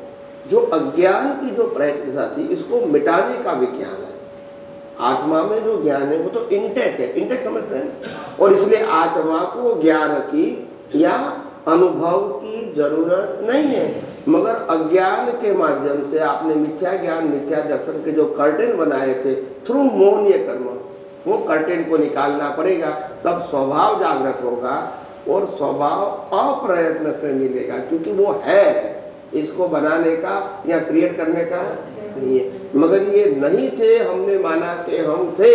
जो अज्ञान की जो प्रयत्न दशा थी, इसको मिटाने का विज्ञान है। आत्मा में जो ज्ञान है वो तो इंटेक है, इंटेक समझते हैं। और इसलिए आत्मा को ज्ञान की या अनुभव की जरूरत नहीं है, मगर अज्ञान के माध्यम से आपने मिथ्या ज्ञान, मिथ्या दर्शन के जो कर्टेन बनाए थे थ्रू मौनीय कर्म, वो कर्टेन को निकालना पड़ेगा, तब स्वभाव जागृत होगा और स्वभाव अप्रयत्न से मिलेगा, क्योंकि वो है, इसको बनाने का या क्रिएट करने का नहीं है। मगर ये नहीं थे, हमने माना कि हम थे,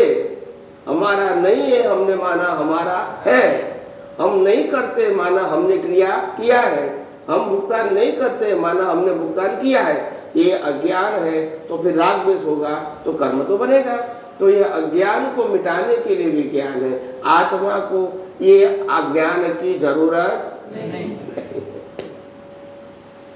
हमारा नहीं है, हमने माना हमारा है। हम नहीं करते, माना हमने क्रिया किया है। हम भुगतान नहीं करते, माना हमने भुगतान किया है। ये अज्ञान है, तो फिर राग द्वेष होगा तो कर्म तो बनेगा। तो ये अज्ञान को मिटाने के लिए विज्ञान है, आत्मा को ये अज्ञान की जरूरत नहीं।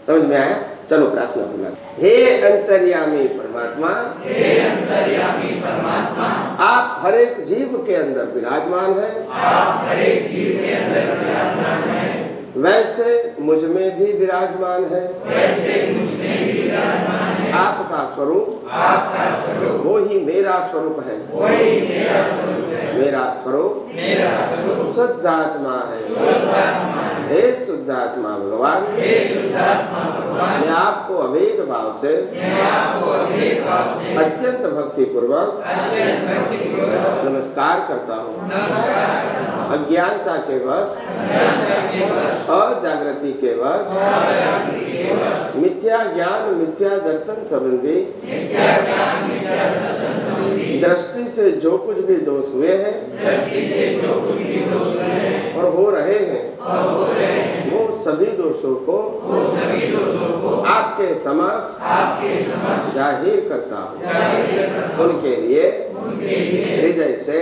समझ में आया? चलो प्रार्थना बोला। हे अंतर्यामी परमात्मा, हे अंतर्यामी परमात्मा, आप हर एक जीव के अंदर विराजमान है, आप हर एक जीव के अंदर विराजमान है। वैसे मुझ में भी विराजमान है, वैसे मुझ में भी विराजमान है। आपका स्वरूप, आपका स्वरूप वो ही मेरा स्वरूप है, वही मेरा स्वरूप है। मेरा स्वरूप, मेरा स्वरूप शुद्ध आत्मा है, शुद्ध आत्मा है। हे शुद्ध आत्मा भगवान, हे शुद्ध आत्मा भगवान, मैं आपको अभेद भाव से, मैं आपको अभेद भाव से अत्यंत भक्ति पूर्वक अत्यंत भक्ति पूर्वक नमस्कार करता हूँ। नमस्कार करता हूँ। अज्ञानता के वश, अज्ञानता के वश, अजागृति के वश, अजागृति के वश, मिथ्या ज्ञान, मिथ्या दर्शन संबंधी, मिथ्या ज्ञान, मिथ्या दर्शन संबंधी दृष्टि से जो कुछ भी दोष हुए हैं, दृष्टि से जो कुछ भी दोष हुए हैं और हो रहे हैं, और हो रहे हैं, वो सभी दोषों को, वो सभी दोषों को आपके समक्ष, आपके समक्ष जाहिर करता हूँ। जाहिर करता हूँ। उनके लिए हृदय से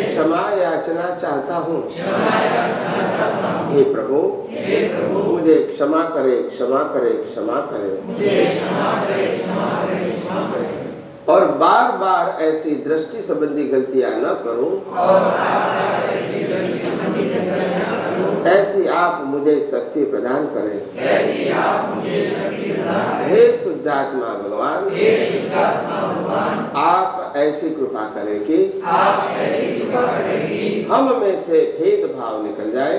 क्षमा याचना चाहता हूँ। हे प्रभु, मुझे क्षमा करे, क्षमा करे, क्षमा करे। और बार बार ऐसी दृष्टि संबंधी गलतियां न करूं, ऐसी आप मुझे शक्ति प्रदान करें। हे शुद्धात्मा भगवान, आप ऐसी कृपा करें कि हम में से भेदभाव निकल जाए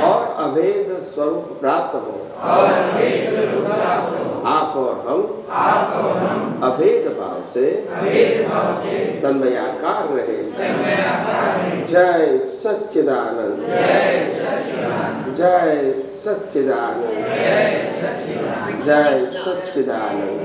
और अभेद स्वरूप प्राप्त हो। आप और हम अभेद भाव से तन्मयाकार रहे। जय सच्चिदानंद, जय सच्चिदानंद, जय सच्चिदानंद।